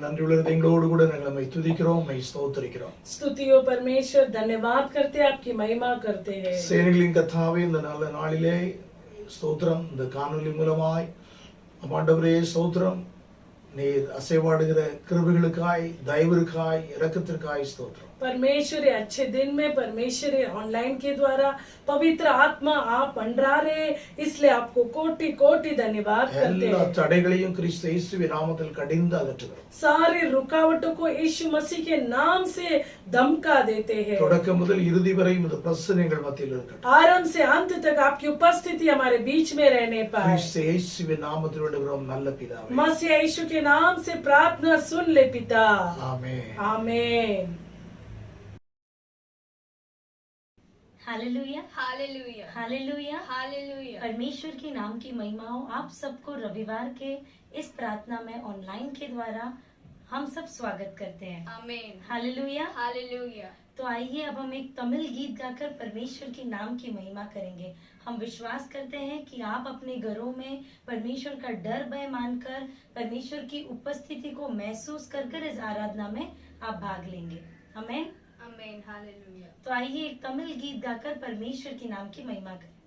நன்றியுள்ள இதயங்களோடு கூட நாங்கள் நம்மை துதிக்கிறோம், நம்மை ஸ்தோத்திரிக்கிறோம். स्तुतियो परमेश्वर, धन्यवाद करते हैं, आपकी महिमा करते हैं. சேனைகளின் கர்த்தாவே, இந்த நல்ல நாளிலே ஸ்தோத்திரம். இந்த காணொலி மூலமாய் ஆண்டவரே ஸ்தோத்திரம், நீர் அசைவாடுகிற கிருபைகளுக்காய், தயவிற்காய், இரக்கத்திற்காய் ஸ்தோத்திரம். परमेश्वर अच्छे दिन में, परमेश्वर ऑनलाइन के द्वारा पवित्र आत्मा आप मंडरा रहे, इसलिए आपको कोटि कोटि धन्यवाद करते எல்லா हैं. தடைகளையும் கிறிஸ்து இயேசுவின் நாமத்தில் கடிந்து அகற்றுகிறோம். सारी रुकावटों को यीशु मसीह के नाम से धमका देते हैं. தொடக்கம் முதல் இறுதி வரை இந்த பிரசன்னங்கள் மத்தியில் இருக்கட்டும். आरंभ से अंत तक आपकी उपस्थिति हमारे बीच में रहने पाए. கிறிஸ்து இயேசுவின் நாமத்தில் வேண்டுகிறோம் நல்ல பிதாவே. मसीह यीशु के नाम से प्रार्थना सुन ले पिता. ஆமென். आमीन. हालेलुया, हालेलुया, हालेलुया, हालेलुया। परमेश्वर के नाम की महिमा हो। आप सबको रविवार के इस प्रार्थना में ऑनलाइन के द्वारा हम सब स्वागत करते हैं। आमीन, हालेलुया। हालेलुया। तो आइए अब हम एक तमिल गीत गाकर परमेश्वर के नाम की महिमा करेंगे। हम विश्वास करते हैं कि आप अपने घरों में परमेश्वर का डर भय मानकर परमेश्वर की उपस्थिति को महसूस कर इस आराधना में आप भाग लेंगे। आमीन, आमीन, हालेलुया। तो आइए एक तमिल गीत गाकर परमेश्वर के नाम की महिमा करेंगे।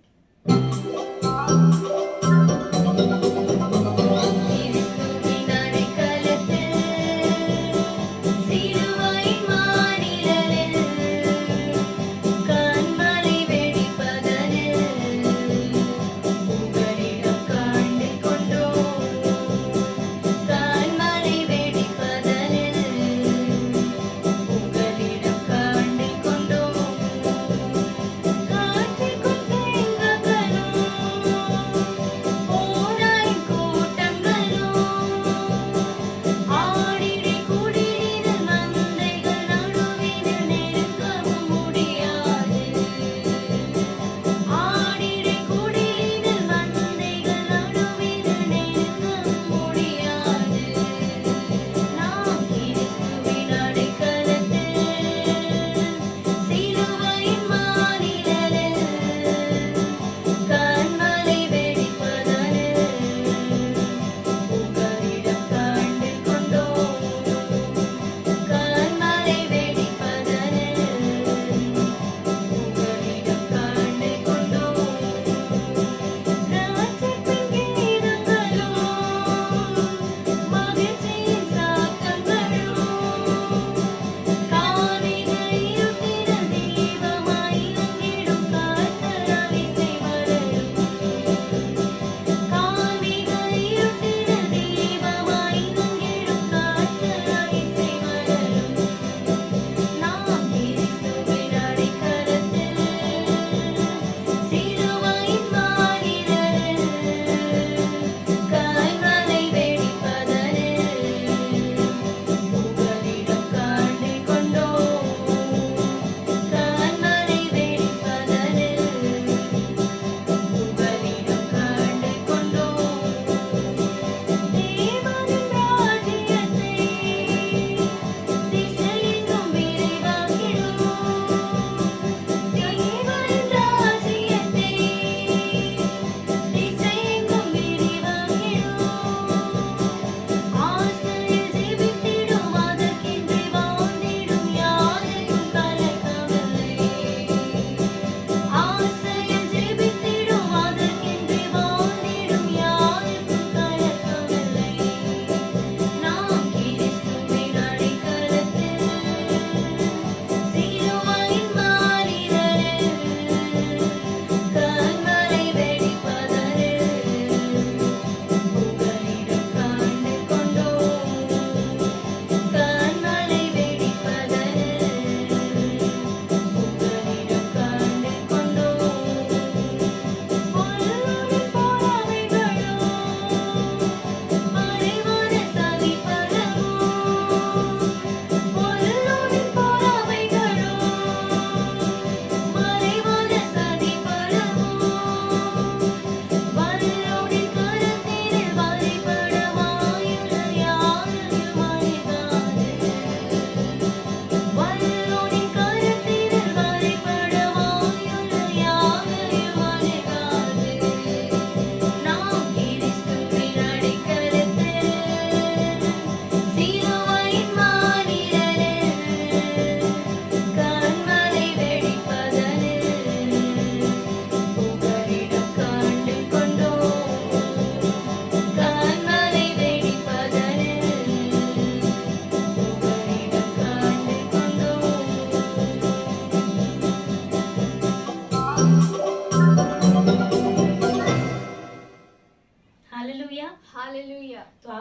காற்றிற்கும் தேங்ககனோ ஓராய்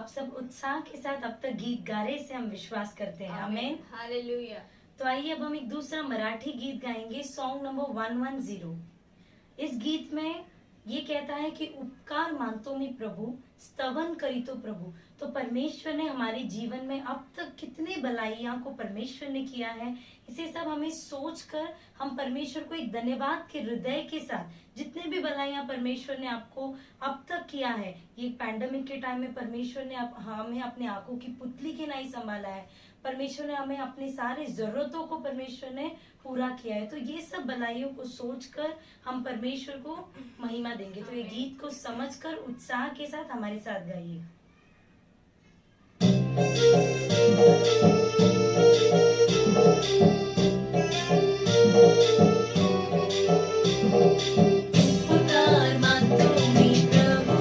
आप सब उत्साह के साथ अब तक गीत गा रहे से हम विश्वास करते हैं। आमीन। हालेलुया। तो आइए अब हम एक दूसरा मराठी गीत गाएंगे, सॉन्ग नंबर 110। इस गीत में ये कहता है कि उपकार मानतो मी प्रभु, स्तवन करीतो प्रभु। तो परमेश्वर ने हमारे जीवन में अब तक कितने भलाइयां को परमेश्वर ने किया है, इसे सब हमें सोचकर हम परमेश्वर को एक धन्यवाद के हृदय के साथ, जितने भी भलाइयां परमेश्वर ने आपको अब तक किया है, ये पैंडेमिक के टाइम में परमेश्वर ने हमें अपने आंखों की पुतली के नहीं संभाला है, परमेश्वर ने हमें अपनी सारी जरूरतों को परमेश्वर ने पूरा किया है। तो ये सब भलाइयों को सोचकर हम परमेश्वर को महिमा देंगे। तो ये गीत को समझकर उत्साह के साथ हमारे साथ गाइए। उपकार मानतो मी प्रभु,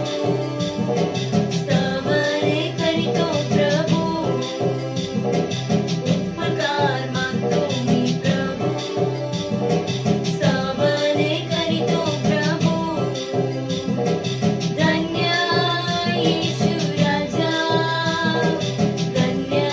स्तवने करीतो प्रभु। उपकार मानतो मी प्रभु, स्तवने करीतो प्रभु। धन्य येशू राजा, धन्य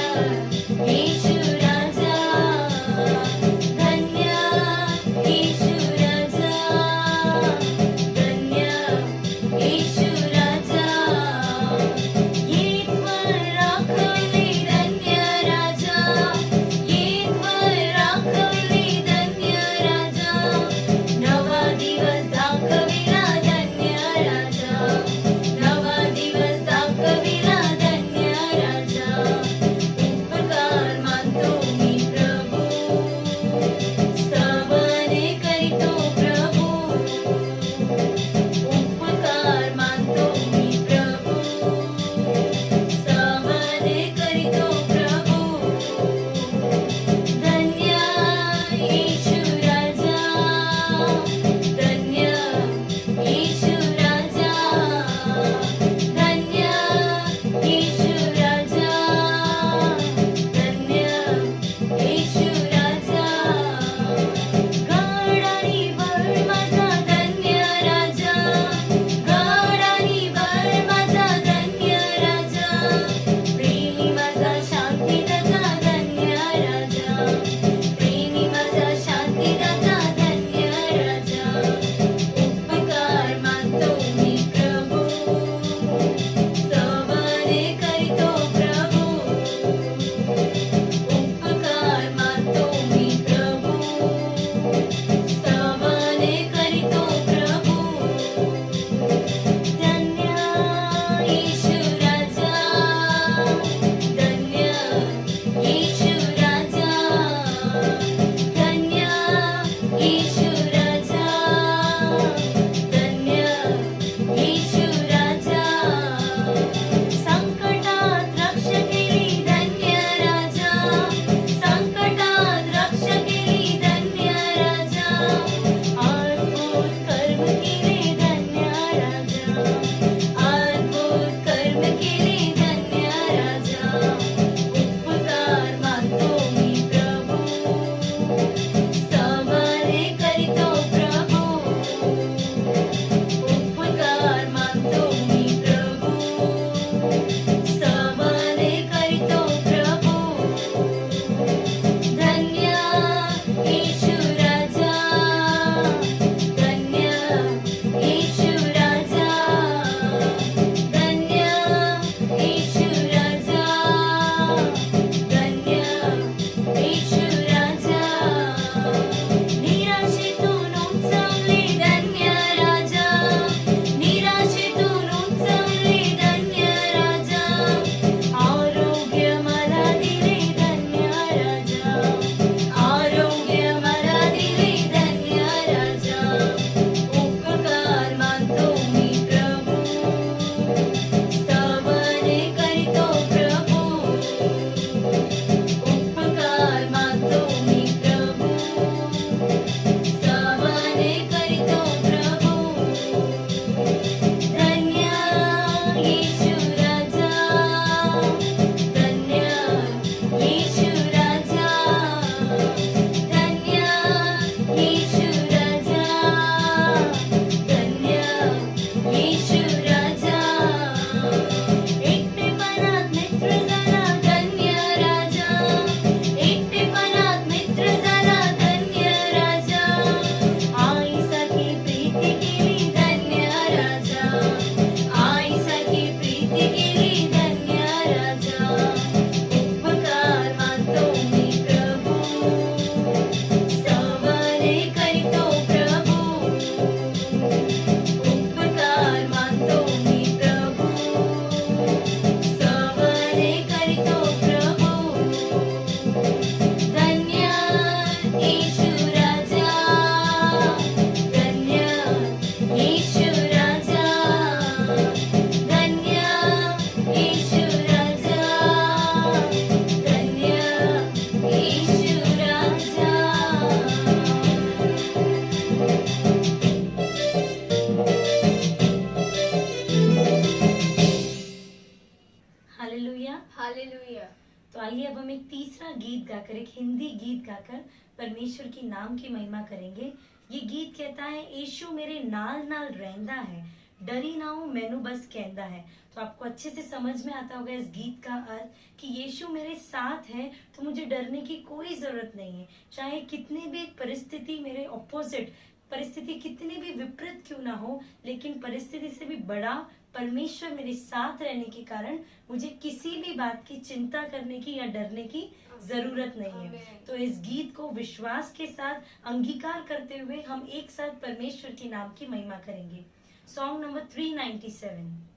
एक तीसरा गीत गाकर, एक हिंदी गीत गाकर परमेश्वर की नाम की महिमा करेंगे। ये गीत कहता है, यीशु मेरे नाल नाल रहंदा है, डरी ना हूं मैनू बस कहंदा है। तो आपको अच्छे से समझ में आता होगा इस गीत का अर्थ कि यीशु मेरे साथ है तो मुझे डरने की कोई जरूरत नहीं है। चाहे कितनी भी परिस्थिति मेरे ऑपोजिट, परिस्थिति कितनी भी विपरीत क्यों ना हो, लेकिन परिस्थिति से भी बड़ा परमेश्वर मेरे साथ रहने के कारण मुझे किसी भी बात की चिंता करने की या डरने की जरूरत नहीं है। तो इस गीत को विश्वास के साथ अंगीकार करते हुए हम एक साथ परमेश्वर के नाम की महिमा करेंगे। Song number 397।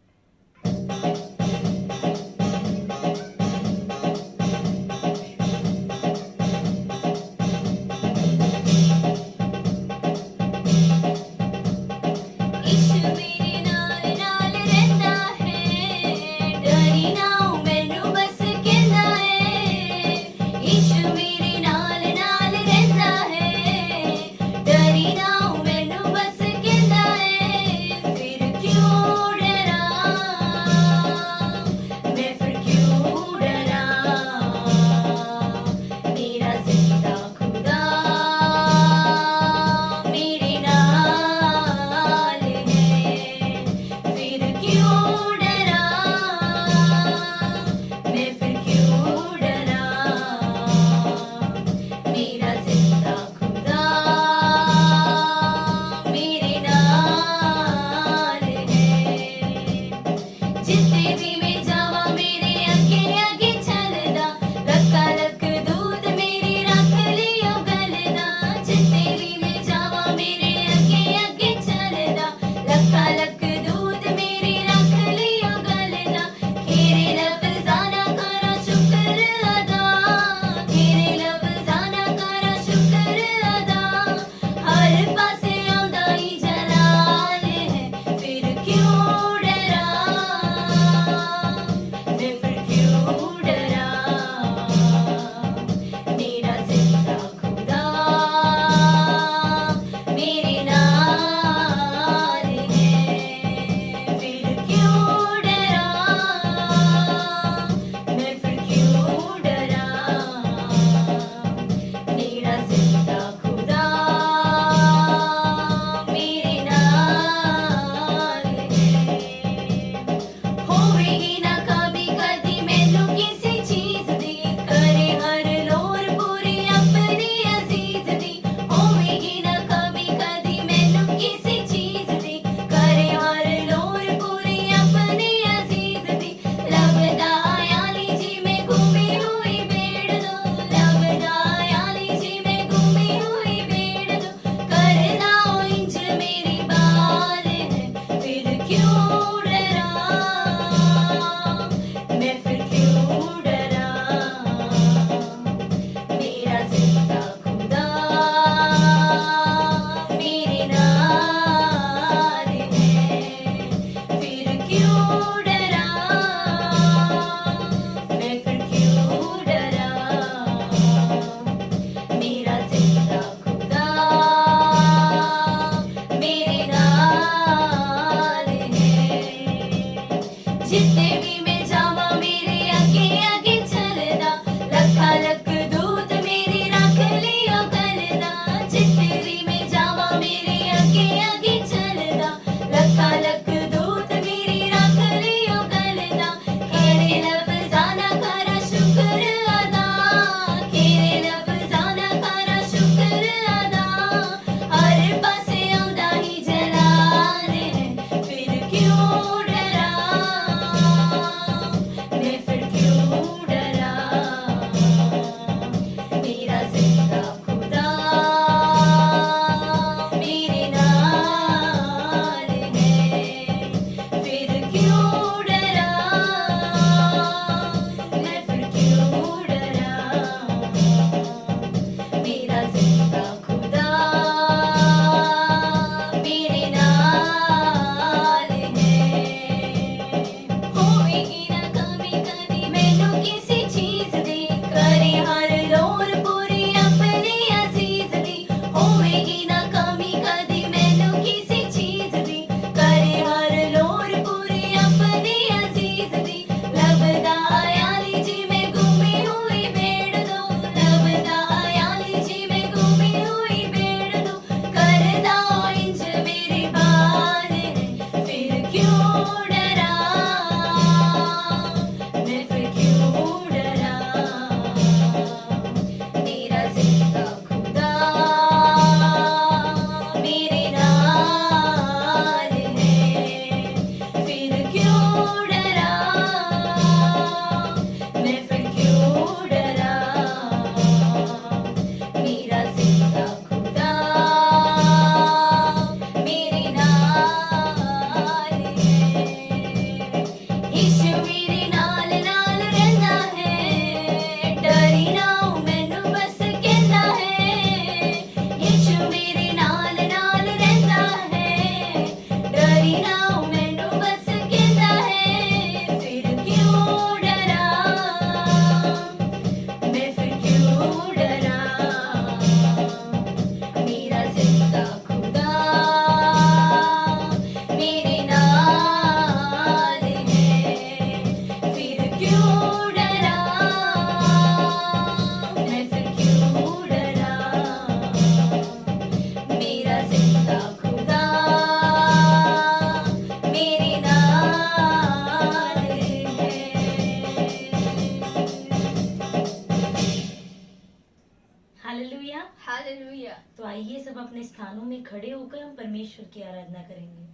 Hallelujah. तो आइए सब अपने स्थानों में खड़े होकर हम परमेश्वर की आराधना करेंगे।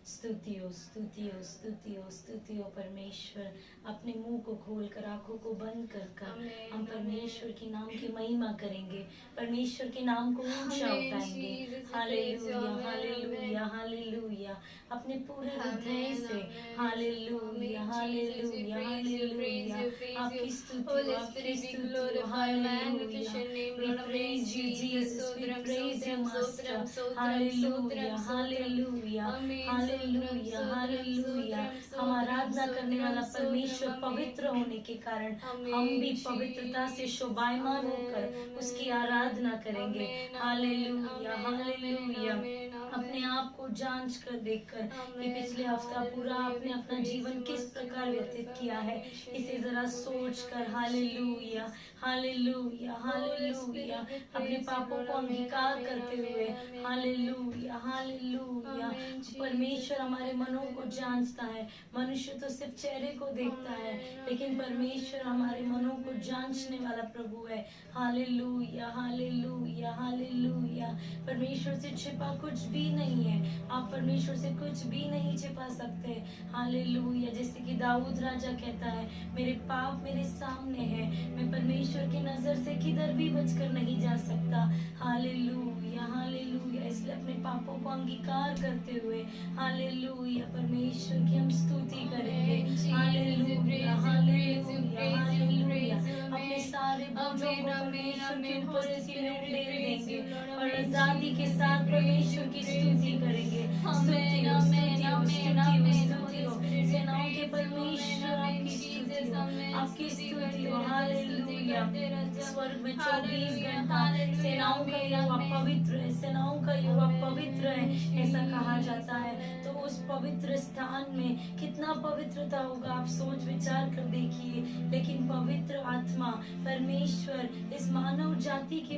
स्तुति हो, स्तुति हो, स्तुति हो, स्तुति हो परमेश्वर। अपने मुंह को खोलकर, आंखों को बंद कर कर Amen, हम परमेश्वर के नाम की महिमा करेंगे, परमेश्वर के नाम को ऊंचा Amen, उठाएंगे। Jesus, we praise you, hallelujah, amen, hallelujah, amen. Hallelujah. अपने पूरे Amen, हृदय से amen. Hallelujah, Amen, hallelujah, Jesus, we praise you, praise hallelujah. you, praise आपकी you. स्तुति हो, Holy आपकी Spirit, we स्तुति हो। glorify, magnify hallelujah. your name, We Lord. Amen, praise you, Jesus. We Sotram, praise you, Sotram, Master. Sotram, Sotram, hallelujah, Sotram, hallelujah, Amen, hallelujah, Sotram, hallelujah. Sotram, हम आराधना Sotram, करने वाला Sotram, परमेश्वर Amen. पवित्र होने के कारण Amen, हम भी पवित्रता से Jesus. शोभायमान Amen, होकर Amen. उसकी आराधना करेंगे। Amen, hallelujah, Amen, hallelujah. Amen, Amen. अपने आप को जांच कर देखकर कि Amen, पिछले हफ्ता पूरा Hallelujah. आपने अपना We जीवन praise किस you, प्रकार Lord. व्यतीत किया है, Amen. इसे जरा सोच कर Amen, hallelujah, Jesus. Hallelujah, hallelujah. Spirit, we अपने praise you, पापों Lord. को Amen, अंगीकार Amen, करते Amen, हुए Amen. Hallelujah, hallelujah. Amen, Jesus. परमेश्वर हमारे मनों को Amen. जांचता है। मनुष्य तो सिर्फ चेहरे को देखता है, Amen, लेकिन Amen, परमेश्वर Amen, हमारे मनों को Amen. जांचने वाला प्रभु है। हालेलुया, हालेलुया, हालेलुया। परमेश्वर से छिपा कुछ भी नहीं है। आप परमेश्वर से कुछ भी नहीं छिपा सकते। हालेलुया। जैसे कि दाऊद राजा कहता है, मेरे पाप मेरे सामने है, मैं परमेश्वर की नजर से किधर भी बचकर नहीं जा सकता। Hallelujah, hallelujah. इसलिए अपने पापों को अंगीकार करते हुए हालेलुया परमेश्वर की हम स्तुति करेंगे। हालेलुया, हालेलुया, हालेलुया। अपने सारे बोझों को परमेश्वर की उपस्थिति में उंडेल देंगे और आजादी के साथ परमेश्वर की स्तुति करेंगे। स्तुति हो, स्तुति हो, स्तुति हो, स्तुति हो। सेनाओं के परमेश्वर आपकी स्तुति हो, आपकी स्तुति हो। हालेलुया। स्वर्ग में 24 घंटा सेनाओं का यहोवा पवित्र है, सेनाओं का यहोवा पवित्र है, ऐसा कहा जाता है। तो उस पवित्र स्थान में कितना पवित्रता होगा, आप सोच विचार कर देखिए। लेकिन पवित्र आत्मा परमेश्वर इस मानव जाति की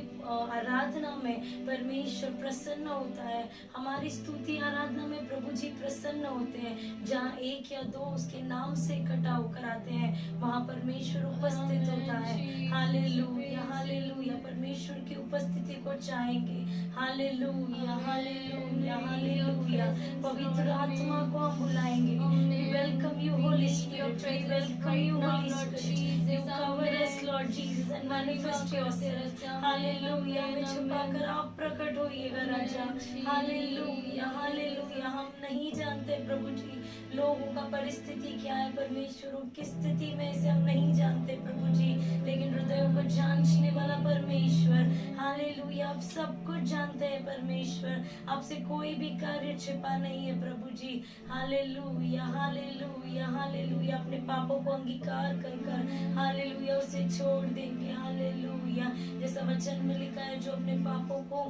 आराधना में परमेश्वर प्रसन्न होता है। हमारी स्तुति आराधना में प्रभु जी प्रसन्न होते हैं। जहाँ एक या दो उसके नाम से इकट्ठा होकर आते हैं, वहाँ परमेश्वर उपस्थित होता है। Hallelujah, hallelujah. परमेश्वर की उपस्थिति को चाहेंगे। हालेलुया, हालेलुया, हालेलुया। पवित्र आत्मा को हम बुलाएंगे। We welcome you, Holy Spirit. We welcome you, Holy Spirit. You cover us, Lord Jesus, and manifest yourself. Hallelujah. में छुपाकर आप प्रकट होइएगा राजा। हालेलुया, हालेलुया। हम नहीं जानते प्रभु जी लोगों का परिस्थिति क्या है परमेश्वर, किस स्थिति में इसे हम नहीं जानते प्रभु जी, लेकिन हृदयों को जांचने वाला परमेश्वर हालेलुया आप सब कुछ जानते हैं परमेश्वर। आपसे कोई भी कार्य छिपा नहीं है प्रभु जी। हालेलुया, हालेलुया, हालेलुया। अपने पापों को अंगीकार कर कर हालेलुया उसे छोड़ देंगे। हालेलुया। जैसा वचन में लिखा है, जो अपने पापों को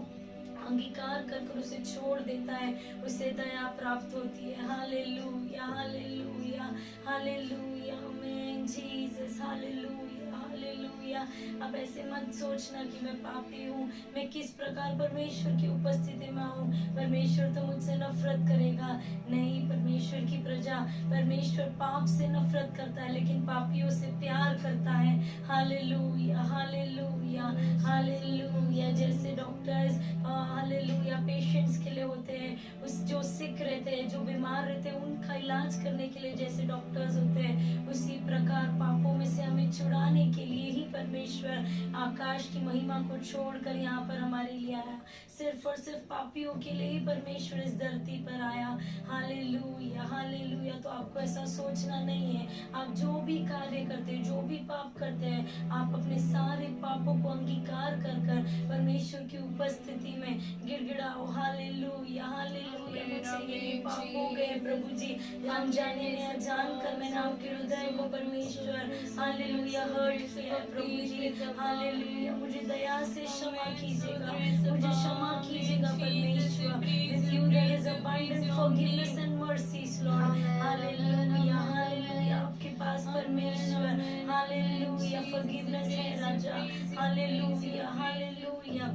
अंगीकार कर उसे छोड़ देता है उसे दया प्राप्त होती है। हालेलुया, हालेलुया, हालेलुया। आमीन जीसस। Hallelujah, hallelujah. अब ऐसे मत सोचना कि मैं पापी हूँ, मैं किस प्रकार परमेश्वर की उपस्थिति में हूँ, परमेश्वर तो मुझसे नफरत करेगा। नहीं, परमेश्वर की प्रजा, परमेश्वर पाप से नफरत करता है लेकिन पापियों से प्यार करता है। हालेलुया, हालेलुया, हालेलुया। जैसे डॉक्टर्स हालेलुया पेशेंट्स के लिए होते हैं, उस जो सिक रहते हैं, जो बीमार रहते हैं, उनका इलाज करने के लिए जैसे डॉक्टर्स होते हैं, उसी प्रकार पापों में से हमें छुड़ाने के लिए ही परमेश्वर आकाश की महिमा को छोड़कर यहाँ पर हमारे लिए आया। सिर्फ और सिर्फ पापियों के लिए ही परमेश्वर इस धरती पर आया। Hallelujah, hallelujah. तो आपको ऐसा सोचना नहीं है, आप जो भी कार्य करते हैं, जो भी पाप करते हैं, आप अपने सारे पापों को अंगीकार कर कर परमेश्वर की उपस्थिति में गिड़गिड़ाओ। Hallelujah, hallelujah. मुझसे ये पाप हो गए प्रभु जी, अनजाने में अनजान कर मैंने आपके हृदय को परमेश्वर हालेलुया हर्ट किया है प्रभु जी। हालेलुया। मुझे दया से क्षमा कीजिएगा, मुझे क्षमा कीजिएगा परमेश्वर। With you there is abundant forgiveness and mercies, Lord. Hallelujah, hallelujah. आपके पास परमेश्वर हालेलुया forgiveness है राजा। हालेलुया, हालेलुया।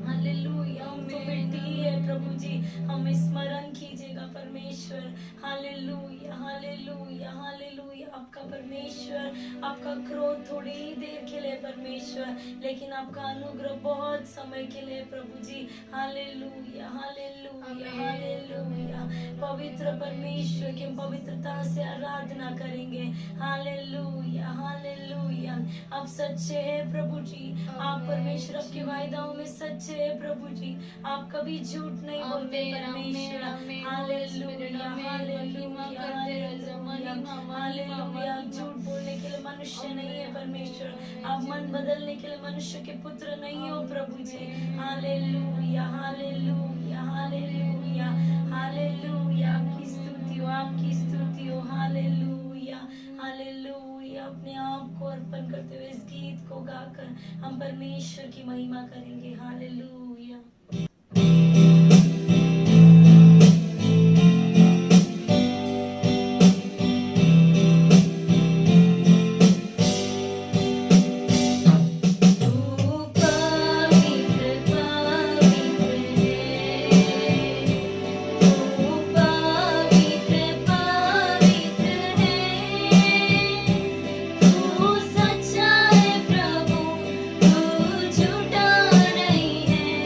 हालेलुया, हम तो मिट्टी है प्रभु जी, हमें स्मरण कीजिएगा परमेश्वर। हालेलुया हालेलुया हालेलुया। आपका परमेश्वर, आपका क्रोध थोड़ी ही देर के लिए परमेश्वर, लेकिन आपका अनुग्रह बहुत समय के लिए प्रभु जी। हालेलुया हालेलुया हालेलुया। पवित्र परमेश्वर की हम पवित्रता से आराधना करेंगे। हालेलुया हालेलुया। आप सच्चे हैं प्रभु जी, आप परमेश्वर आपके वायदाओं में सच्चे हैं प्रभु जी, आप कभी झूठ नहीं बोलते परमेश्वर। हालेलुया हालेलुया हालेलुया। आप झूठ बोलने के लिए मनुष्य नहीं है परमेश्वर, आप मन बदलने के लिए मनुष्य के पुत्र नहीं हो प्रभु जी। हालेलुया हालेलुया हालेलुया हालेलुया। आपकी स्तुति हो, आपकी स्तुति हो। हालेलुया हालेलुया। अपने आप को अर्पण करते हुए इस गीत को गाकर हम परमेश्वर की महिमा करेंगे। हालेलुया। तू सच्चा है प्रभु, तू झूठा नहीं है।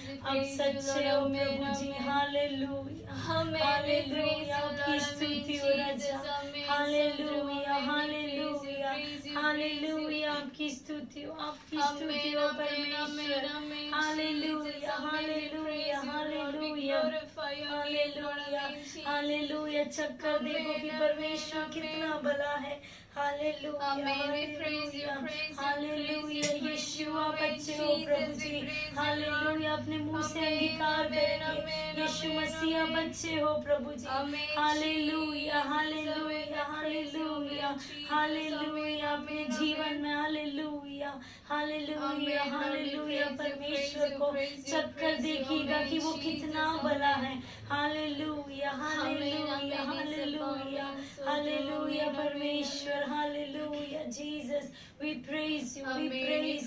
आप सच्चे हो प्रभु जी, हालेलुया हालेलुया, आपकी स्तुति हो राजा, हालेलुया हालेलुया हालेलुया, आपकी स्तुति हो परमेश्वर, हालेलुया हालेलुया हालेलुया हालेलुया हालेलुया। चक्कर देखो कि परमेश्वर कितना भला है, हालेलुया हालेलुया हालेलुया। यीशु आप अच्छे हो प्रभु जी, हालेलुया, अपने मुंह से अंगीकार करेंगे यीशु मसीह आप अच्छे हो प्रभु जी, हालेलुया हालेलुया हालेलुया हालेलुया, अपने जीवन में हालेलुया हालेलुया हालेलुया। परमेश्वर को चक्कर देखिएगा कि वो कितना भला है, हालेलुया हालेलुया हालेलुया हालेलुया परमेश्वर, hallelujah Jesus, we praise you, hallelujah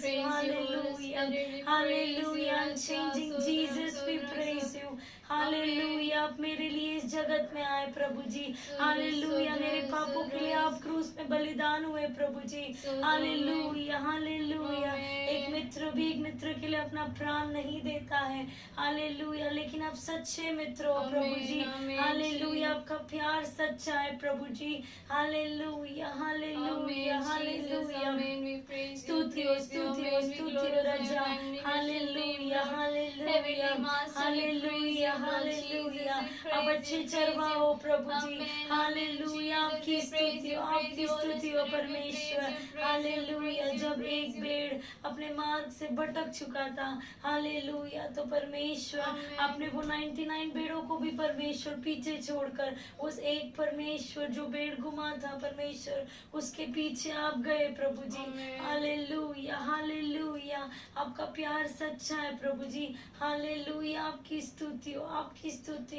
hallelujah, unchanging Jesus, we praise you, hallelujah. आप मेरे लिए इस जगत में आए प्रभु जी, हालेलुया, मेरे पापों के लिए आप क्रूस में बलिदान हुए प्रभु जी, हालेलुया हालेलुया। एक मित्र के लिए अपना प्राण नहीं देता है, हालेलुया, लेकिन आप सच्चे मित्र हो प्रभु जी, हालेलुया, आपका प्यार सच्चा है प्रभु जी, हालेलुया हालेलुया हालेलुया। स्तुति हो राजा, हालेलुया हालेलुया हालेलुया हालेलुया। आप अच्छे चरवा हो प्रभु जी, हालेलुया, आपकी स्तुति हो परमेश्वर, हालेलुया। जब एक भेड़ अपने मार्ग से भटक चुका था, हालेलुया, तो परमेश्वर आपने वो 99 भेड़ों को भी परमेश्वर पीछे छोड़कर उस एक परमेश्वर जो भेड़ गुमा था परमेश्वर उसके पीछे आप गए प्रभु जी, हालेलुया हालेलुया। आपका प्यार सच्चा है प्रभु जी, हालेलुया, आपकी स्तुति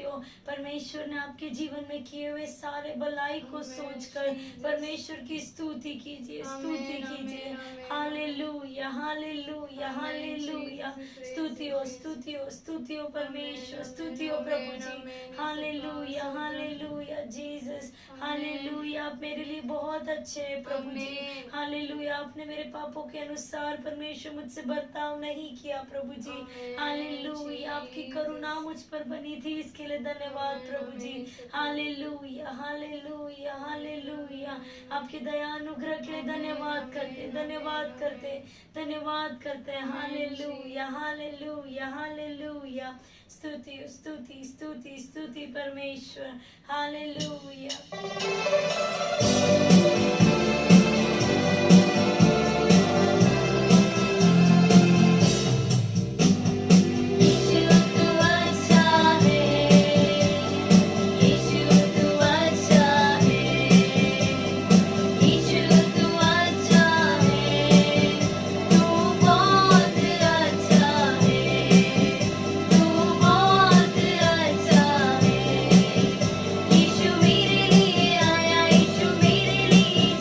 हो परमेश्वर ने आपके जीवन में किए हुए सारे भलाई को सोचकर परमेश्वर की स्तुति कीजिए हालेलुया हालेलुया हालेलुया। स्तुति हो परमेश्वर, स्तुति हो प्रभु जी, हालेलुया हालेलुया जीसस, हालेलुया। आप मेरे लिए बहुत अच्छे हैं प्रभु जी, हालेलुया, आपने मेरे पापों के अनुसार परमेश्वर मुझसे बर्ताव नहीं किया प्रभु जी, हालेलुया, आपकी करुणा मुझ पर बनी थी, इसके लिए धन्यवाद प्रभु जी, हालेलुया हालेलुया हालेलुया। आपके दया अनुग्रह के लिए धन्यवाद करते हालेलुया हालेलुया हालेलुया। स्तुति परमेश्वर, हालेलुया। यीशु मेरे लिए आया, यीशु मेरे लिए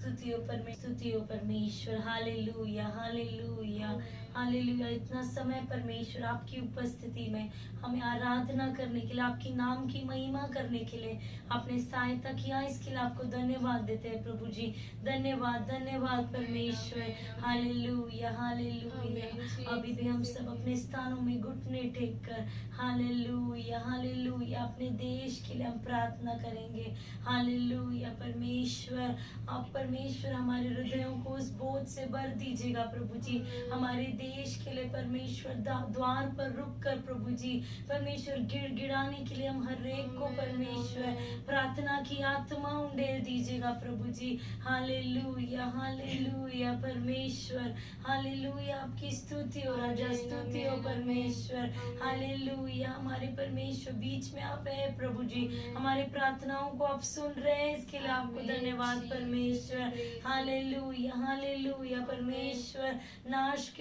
स्तुति हो परमेश्वर। हालेलुया हालेलुया हालेलुया। इतना समय परमेश्वर आपकी उपस्थिति में हमें आराधना करने के लिए, आपकी नाम की महिमा करने के लिए आपने सहायता किया, इसके लिए आपको धन्यवाद देते हैं प्रभु जी। धन्यवाद धन्यवाद परमेश्वर। Hallelujah hallelujah. अभी भी हम सब अपने स्थानों में घुटने टेक कर हालेलुया हालेलुया अपने देश के लिए हम प्रार्थना करेंगे। हालेलुया परमेश्वर, आप परमेश्वर हमारे हृदयों को उस बोझ से भर दीजिएगा प्रभु जी। हमारे देश के लिए परमेश्वर द्वार पर रुक कर प्रभु जी परमेश्वर गिड़गिड़ाने के लिए हम हर एक को परमेश्वर प्रार्थना की आत्मा उंडेल दीजिएगा प्रभु जी। हालेलुया हालेलुया परमेश्वर। हालेलुया आपकी स्तुति हो राजा, स्तुति हो परमेश्वर। हालेलुया हमारे परमेश्वर बीच में आप है प्रभु जी, हमारे प्रार्थनाओं को आप सुन रहे हैं, इसके लिए आपको धन्यवाद परमेश्वर। हालेलुया हालेलुया परमेश्वर। नाश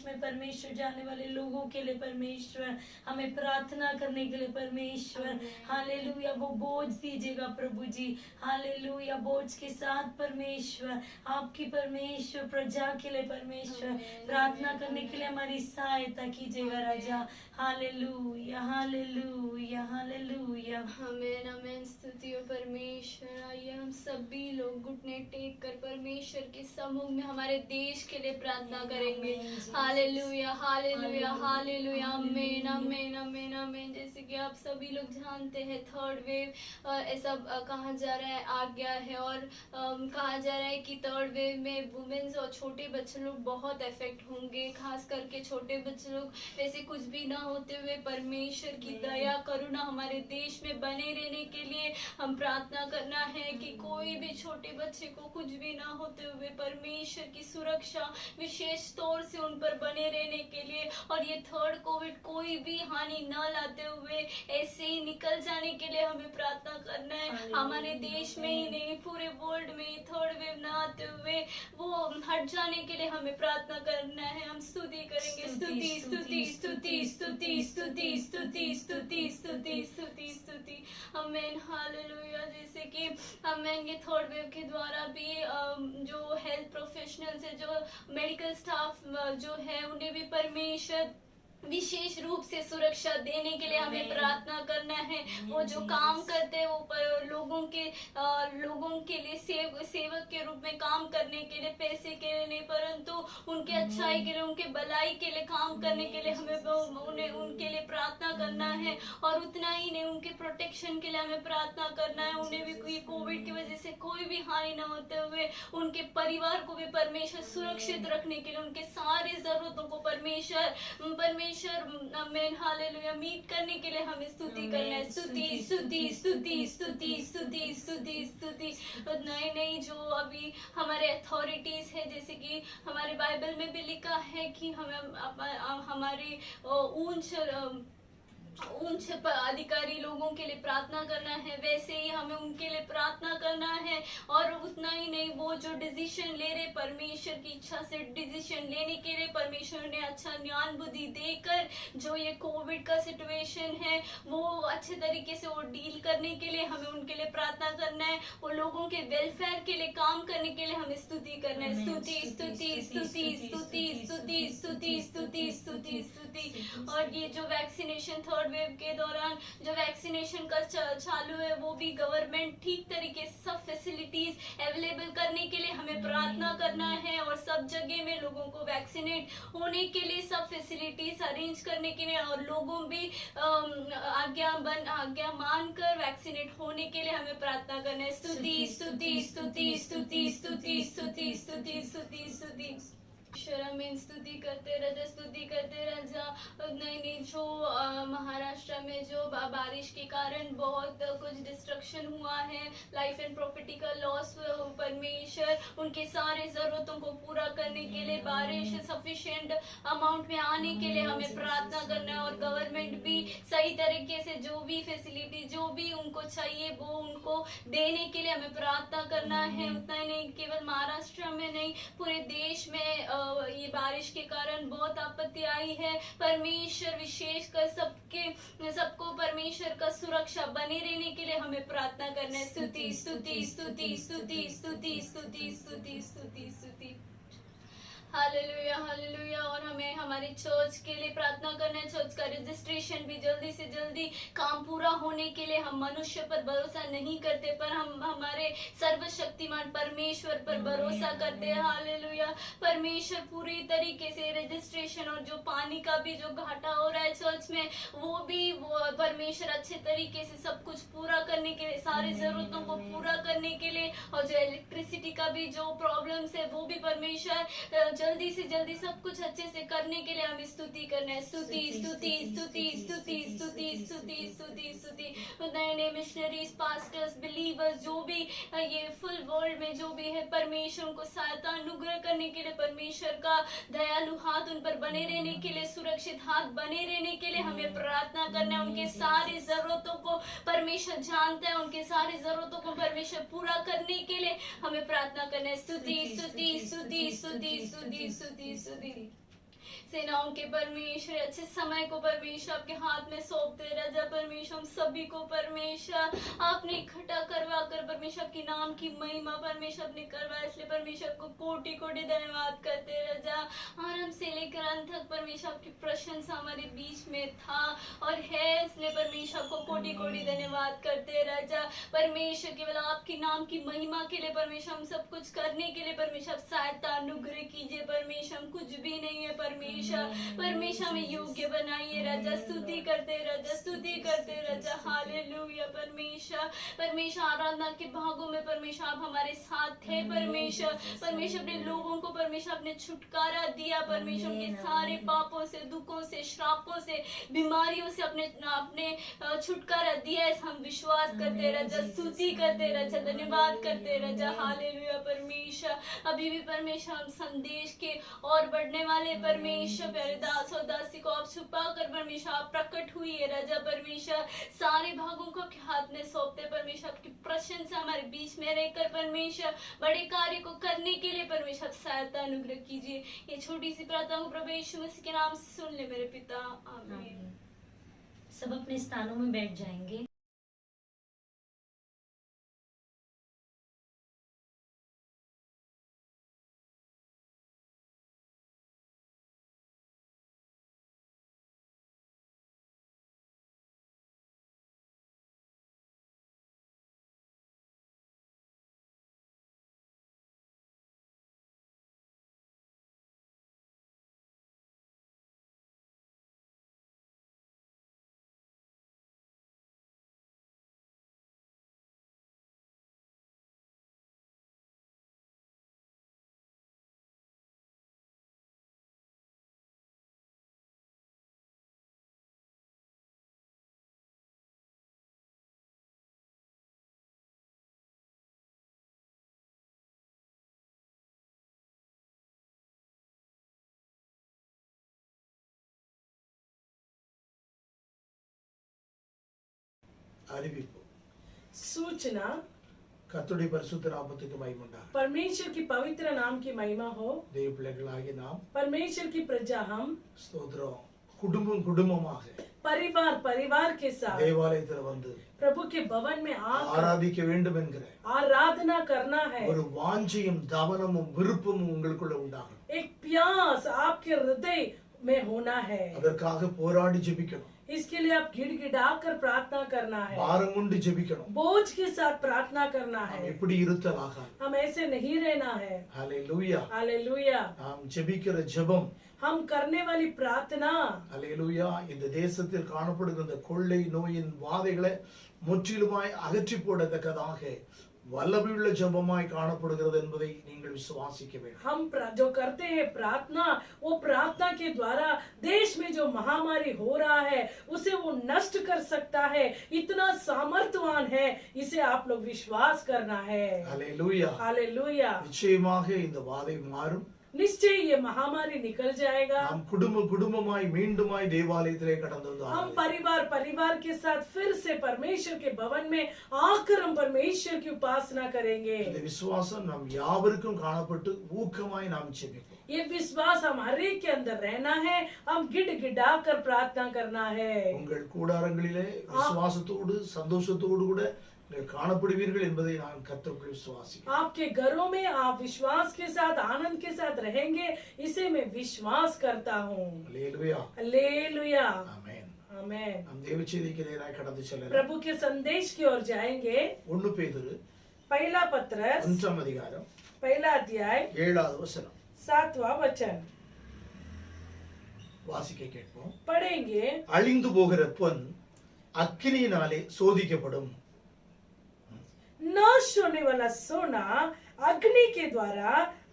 में परमेश्वर जाने वाले लोगों के लिए परमेश्वर हमें प्रार्थना करने के लिए परमेश्वर हालेलुया वो बोझ दीजिएगा प्रभु जी। हालेलुया बोझ के साथ परमेश्वर आपकी परमेश्वर प्रजा के लिए परमेश्वर प्रार्थना करने के लिए हमारी सहायता कीजिएगा राजा। हालेलुया हालेलुया हालेलुया। आमेन आमेन। स्तुति हो परमेश्वर। आइए हम सभी लोग घुटने टेक कर परमेश्वर के समूह में हमारे देश के लिए प्रार्थना करेंगे। हालेलुया हालेलुया हालेलुया। आमेन आमेन आमेन आमेन। जैसे कि आप सभी लोग जानते हैं थर्ड वेव ऐसा कहा जा रहा है आ गया है, और कहा जा रहा है कि थर्ड वेव में वुमेन्स और छोटे बच्चे लोग बहुत इफेक्ट होंगे, खास करके छोटे बच्चे लोग। वैसे कुछ भी ना होते हुए परमेश्वर की दया करुणा हमारे देश में बने रहने के लिए हम प्रार्थना करना है कि कोई भी छोटे बच्चे को कुछ भी ना होते हुए परमेश्वर की सुरक्षा विशेष तौर से उन पर बने रहने के लिए, और ये थर्ड कोविड कोई भी हानि न लाते हुए ऐसे ही निकल जाने के लिए हमें प्रार्थना करना है। हमारे देश में ही नहीं पूरे वर्ल्ड में थर्ड वेव न आते हुए वो हट जाने के लिए हमें प्रार्थना करना है। हम स्तुति करेंगे। स्तुति स्तुति स्तुति स्तुति स्तुति स्तुति स्तुति स्तुति स्तुति स्तुति। Amen hallelujah. जैसे कि आमेन ये थर्ड वेव के द्वारा भी जो हेल्थ प्रोफेशनल्स है, जो मेडिकल स्टाफ जो है, उन्हें भी परमेश्वर विशेष रूप से सुरक्षा देने के लिए हमें प्रार्थना करना है। वो जो काम करते हैं वो लोगों के लिए सेवक के रूप में काम करने के लिए, पैसे के लिए नहीं परंतु उनके अच्छाई के लिए, उनके भलाई के लिए काम करने के लिए हमें उन्हें उनके लिए प्रार्थना करना है। और उतना ही नहीं, उनके प्रोटेक्शन के लिए हमें प्रार्थना करना है। उन्हें भी कोई कोविड की वजह से कोई भी हानि न होते हुए उनके परिवार को भी परमेश्वर सुरक्षित रखने के लिए, उनके सारे जरूरतों को परमेश्वर आमेन हालेलुया मीट करने के लिए हमें स्तुति करना है। स्तुति स्तुति स्तुति स्तुति स्तुति स्तुति स्तुति। नई जो अभी हमारे अथॉरिटीज है, जैसे कि हमारे बाइबल में भी लिखा है कि हमें हमारे उच्च अधिकारी लोगों के लिए प्रार्थना करना है, वैसे ही हमें उनके लिए प्रार्थना करना है। और उतना ही नहीं, वो जो डिसीजन ले रहे परमेश्वर की इच्छा से डिसीजन लेने के लिए परमेश्वर ने अच्छा ज्ञान बुद्धि देकर जो ये कोविड का सिचुएशन है वो अच्छे तरीके से वो डील करने के लिए हमें उनके लिए प्रार्थना करना है। वो लोगों के वेलफेयर के लिए काम करने के लिए हमें स्तुति करना है। स्तुति स्तुति स्तुति स्तुति स्तुति स्तुति स्तुति स्तुति स्तुति। और ये जो वैक्सीनेशन थर्ड वेव के दौरान जो वैक्सीनेशन का चालू है, वो भी गवर्नमेंट ठीक तरीके से सब फैसिलिटीज अवेलेबल करने के लिए हमें प्रार्थना करना है। और सब जगह में लोगों को वैक्सीनेट होने के लिए सब फैसिलिटीज अरेंज करने के लिए, और लोगों भी आज्ञा मानकर वैक्सीनेट होने के लिए हमें प्रार्थना करना है। स्तुति स्तुति स्तुति स्तुति स्तुति स्तुति स्तुति स्तुति स्तुति। आमीन। स्तुति करते राजा। नहीं जो महाराष्ट्र में जो बारिश के कारण बहुत कुछ डिस्ट्रक्शन हुआ है, लाइफ एंड प्रॉपर्टी का लॉस, परमेश्वर उनके सारे जरूरतों को पूरा करने के लिए बारिश सफिशिएंट अमाउंट में आने के लिए हमें प्रार्थना करना है। और गवर्नमेंट भी सही तरीके से जो भी फैसिलिटी जो भी उनको चाहिए वो उनको देने के लिए हमें प्रार्थना करना है। उतना ही नहीं, केवल महाराष्ट्र में नहीं पूरे देश में ये बारिश के कारण बहुत आपत्ति आई है। परमेश्वर विशेषकर सबको परमेश्वर का सुरक्षा बने रहने के लिए हमें प्रार्थना करना है। स्तुति स्तुति स्तुति स्तुति स्तुति स्तुति स्तुति स्तुति स्तुति हालेलुया हालेलुया। और हमें हमारी चर्च के लिए प्रार्थना करना है। चर्च का रजिस्ट्रेशन भी जल्दी से जल्दी काम पूरा होने के लिए हम मनुष्य पर भरोसा नहीं करते, पर हम हमारे सर्वशक्तिमान परमेश्वर पर भरोसा करते हैं। हालेलुया। परमेश्वर पूरी तरीके से रजिस्ट्रेशन और जो पानी का भी जो घाटा हो रहा है चर्च में, वो परमेश्वर अच्छे तरीके से सब कुछ पूरा करने के लिए, सारी जरूरतों को पूरा करने के लिए, और जो इलेक्ट्रिसिटी का भी जो प्रॉब्लम्स है वो भी परमेश्वर जल्दी से जल्दी सब कुछ अच्छे से करने के लिए हमें स्तुति करना है। स्तुति स्तुति स्तुति स्तुति स्तुति स्तुति स्तुति स्तुति। नए नए मिशनरीज, पास्टर्स, बिलीवर्स, जो भी ये फुल वर्ल्ड में जो भी है, परमेश्वर को सहायता अनुग्रह करने के लिए, परमेश्वर का दयालु हाथ उन पर बने रहने के लिए, सुरक्षित हाथ बने रहने के लिए हमें प्रार्थना करना है। उनके सारी जरूरतों को परमेश्वर जानता है, उनके सारी जरूरतों को परमेश्वर पूरा करने के लिए हमें प्रार्थना करना है। स्तुति स्तुति स्तुति स्तुति स्तुति स्तुति स्तुति। सेनाओं के परमेश्वर, अच्छे समय को परमेश्वर आपके हाथ में सौंपते राजा। परमेश्वर हम सभी को परमेश्वर आपने इकट्ठा करवा कर परमेश्वर के नाम की महिमा परमेश्वर ने करवाया, इसलिए परमेश्वर को कोटि कोटि धन्यवाद करते राजा। आरंभ से लेकर अंत तक परमेश्वर आपकी प्रशंसा हमारे बीच में था और है, इसलिए परमेश्वर को कोटि कोटि धन्यवाद करते राजा। परमेश्वर केवल आपके नाम की महिमा के लिए परमेश्वर हम सब कुछ करने के लिए परमेश्वर सहायता अनुग्रह कीजिए। परमेश्वर हम कुछ भी नहीं है, परमेश्वर में योग्य बनाइए राजा। स्तुति करते राजा, स्तुति करते राजा। हालेलुया। परमेश्वर आराधना के भागों में परमेश्वर आप हमारे साथ थे। परमेश्वर अपने लोगों को परमेश्वर अपने छुटकारा दिया। परमेश्वर के सारे पापों से, दुखों से, श्रापों से, बीमारियों से अपने छुटकारा दिया है। हम विश्वास करते राजा, स्तुति करते राजा, धन्यवाद करते राजा। हालेलुया। परमेश्वर अभी भी परमेश्वर हम संदेश के और बढ़ने वाले परमेश्वर प्यारे दास और दासी को आप छुपा कर परमेश्वर आप प्रकट हुई है राजा। परमेश्वर सारे भागों को आपके हाथ में सौंपते। परमेश्वर आपकी प्रशंसा हमारे बीच में रहकर परमेश्वर बड़े कार्य को करने के लिए परमेश्वर सहायता अनुग्रह कीजिए। ये छोटी सी प्रार्थना को प्रभु यीशु मसीह के नाम से सुन ले मेरे पिता, आमीन। सब अपने स्थानों में बैठ जाएंगे। அறிவிப்பு सूचना। கர்த்தருடைய பரிசுத்த நாமத்துக்கு மகிமை உண்டாக। परमेश्वर की पवित्र नाम की महिमा हो। தேவ பிள்ளைகளாகிய நாம் परमेश्वर की प्रजा हम ஸ்தோத்திரம் குடும்பம் குடும்பமாக परिवार परिवार के साथ தேவாலயத்தில் வந்து प्रभु के भवन में आकर ஆராதிக்க வேண்டும் என்கிற आराधना करना है। ஒரு வாஞ்சையும் தவனமும் விருப்பமும் உங்களுக்குள்ள உண்டாகும்। एक प्यास आपके हृदय में होना है। அதற்காக போராடி ஜெபிக்கணும்। इसके लिए आप गिड़गिड़ा कर प्रार्थना करना है, பாரம் கொண்டு ஜெபிக்கணும்। बोझ के साथ प्रार्थना करना நாம் है। எப்படி இருத்தலாக हम ऐसे नहीं रहना है। ஹalleluya। हालेलुया। நாம் ஜெபிக்கிற ஜெபம், हम करने वाली प्रार्थना ஹalleluya, இந்த தேசத்தில் காணப்படுகிற இந்த கொள்ளை நோயின் வாதைகளை முற்றிலுமாய் அகற்றி போடத்தக்கதாக வல்லமையுள்ள ஜெபமாய் காணப்படுகிறது என்பதை நீங்கள் விசுவாசிக்க வேண்டும்। हम जो करते हैं प्रार्थना, वो प्रार्थना के द्वारा देश में जो महामारी हो रहा है उसे वो नष्ट कर सकता है, इतना सामर्थ्यवान है, इसे आप लोग विश्वास करना है। ஹalleluya। हालेलुया। நிச்சயமாக இந்த வாதை மாறும்। निश्चय ये महामारी निकल जाएगा। நாம் குடும்பமாய் மீண்டுமாய் தேவாலயத்திலே கடந்து हम வந்தோம்। परिवार परिवार के साथ फिर से परमेश्वर के भवन में आकर हम परमेश्वर की उपासना करेंगे। இந்த விசுவாசம் நம் யாவருக்கும் காணப்பட்டு ஊக்கமாய் நாம் ஜெபிப்போம்। ये विश्वास हम हर एक के अंदर रहना है, हम गिड़गिड़ा कर प्रार्थना करना है। உங்கள் கூடாரங்களிலே விசுவாசத்தோடு சந்தோஷத்தோடு கூட நீங்கள் காணப்படுவீர்கள் என்பதை நான் கர்த்தருக்குள் விசுவாசிக்கிறேன். आपके घरों में आप विश्वास के साथ आनंद के साथ रहेंगे, इसे मैं विश्वास करता हूँ। அல்லேலூயா. हालेलुया, ஆமென். आमेन। நாம் தேவ செய்திக்கு நேராக கடந்து செல்லலாம். प्रभु के संदेश की ओर जाएंगे। 1 பேதுரு पहला पत्रस 1ஆம் அதிகாரம் पहला अध्याय 7வது வசனம் 7वां वचन வாசிக்க கேட்போம். पढ़ेंगे। அழிந்து போகிற பொன் அக்கினியினாலே சோதிக்கப்படும். नाश होने वाला सोना अग्नि के द्वारा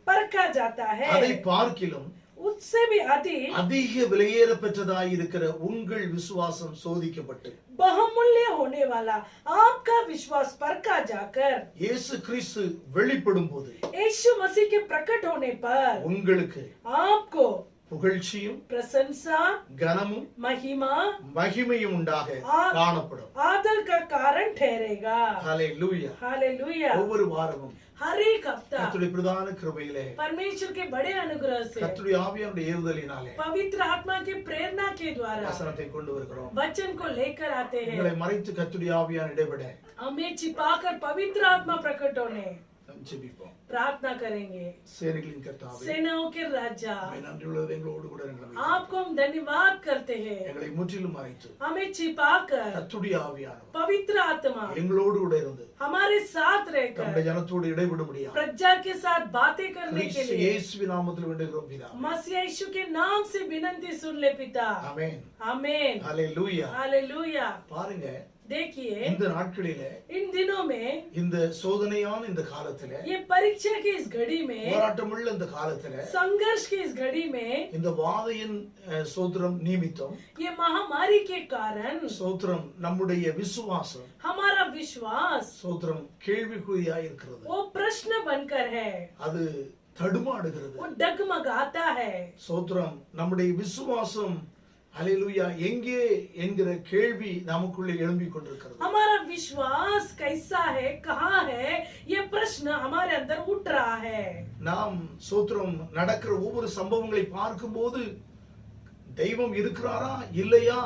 परखा जाता है, அதை பார்க்கிலும் उससे भी अधिक அதிக விலையேற பெற்றதாய் இருக்கிற உங்கள் விசுவாசம் சோதிக்கப்பட்டு बहुमूल्य होने वाला आपका विश्वास परखा जाकर இயேசு கிறிஸ்து வெளிப்படும் போது यीशु मसीह के प्रकट होने पर உங்களுக்கு आपको புகழ்ச்சியும் प्रशंसा, கனமும் महिमा, மகிமையும் உண்டாக காணப்படும். आदर का कारण ठहरेगा। ஹalleluya. हालेलुया। ஒவ்வொரு வாரமும் हर एक हफ्ता கர்த்தருடைய பிரதான கிருபையிலே परमेश्वर के बड़े अनुग्रह से, கர்த்தருடைய ஆவியானுடைய ஏவுதலினாலே पवित्र आत्मा की प्रेरणा के द्वारा வசனத்தை கொண்டு வருகிறோம். वचन को लेकर आते உங்களை हैं। மறைத்து கர்த்தருடைய ஆவியான் இடைவிட हमें छिपाकर पवित्र आत्मा प्रकट होने நாம் ஜெபிப்போம். प्रार्थना करेंगे। சேனைகளின் கர்த்தாவே, सेनाओं के राजा, உம்மை நன்றியுள்ளது எங்களோடு கூட இருக்கிறது. आपको हम धन्यवाद करते हैं। எங்களை முற்றிலும் மறைத்து हमें छिपाकर கர்த்தருடைய ஆவியானவர் पवित्र आत्मा எங்களோடு கூட இருந்து हमारे साथ रहकर நம்முடைய ஜனத்தோடு இடைவிடும்படியாக प्रजा के साथ बातें करने के கிறிஸ்து लिए இயேசுவின் நாமத்தில் வேண்டுகிறோம் பிதாவே. मसीह यीशु के नाम से विनती सुन ले पिता। ஆமென். आमीन। ஹalleluya. हालेलुया। பாருங்க, देखिए, இந்த நாட்களிலே इन दिनों में, இந்த சோதனையான இந்த காலத்திலே ये परीक्षा की इस घड़ी में, போராட்டமுள்ள இந்த காலத்திலே संघर्ष की इस घड़ी में, இந்த வாதையின் சோத்திரம் நிமித்தம் ये महामारी के कारण சோத்திரம் நம்முடைய விசுவாசம் हमारा विश्वास சோத்திரம் கேள்விக்குறியாய் இருக்கிறது. वो प्रश्न बनकर है, அது தடுமாடுகிறது. वो डगमगाता है। சோத்திரம் நம்முடைய விசுவாசம் ஹalleluya எங்கே என்கிற கேள்வி நமக்குள்ளே எழும்பிக் கொண்டிருக்கிறது. हमारा विश्वास कैसा है, कहाँ है, ये प्रश्न हमारे अंदर उठ रहा है। நாம் சோத்திரம் நடக்கிற ஒவ்வொரு சம்பவங்களை பார்க்கும்போது தெய்வம் இருக்கிறாரா இல்லையா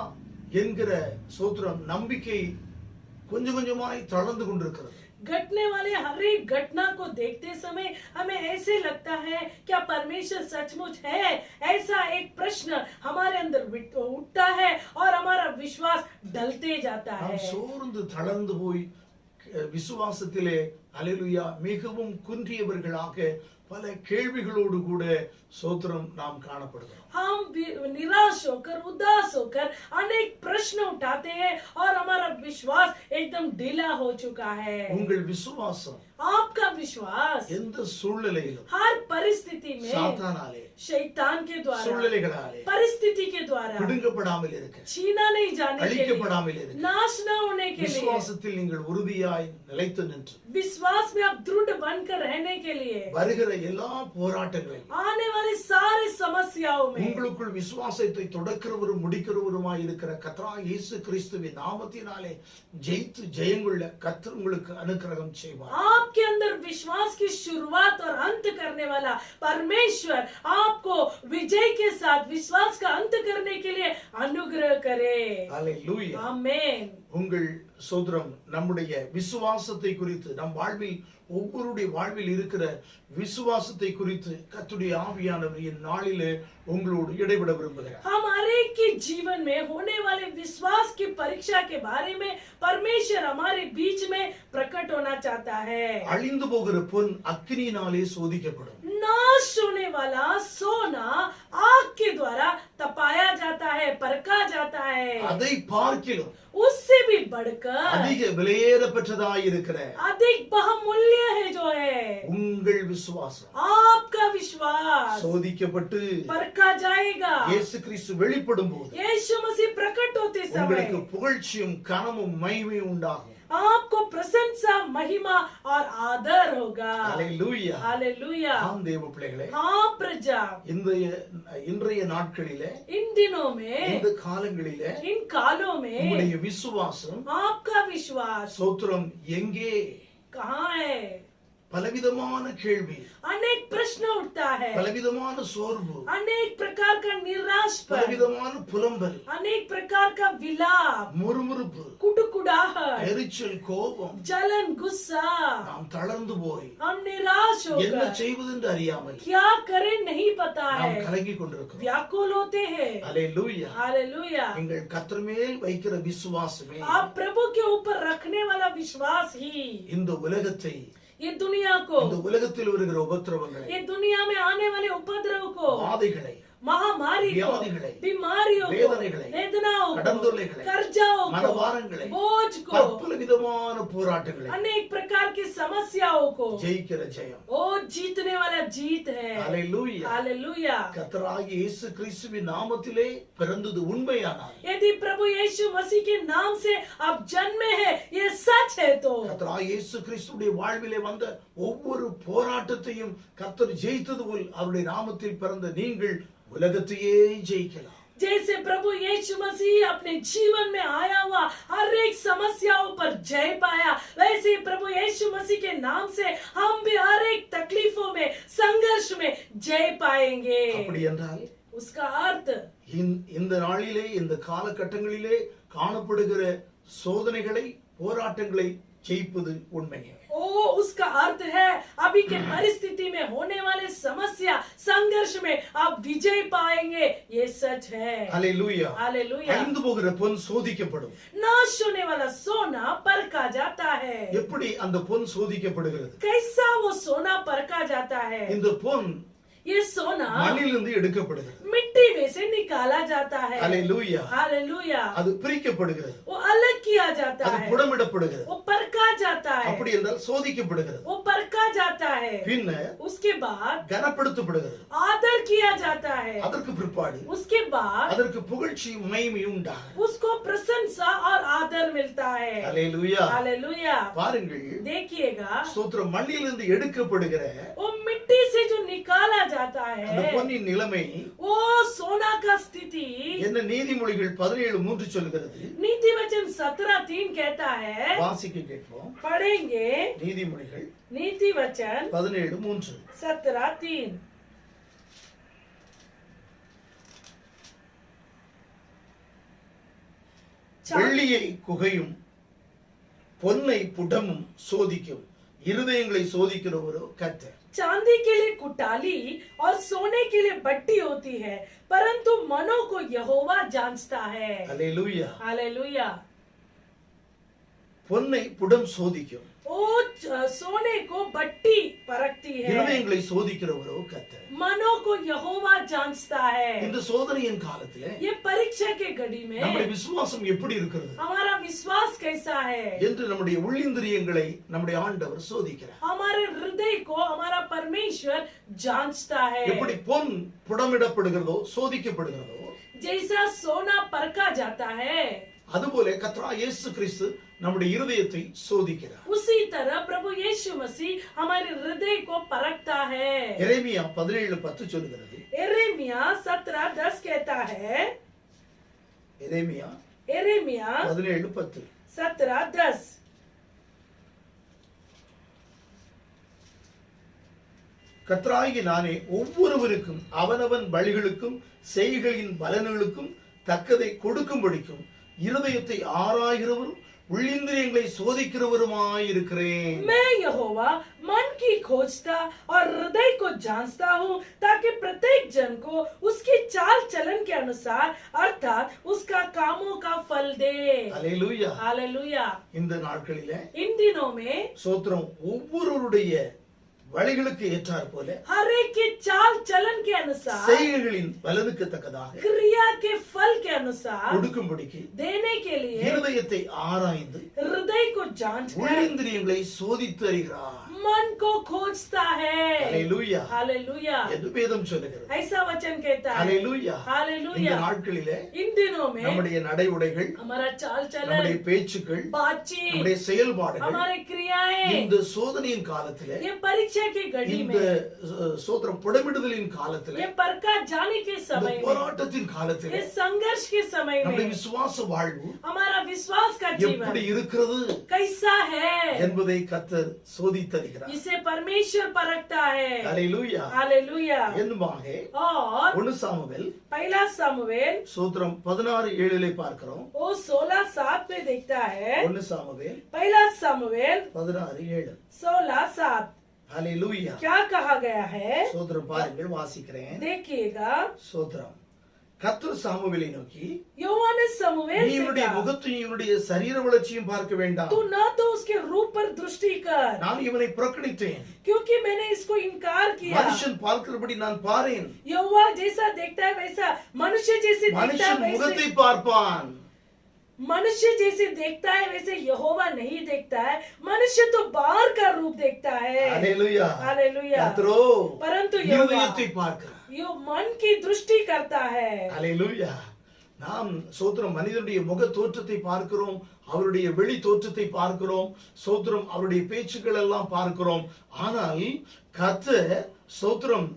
என்கிற சோத்திரம் நம்பிக்கை கொஞ்சம் கொஞ்சமாய் தளர்ந்து கொண்டிருக்கிறது. घटने वाले हर एक घटना को देखते समय हमें ऐसे लगता है क्या परमेश्वर सचमुच है, ऐसा एक प्रश्न हमारे अंदर उठता है और हमारा विश्वास ढलते जाता நாம் है। சோர்ந்து தளர்ந்து போய் விசுவாசத்திலே ஹalleluya மிகவும் குன்றியவர்களாக பல கேள்விகளோடு கூட சோத்திரம் நாம் காணப்படுகிறோம். हम निराश होकर, उदास होकर अनेक प्रश्न उठाते हैं और हमारा विश्वास एकदम ढीला हो चुका है। உங்கள் விசுவாசம் आपका विश्वास எந்த சூழ்நிலையிலும் हर परिस्थिति में சாத்தானாலே शैतान के द्वारा, சூழ்நிலைகளாலே परिस्थिति के द्वारा பிடுங்கப்படாமல் இருக்க, छीना नहीं जाने के लिए, அழிக்கப்படாமல் இருக்க, नाश न होने के लिए, விசுவாசத்தில் நீங்கள் உறுதியாய் நிலைத்து நின்று विश्वास में आप दृढ़ बनकर रहने के लिए வருகிற எல்லா போராட்டங்களையும் आने वाली सारी समस्याओं में உங்களுக்குள் விசுவாசத்தை தொடக்கிறவரும் முடிக்கிறவருமாய் இருக்கிற கர்த்தராகிய இயேசு கிறிஸ்துவின் நாமத்தினாலே ஜெயித்து ஜெயங்கொள்ள கர்த்தர் உங்களுக்கு அனுக்கிரகம் செய்வார். आपके अंदर विश्वास की शुरुआत और अंत करने वाला परमेश्वर आपको विजय के साथ विश्वास का अंत करने के लिए अनुग्रह करे। ஹalleluya. आमेन। உங்கள் சோதரம் நம்முடைய விசுவாசத்தை குறித்து நம் வாழ்வில் ஒவ்வொருடைய வாழ்வில் இருக்கிற விசுவாசத்தை குறித்து கர்த்தருடைய ஆவியானவர் இந்நாளிலே உங்களோடு இடைவிட விரும்புகிறார். हम हर एक के जीवन में होने वाले विश्वास की परीक्षा के बारे में परमेश्वर हमारे बीच में प्रकट होना चाहता है। அழிந்து போகிற பொன் அக்கினியினாலே சோதிக்கப்படும். नाश होने वाला सोना आग के द्वारा तपाया जाता है, परखा जाता है। அதை பார்க்கிலும் उससे भी बढ़कर அதிக விலையேற பெற்றதாய் இருக்கிற अधिक बहुमूल्य है जो है உங்கள் விசுவாசம் आपका विश्वास சோதிக்கப்பட்டு परखा जाएगा। இயேசு கிறிஸ்து வெளிப்படும் போது यीशु मसीह प्रकट होते समय உங்களுக்கு புகழ்ச்சியும் கனமும் மகிமையும் உண்டாகும். आपको प्रशंसा, महिमा और आदर होगा। ஹalleluya. हालेलुया। ஆம் தேவ பிள்ளைகளே, हाँ प्रजा, இன்றைய நாட்களிலே इन दिनों में, இந்த காலங்களிலே इन कालों में உங்களுடைய விசுவாசம் आपका विश्वास சோத்திரம் எங்கே कहाँ है? பலவிதமான கேள்வி, अनेक प्रश्न उठता है, பலவிதமான சோர்வு, अनेक प्रकार का निराशपन, பலவிதமான புலம்பல், अनेक प्रकार का विलाप, முறுமுறுப்பு, कुटकुटाहट, எரிச்சல், கோபம். जलन, गुस्सा। நாம் தளர்ந்து போய் हम निराश என்ன होकर செய்வதென்று அறியாமல் क्या करें नहीं पता நாம் है, கலங்கி கொண்டிருக்கிறோம். व्याकुल होते हैं। அல்லேலூயா. हालेलुया। எங்கள் கர்த்தர் மேல் வைக்கிற விசுவாசமே आप प्रभु के ऊपर रखने वाला विश्वास ही இந்த உலகத்தை, ये दुनिया को, இந்த உலகத்தில் வருகிற உபத்திரவங்களை, ये दुनिया में आने वाले उपद्रव को, பாதைகளை, महामारी को, व्याधिகளை, बीमारियों को, வேதனைகளை, वेदनाओं को, கடந்தொல்லைகளை, कर्जाओं को, மனபாரங்களை, बोझ को, பற்பல விதமான போராட்டங்களை अनेक प्रकार की समस्याओं को ஜெயிக்கிற ஜெயம். वो जीतने वाला जीत है। அல்லேலூயா. हालेलुया। கர்த்தராகிய இயேசு கிறிஸ்துவின் நாமத்திலே பிறந்தது உண்மையானால், यदि प्रभु यीशु मसीह के नाम से आप जन्मे हैं, ये सच है तो கர்த்தராகிய இயேசு கிறிஸ்துடைய வாழ்விலே வந்த ஒவ்வொரு போராட்டத்தையும் கர்த்தர் ஜெயித்தது போல் அவருடைய நாமத்தில் பிறந்த நீங்கள் உலகத்தையே ஜெயிக்கலாம். जैसे प्रभु यीशु मसीह अपने जीवन में आया हुआ हर एक समस्याओं पर जय पाया, वैसे ही प्रभु यीशु मसीह के नाम से हम भी हर एक तकलीफों में, संघर्ष में जय पाएंगे। அப்படி என்றால் उसका अर्थ இந்த நாளிலே, இந்த காலகட்டங்களிலே காணப்படுகிற சோதனைகளை, போராட்டங்களை ஜெயிப்பது உண்மையே. ओ उसका अर्थ है अभी के परिस्थिति में होने वाले समस्या, संघर्ष में आप विजय पाएंगे, ये सच है। அல்லேலூயா. हालेलुया। அழிந்து போகிற பொன் சோதிக்கப்படும். नाश होने वाला सोना परखा जाता है। எப்படி அந்த பொன் சோதிக்கப்படுகிறது? कैसा वो सोना परखा जाता है? இந்த பொன் ये सोना மண்ணிலிருந்து எடுக்கப்படுகிறது. मिट्टी में से निकाला जाता है। அல்லேலூயா. हालेलुया। அது பிரிக்கப்படுகிறது, वो अलग किया जाता அது है, புடமிடப்படுகிறது. वो परखा जाता है, அப்படி என்றால் சோதிக்கப்படுகிறது. वो परखा जाता है। பின்னர் उसके बाद கனப்படுத்தப்படுகிறது. आदर किया जाता है। அதற்கு பிற்பாடு उसके बाद அதற்கு புகழ்ச்சியும் மகிமையும் உண்டாகும். उसको प्रशंसा और आदर मिलता है। அல்லேலூயா. हालेलुया। பாருங்கள், देखिएगा, ஸ்தோத்திரம், மண்ணிலிருந்து எடுக்கப்படுகிற वो मिट्टी से जो निकाला जाता அந்த है, பொன்னின் நிலைமை वो सोना का स्थिति, என்ன நீதிமொழிகள் 17:3 சொல்கிறது. नीति वचन 17:3 कहता है। வாசிக்க கேட்போம். पढ़ेंगे நீதிமொழிகள் नीति वचन 17:3. 17:3। வெள்ளியை குகையும் பொன்னை புடமும் சோதிக்கும், இருதயங்களை சோதிக்கிறவரோ கர்த்தர். चांदी के लिए कुटाली और सोने के लिए बट्टी होती है, परंतु मनों को यहोवा जांचता है। அல்லேலூயா. हालेलुया। பொன்னை புடம் சோதிக்கும், वो सोने को बट्टी परखती है, இருதயங்களை சோதிக்கிறவரோ கர்த்தர். मनों को यहोवा जांचता है। இந்த சோதனையின் காலத்திலே ये परीक्षा के घड़ी में நம்முடைய விசுவாசம் எப்படி இருக்கிறது हमारा विश्वास कैसा है, என்று நம்முடைய உள்ளிந்திரியங்களை நம்முடைய ஆண்டவர் சோதிக்கிறார். हमारे हृदय को हमारा परमेश्वर जांचता है। எப்படி பொன் புடமிடப்படுகிறதோ, சோதிக்கப்படுகிறதோ, जैसा सोना परखा जाता है, அதுபோல கர்த்தராகிய இயேசு கிறிஸ்து நம்முடைய இருதயத்தை சோதிக்கிறார். उसी तरह प्रभु यीशु मसीह हमारे हृदय को परखता है। எரேமியா 17:10 சொல்கிறது. यिर्मयाह 17:10 कहता है। எரேமியா यिर्मयाह 17:10. 17:10। கர்த்தராகிய நானே ஒவ்வொருவருக்கும் அவனவன் வழிகளுக்கும் செய்கைகளின் பலன்களுக்கும் தக்கதை கொடுக்கும்படிக்கும் இருதயத்தை ஆராய்கிறவரும் உள்ளிந்திரியங்களை சோதிக்கிறவருமாயிருக்கிறேன். मैं यहोवा मन की खोजता और हृदय को जांचता हूँ, ताकि प्रत्येक जन को उसकी चाल चलन के अनुसार अर्थात उसका कामों का फल दे। அல்லேலூயா. हालेलुया। இந்த நாட்களிலே इन दिनों में சோத்திரம், ஒவ்வொருவருடைய வழிகளுக்கு ஏற்றார் போல हर एक के चाल चलन के अनुसार, செய்கைகளின் பலனுக்கு தக்கதாக क्रिया के फल के अनुसार கொடுக்கும்படிக்கு देने के लिए இருதயத்தை ஆராய்ந்து हृदय को जांच कर உள்ளிந்திரியங்களை சோதித்து அறிகிறார். मन को खोजता है। அல்லேலூயா. हालेलुया। என்று வேதம் சொல்லுகிறது. ऐसा वचन कहता है। அல்லேலூயா. இந்த हालेलुया। நாட்களிலே इन दिनों में நம்முடைய நடை உடைகள், हमारा चाल நம்முடைய चलन, பேச்சுக்கள், बातचीत, நம்முடைய செயல்பாடுகள் हमारे क्रियाएं, இந்த சோதனையின் காலத்திலே ये परीक्षा परीक्षा की घड़ी இந்த में, சோத்திரம் புடமிடுதலின் காலத்துல, ये प्रकाश जाने के இந்த समय में, போராட்டத்தின் காலத்துல ये संघर्ष के समय நம்முடைய में விசுவாச வாழ்வு हमारा विश्वास का எப்படி जीवन இருக்கிறது कैसा है, என்பதை கர்த்தர் சோதித்தருகிறார். इसे परमेश्वर परखता है। ஹல்லேலூயா. हालेलुया। என்னுமாக और 1 சாமுவேல் पहला सामुएल சோத்திரம் 16:7 பார்க்கிறோம். वो 16:7 में देखता है। 1 சாமுவேல் पहला सामुएल 16:7. 16:7 ஹல்லேலூயா. क्या कहा गया है, சோத்திரம் பாருங்கள், வாசிக்கிறேன். देखिएगा। சோத்திரம். கர்த்தர் சாமுவேலை நோக்கி, यहोवा ने सामुएल நீ से இவனுடைய कहा, முகத்தையும் இவனுடைய சரீர வளர்ச்சியும் பார்க்க வேண்டாம். तू न तो उसके रूप पर दृष्टि कर, நான் இவனை புறக்கணித்தேன். क्योंकि मैंने इसको इनकार किया। மனுஷன் பார்க்கிறபடி நான் பாரேன். यहोवा जैसा देखता है वैसा मनुष्य जैसे देखता है மனுஷன் முகத்தை वैसे பார்ப்பான். मनुष्य जैसे देखता है वैसे यहोवा नहीं देखता है। मनुष्य तो बाहर का रूप देखता है। ஹல்லேலூயா. हालेलुया। கர்த்தரோ परंतु यहोवा இருதயத்தை பார்க்கிறார். यो मन की दृष्टि करता है। ஹல்லேலூயா. நாம் சோத்திரம் மனிதனுடைய முக தோற்றத்தை பார்க்கிறோம், அவருடைய வெளி தோற்றத்தை பார்க்கிறோம், சோத்திரம் அவருடைய பேச்சுக்கள் எல்லாம் பார்க்கிறோம். ஆனால் கர்த்தர் சோத்திரம்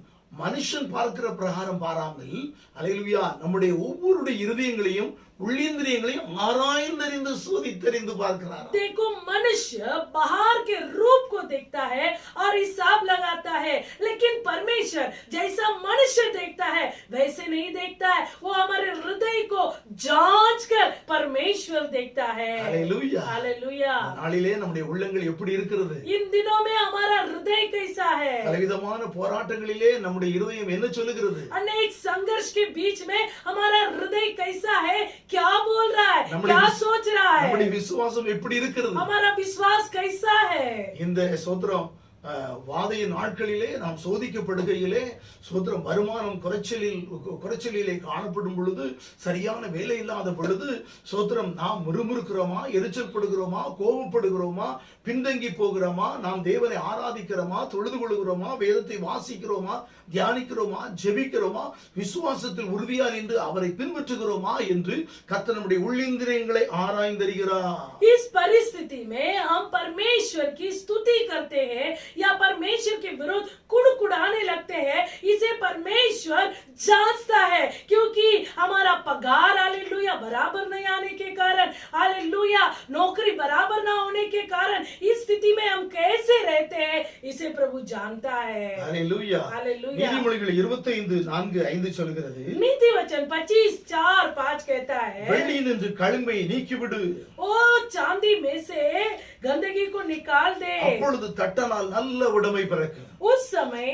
மனுஷன் பார்க்கிற பிரகாரம் பாராமல், ஹல்லேலூயா, நம்முடைய ஒவ்வொருடைய இருதயங்களையும் உள்ளேந்திரியங்களையும் ஆராய்ந்தறிந்து சோதித்தறிந்து பார்க்கிறார். देखो मनुष्य बाहर के रूप को देखता है और हिसाब लगाता है, लेकिन परमेश्वर जैसा मनुष्य देखता है वैसे नहीं देखता है। वो हमारे हृदय को जांच कर परमेश्वर देखता है। ஹல்லேலூயா. हालेलुया। நாளிலே நம்முடைய உள்ளங்கள் எப்படி இருக்கிறது? इन दिनों में हमारा हृदय कैसा है? பலவிதமான போராட்டங்களிலே நம்முடைய இருதயம் என்ன சொல்லுகிறது? अनेक संघर्ष के बीच में हमारा हृदय कैसा है, क्या बोल रहा है, நம்முடைய क्या सोच रहा நம்முடைய है, விசுவாசம் எப்படி இருக்கிறது? हमारा विश्वास कैसा है। இந்த சோத்திரம் வாதைய நாட்களிலே நாம் சோதிக்கப்படுகையிலே சோத்திரம் வருமானம் குறைச்சலிலே காணப்படும் பொழுது, சரியான வேலை இல்லாத பொழுது சோத்திரம் நாம் முறுமுறுக்கிறோமா, எரிச்சல் படுகிறோமா, கோபப்படுகிறோமா, பின்தங்கி போகிறோமா, நாம் தேவனை ஆராதிக்கிறோமா, தொழுது கொள்கிறோமா, வேதத்தை வாசிக்கிறோமா, தியானிக்கிறோமா, ஜெபிக்கிறோமா, விசுவாசத்தில் உறுதியா நின்று அவரை பின்பற்றுகிறோமா என்று கர்த்தர் நம்முடைய உள்ளிந்திரியங்களை ஆராய்ந்தறிகிறார். इस परिस्थिति में हम परमेश्वर की स्तुति करते हैं या परमेश्वर के विरुद्ध कुड़कुड़ाने लगते हैं, इसे परमेश्वर जांचता है। क्योंकि हमारा पगार हालेलुया बराबर नहीं आने के कारण, हालेलुया नौकरी बराबर ना होने के कारण इस स्थिति में हम कैसे रहते हैं, इसे प्रभु जानता है। ஹல்லேலூயா. हालेलुया। நீதிமொழிகள் 25:4-5 சொல்கிறது, नीति वचन 25:4-5 कहता है, வெள்ளியினின்று களிம்பை நீக்கிவிடு, ओ चांदी में से गंदगी को निकाल दे, அப்பொழுது தட்டனால் நல்ல உடைமை பிறக்கும். उस समय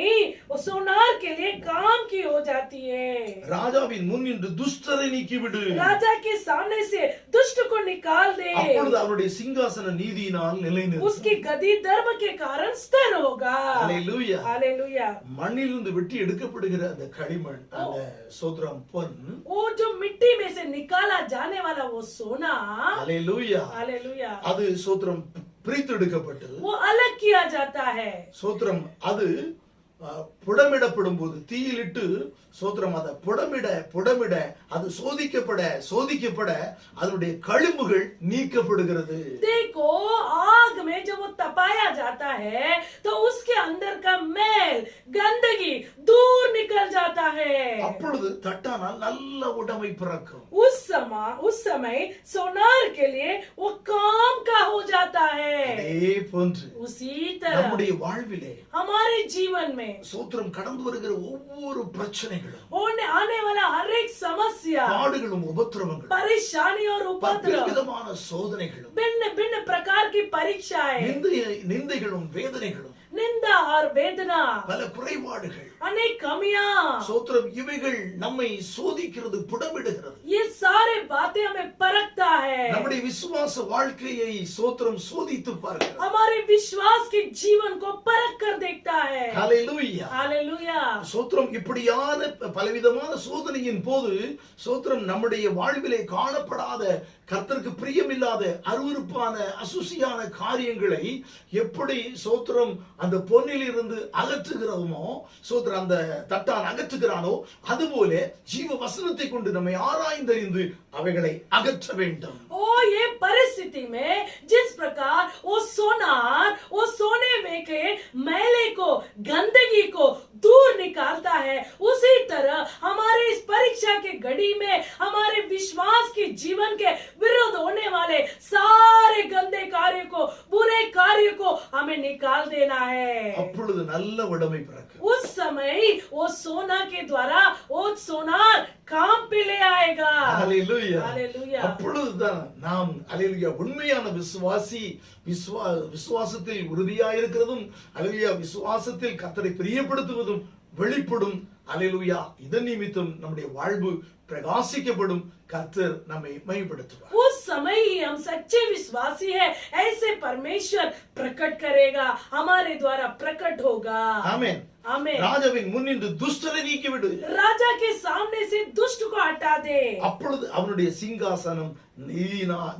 वो सोनार के लिए काम की हो जाती है। ராஜாவின் முன் நின்று துஷ்டரை நீக்கிவிடு, राजा के सामने से दुष्ट को निकाल दे, அப்பொழுது அவருடைய சிங்காசன நீதியினால் நிலைநிற்கும். उसकी गद्दी धर्म के कारण स्थिर होगा। ஹல்லேலூயா. हालेलुया। மண்ணிலிருந்து வெட்டி எடுக்கப்படுகிற அந்த களிமண், அந்த சோத்திரம் பொன், वो जो मिट्टी में से निकाला जाने वाला वो सोना, ஹல்லேலூயா, हालेलुया, அது சோத்திரம் பிரித்து எடுக்கப்பட்டு वो अलग किया जाता है। சோத்திரம் அது புடமிடப்படும் போது தீயிலிட்டு சோத்திரம் அதை புடமிட அது சோதிக்கப்பட அதனுடைய களிம்புகள் நீக்கப்படுகிறது. देखो आग में जब वो तपाया जाता है तो उसके अंदर का मैल गंदगी दूर निकल जाता है। அப்பொழுது தட்டானால் நல்ல உடைமை பிறக்கும். उस समय सोनार के लिए वो काम का हो जाता है। அதே போன்று उसी तरह நம்முடைய வாழ்விலே हमारे जीवन में சோத்திரம் கடந்து வருகிற ஒவ்வொரு பிரச்சனைகளும், होने आने वाला हर एक समस्या, பாடுகளும் உபத்திரவங்களும், परेशानी और उपद्रव, விதமான சோதனைகளும், भिन्न भिन्न प्रकार की परीक्षाएं, நிந்தைகளும் வேதனைகளும், निंदा और वेदना, பல குறைபாடுகள், अनेक कमियां, சோத்திரம் இவைகள் நம்மை சோதிக்கிறது, புடமிடுகிறது. ये सारे बातें हमें परखता है। நம்முடைய விசுவாச வாழ்க்கையை சோத்திரம் சோதித்து பார்க்கிறது. हमारे विश्वास के जीवन को परख कर देखता है। ஹல்லேலூயா. हालेलुया। சோத்திரம் இப்படியான பலவிதமான சோதனையின் போது சோத்திரம் நம்முடைய வாழ்விலே காணப்படாத, கர்த்தருக்கு பிரியமில்லாத, அருவருப்பான, அசுசியான காரியங்களை எப்படி சோத்திரம் அந்த பொன்னில் இருந்து அகற்றுகிறோமோ, சோத்திரம் ஒருத்தர் அந்த தட்டான் அகற்றுகிறானோ அதுபோல ஜீவ வசனத்தை கொண்டு நம்மை ஆராய்ந்தறிந்து அவைகளை அகற்ற வேண்டும். ओ ये परिस्थिति में जिस प्रकार वो सोनार वो सोने में के मैले को गंदगी को दूर निकालता है, उसी तरह हमारे इस परीक्षा के घड़ी में हमारे विश्वास के जीवन के विरुद्ध होने वाले सारे गंदे कार्य को बुरे कार्य को हमें निकाल देना है. அப்பொழுது நல்ல உடைமை பிறக்கும். उस समय वो सोना के द्वारा वो सोनार काम पे ले आएगा. ஹalleluya. हालेलुया. அப்பொழுதுதான் நாம் ஹalleluya உண்மையான விசுவாசி, விசுவாசத்தில் உறுதியாக இருக்கிறதும் ஹalleluya விசுவாசத்தில் கர்த்தரை பிரியப்படுத்துவதும் வெளிப்படும். ஹalleluya. இதன் நிமித்தம் நம்முடைய வாழ்வு பிரகாசிக்கப்படும். கர்த்தர் நம்மை மகிமைப்படுத்துவார். उस समय ही हम सच्चे विश्वासी है, ऐसे परमेश्वर प्रकट करेगा, हमारे द्वारा प्रकट होगा. ஆமென். आमीन. ராஜாவின் முன்னின்று துஷ்டரை நீக்கிவிடு. राजा के सामने से दुष्ट को हटा दे. அப்பொழுது அவனுடைய சிங்காசனம்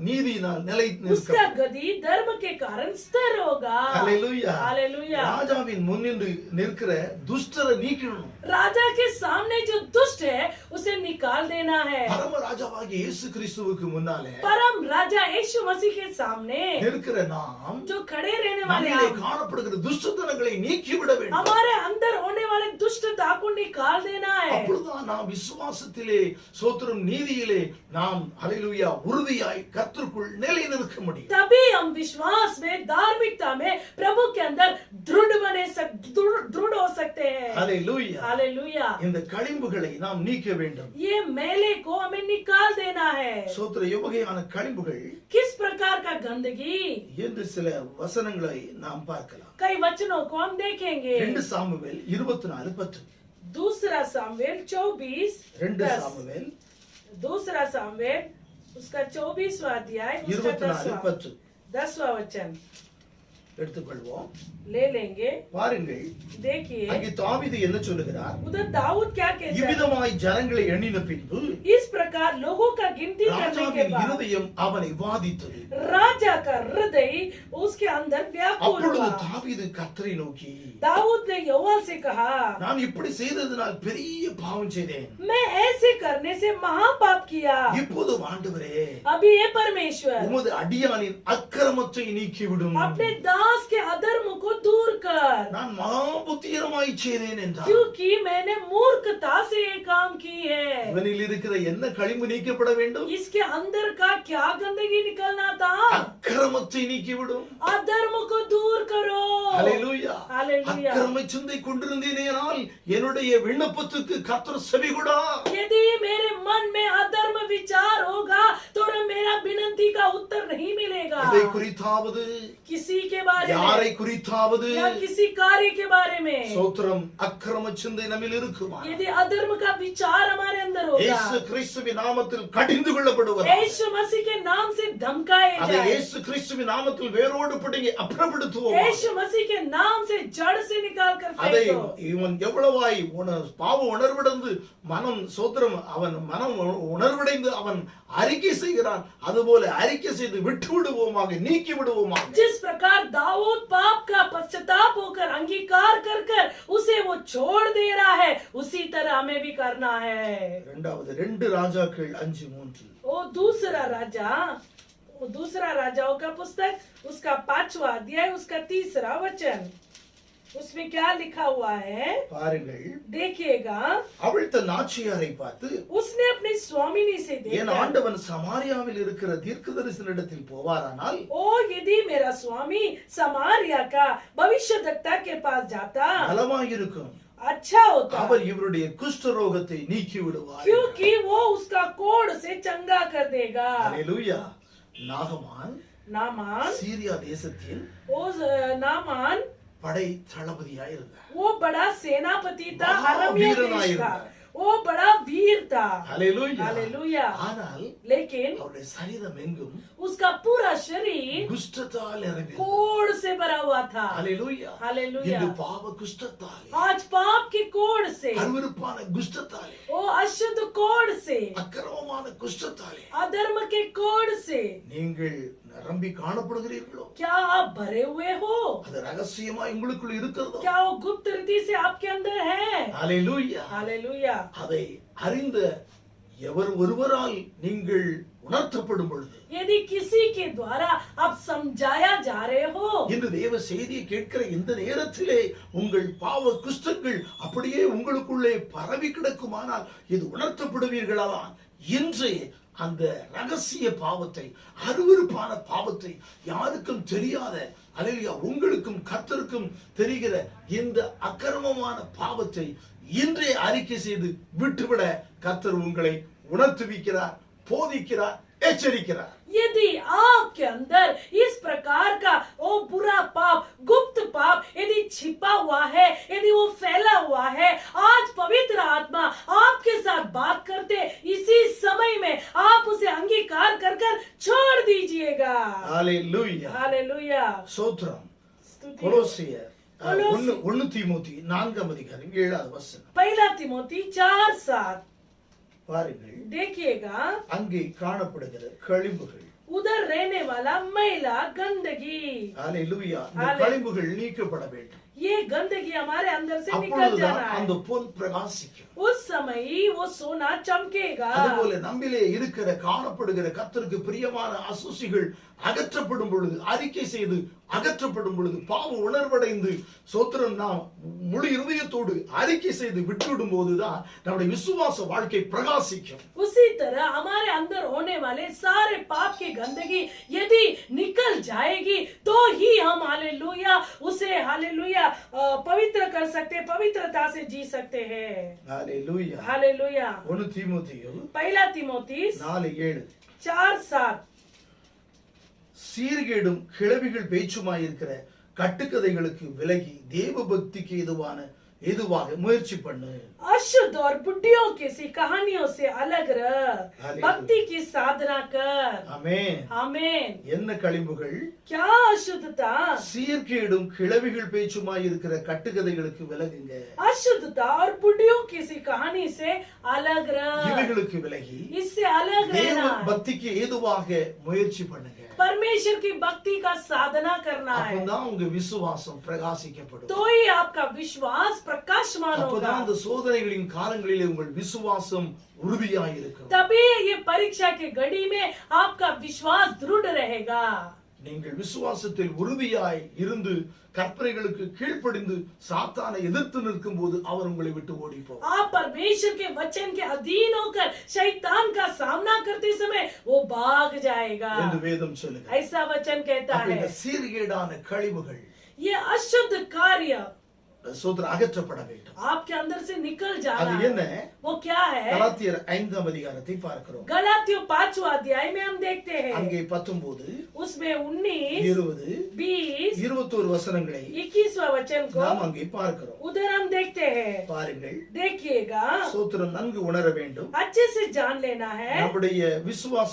நீதியினால் நிலை उसका நிற்கும். गद्दी धर्म के कारण स्थिर होगा. ஹalleluya. हालेलुया. ராஜாவின் முன்னின்று நிற்கிற துஷ்டரை நீக்கிடணும். राजा के सामने जो दुष्ट है उसे निकाल देना है. பரம ராஜாவாகிய இயேசு கிறிஸ்துவுக்கு முன்னாலே परम राजा यीशु मसीह के सामने நிற்கிற நாம் जो खड़े रहने वाले நம்மிலே हम, காணப்படுகிற துஷ்டத்தனங்களை நீக்கிவிட வேண்டும். हमारे अंदर होने वाले दुष्टता को निकाल देना है. அப்பொழுதுதான் நாம் விசுவாசத்திலே சோத்திரம் நீதியிலே நாம் ஹalleluya உறுதியாய் கர்த்தருக்குள் நிலை நிற்க முடியும். तभी हम विश्वास में धार्मिकता में प्रभु के अंदर दृढ़ हो सकते हैं. ஹalleluya. हालेलुया. இந்த களிம்புகளை நாம் நீக்க வேண்டும். ये मेले को हमें निकाल देना है. சோத்திர எவ்வகையான களிம்புகள் किस प्रकार का गंदगी, என்று சில வசனங்களை நாம் பார்க்கலாம். कई वचनों को हम देखेंगे. 2 சாமுவேல் 24:10. दूसरा सामुएल 24 2 10. சாமுவேல் दूसरा सामुएल उसका 24वां अध्याय उसका 24:10 10वां वचन எடுத்துக்கொள்வோம். ले लेंगे. பாருங்கள், देखिए அங்கே தாவீது என்ன சொல்லுகிறார்? उधर दाऊद क्या कहता है? இவ்விதமாய் ஜனங்களை எண்ணின பின்பு इस प्रकार लोगों का गिनती करने के ராஜாவின் बाद இருதயம் அவனை வாதித்தது. राजा का हृदय उसके अंदर व्याकुल அப்பொழுது हुआ. தாவீது கர்த்தரை நோக்கி, दाऊद ने यहोवा से कहा, நான் இப்படி செய்ததனால் பெரிய பாவம் செய்தேன். मैं ऐसे करने से महापाप किया. இப்போது ஆண்டவரே, अभी ये परमेश्वर உமது அடியானின் அக்கிரமத்தை நீக்கிவிடும். अपने दास के अधर्म को दूर कर, நான் மகா புத்திரமாய் செய்தேன் என்றார். क्योंकि मैंने मूर्खता से ये काम की है. இவனில் இருக்கிற என்ன களிம்பு நீக்கப்பட வேண்டும்? इसके अंदर का क्या गंदगी निकलना था? அக்கிரமத்தை நீக்கிவிடும். अधर्म को दूर करो. ஹalleluya. हालेलुया. அக்கிரம சிந்தை கொண்டிருந்தேனால் என்னுடைய விண்ணப்பத்துக்கு கர்த்தர் செவிகொடா. यदि मेरे मन में अधर्म विचार होगा तो मेरा विनती का उत्तर नहीं मिलेगा. எதை குறித்தாவது, किसी के बारे யாரை में குறித்தாவது या किसी कार्य के बारे में. சோத்திரம் அக்கிரம சிந்தை நம்மில் இருக்குமா? यदि अधर्म का विचार हमारे अंदर இயேசு होगा, கிறிஸ்துவின் நாமத்தில் கடிந்து கொள்ளப்படுவார். यीशु मसीह के नाम से धमकाए அதை जाए. இயேசு கிறிஸ்துவின் நாமத்தில் வேரோடு பிடுங்கி அப்புறப்படுத்துவோம். यीशु मसीह के नाम से जड़ से निकाल कर அதை फेंको. இவன் எவ்வளவாய் பாவ உணர்வடைந்து மனம் சோத்திரம் அவன் மனம் உணர்வடைந்து அவன் அறிக்கை செய்கிறான், அதுபோல அறிக்கை செய்து விட்டு விடுவோமாக, நீக்கி விடுவோமாக. जिस प्रकार दाऊद पाप का पश्चाताप होकर अंगीकार कर कर उसे वो छोड़ दे रहा है, उसी तरह हमें भी करना है. இரண்டாவது 2 ராஜாக்கள் 5:3. वो दूसरा राजाओं का पुस्तक उसका 5वां अध्याय उसका 3रा वचन, उसमें क्या लिखा हुआ है பாருங்கள், देखिएगा. அவள் தன் ஆட்சியாரை பார்த்து, उसने अपनी स्वामिनी से என் देखा, ஆண்டவன் சமாரியாவில் இருக்கிற தீர்க்கதரிசனிடத்தில் போவாரானால் ओ यदि मेरा स्वामी समारिया का भविष्यद्वक्ता के पास जाता நலமாயிருக்கும். अच्छा होता, அவர் இவருடைய குஷ்டரோகத்தை நீக்கி விடுவார். क्योंकि वो उसका कोढ़ से चंगा कर देगा. ஹalleluya. நாகமான் नामान சீரியா தேசத்தின் नामान படை தளபதியாயிருந்தார். वो बड़ा सेनापति था, महावीर अरमिया देश का. नायक. वो बड़ा वीर था. था। ஹalleluya. हालेलुया। ஆனால் लेकिन அவருடைய சரீரம் எங்கும் उसका पूरा शरीर குஷ்டத்தால் நிரம்பியது. कोढ़ से भरा हुआ था। ஹalleluya. हालेलुया। இந்த பாவ குஷ்டத்தாலே, आज पाप की कोढ़ से, அருவருப்பான குஷ்டத்தாலே, ओ अशुद्ध कोढ़ से, அக்கிரமமான குஷ்டத்தாலே अधर्म के कोढ़ से நீங்கள் நிரம்பி காணப்படுகிறீர்களோ? क्या आप भरे हुए हो? அது ரகசியமா உங்களுக்குள்ள இருக்கிறதோ? क्या वो गुप्त रीति से आपके अंदर है? ஹalleluya. हालेलुया। அதை அறிந்த எவர் ஒருவரால் நீங்கள் உணர்த்தப்படும் பொழுது, यदि किसी के द्वारा आप समझाया जा रहे हो, இன்று தேவ செய்தியை கேட்கிற இந்த நேரத்திலே உங்கள் பாவ குஷ்டங்கள் அப்படியே உங்களுக்குள்ளே பரவி கிடக்குமானால் இது உணர்த்தப்படுவீர்களானால் இன்றே அந்த ரகசிய பாவத்தை, அருவருப்பான பாவத்தை, யாருக்கும் தெரியாத, அல்லேலூயா, உங்களுக்கும் கர்த்தருக்கும் தெரிகிற இந்த அக்கிரமமான பாவத்தை இன்றே அறிக்கை செய்து விட்டுவிட கர்த்தர் உங்களை உணர்த்துவிக்கிறார், போதிக்கிறார், எச்சரிக்கிறார். यदि आपके अंदर इस प्रकार का वो बुरा पाप, गुप्त पाप यदि छिपा हुआ है, यदि वो फैला हुआ है, आज पवित्र आत्मा आपके साथ बात करते इसी समय में आप उसे अंगीकार कर कर छोड़ दीजिएगा। ஹalleluya. हालेलुया। ஸ்தோத்திரம். स्तुति। கொலோசியர் கொலோசி- 1 தீமோத்தி 4 அதிகாரம் 7 வசனம். पहला तिमोथी 4:7 பாருங்கள், देखिएगा। அங்கே காணப்படுகிற கழிவுகள், उधर रहने वाला मैला, गंदगी, ஹalleluya, இந்த ஹalleluya. கழிவுகள் நீக்கப்பட வேண்டும். ये गंदगी हमारे अंदर से निकल அப்பொழுதுதான் जाना है। அந்த பொன் பிரகாசிக்கும். उस समय ही वो सोना चमकेगा। அதுபோல நம்மிலே இருக்கிற காணப்படுகிற கர்த்தருக்கு பிரியமான அசுசிகள் அகற்றப்படும் பொழுது, அறிக்கை செய்து அகற்றப்படும் பொழுது, பாவ உணர்வடைந்து சோத்திரம் நாம் முழு இருதயத்தோடு அறிக்கை செய்து விட்டுவிடும் போதுதான் நம்முடைய விசுவாச வாழ்க்கை பிரகாசிக்கும். उसी तरह हमारे अंदर होने वाले सारे पाप की गंदगी यदि निकल जाएगी तो ही हम हालेलुया उसे हालेलुया पवित्र कर सकते, पवित्रता से जी सकते हैं। ஹalleluya. हालेलुया। 1 தீமோத்தேயு पहला तिमोथी 4:7 4:7 சீர்கேடும் கிழவிகள் பேச்சுமாயிருக்கிற கட்டுக்கதைகளுக்கு விலகி தேவ பக்திக்கு ஏதுவாக முயற்சி பண்ணு. अशुद्ध और बुढ़ियों की सी कहानियों से अलग रह, हालेलुया। भक्ति की साधना कर। ஆமென். आमीन। என்ன கழிவுகள்? क्या अशुद्धता? சீர்கேடும் கிழவிகள் பேச்சுமாயிருக்கிற கட்டுக்கதைகளுக்கு விலகுங்க. अशुद्धता और बुढ़ियों की सी कहानी से अलग रह, இவைகளுக்கு விலகி इससे अलग தேவ रहना, பக்திக்கு ஏதுவாக முயற்சி பண்ணுங்க. परमेश्वर की भक्ति का साधना करना है, அப்பதான் உங்க விசுவாசம் பிரகாசிக்கப்படும். तो ही आपका विश्वास प्रकाशमान அப்பதான் होगा। அந்த சோதனைகளின் காலங்களிலே உங்கள் விசுவாசம் உறுதியாயிருக்கும். तभी ये परीक्षा के घड़ी में आपका विश्वास दृढ़ रहेगा। நீங்கள் விசுவாசத்தில் உறுதியாய் இருந்து கற்பனைகளுக்கு கீழ்ப்படிந்து சாத்தானை எதிர்த்து நிற்கும் போது அவர் உங்களை விட்டு ஓடி போவார். आप परमेश्वर के वचन के अधीन होकर शैतान का सामना करते समय वो भाग जाएगा, என்று வேதம் சொல்லுகிறது. ऐसा वचन कहता அப்ப है। இந்த சீர்கேடான கழிவுகள் ये अशुद्ध कार्य சோதர அகற்றப்பட வேண்டும். आपके अंदर से निकल அது जाना என்ன? है। वो क्या है? கலாத்தியர் 5 அதிகாரத்தை பார்க்கிறோம். गलातियों 5वां अध्याय में हम देखते हैं, அங்கே 19, उसमें 19, 20, 20, 21 வசனங்களை 21वां वचन को நாம் அங்கே பார்க்கிறோம். उधर हम देखते हैं। பாருங்கள், देखिएगा, சோத்திரம் நன்கு உணர வேண்டும். अच्छे से जान लेना है। நம்முடைய விசுவாச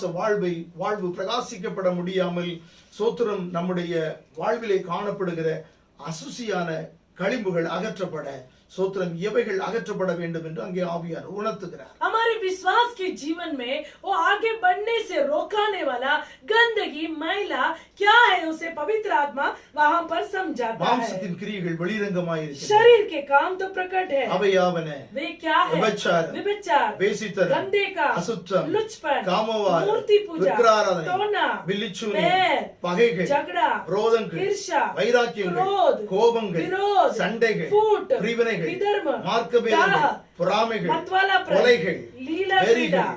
வாழ்வு பிரகாசிக்கப்பட முடியாமல் சோத்திரம் நம்முடைய வாழ்விலே காணப்படுகிற அசுசியான கழிவுகள் அகற்றப்பட சோத்திரம் எவைகள் அகற்றப்பட வேண்டும் என்று அங்கே ஆவியானவர் உணர்த்துகிறார். हमारे विश्वास के जीवन में वो आगे बढ़ने से रोकने वाला गंदगी, मैला क्या है उसे पवित्र आत्मा वहां पर समझाता है। மாம்சத்தின் கிரியைகள் வெளிரங்கமாயிருக்கிறது. शरीर के काम तो प्रकट है, அவையாவன वे क्या है? விபச்சாரம், विभचार, வேசித்தனம், गंदे का, அசுத்தம், लुचपन, காமவாதம், मूर्ति पूजा, விக்கிராராதனை, टोना, வில்லிச்சூனியம், बैर, பகைகள், झगड़ा, விரோதங்கள், ईर्ष्या, வைராக்கியங்கள், क्रोध, கோபங்கள், विरोध, சண்டைகள், फूट, பிரிவினைகள், विधर्म, மார்க்கபேதங்கள், दाह, பொறாமைகள், मतवाला प्रेम, கொலைகள், लीला क्रीड़ा, வெறிகள்,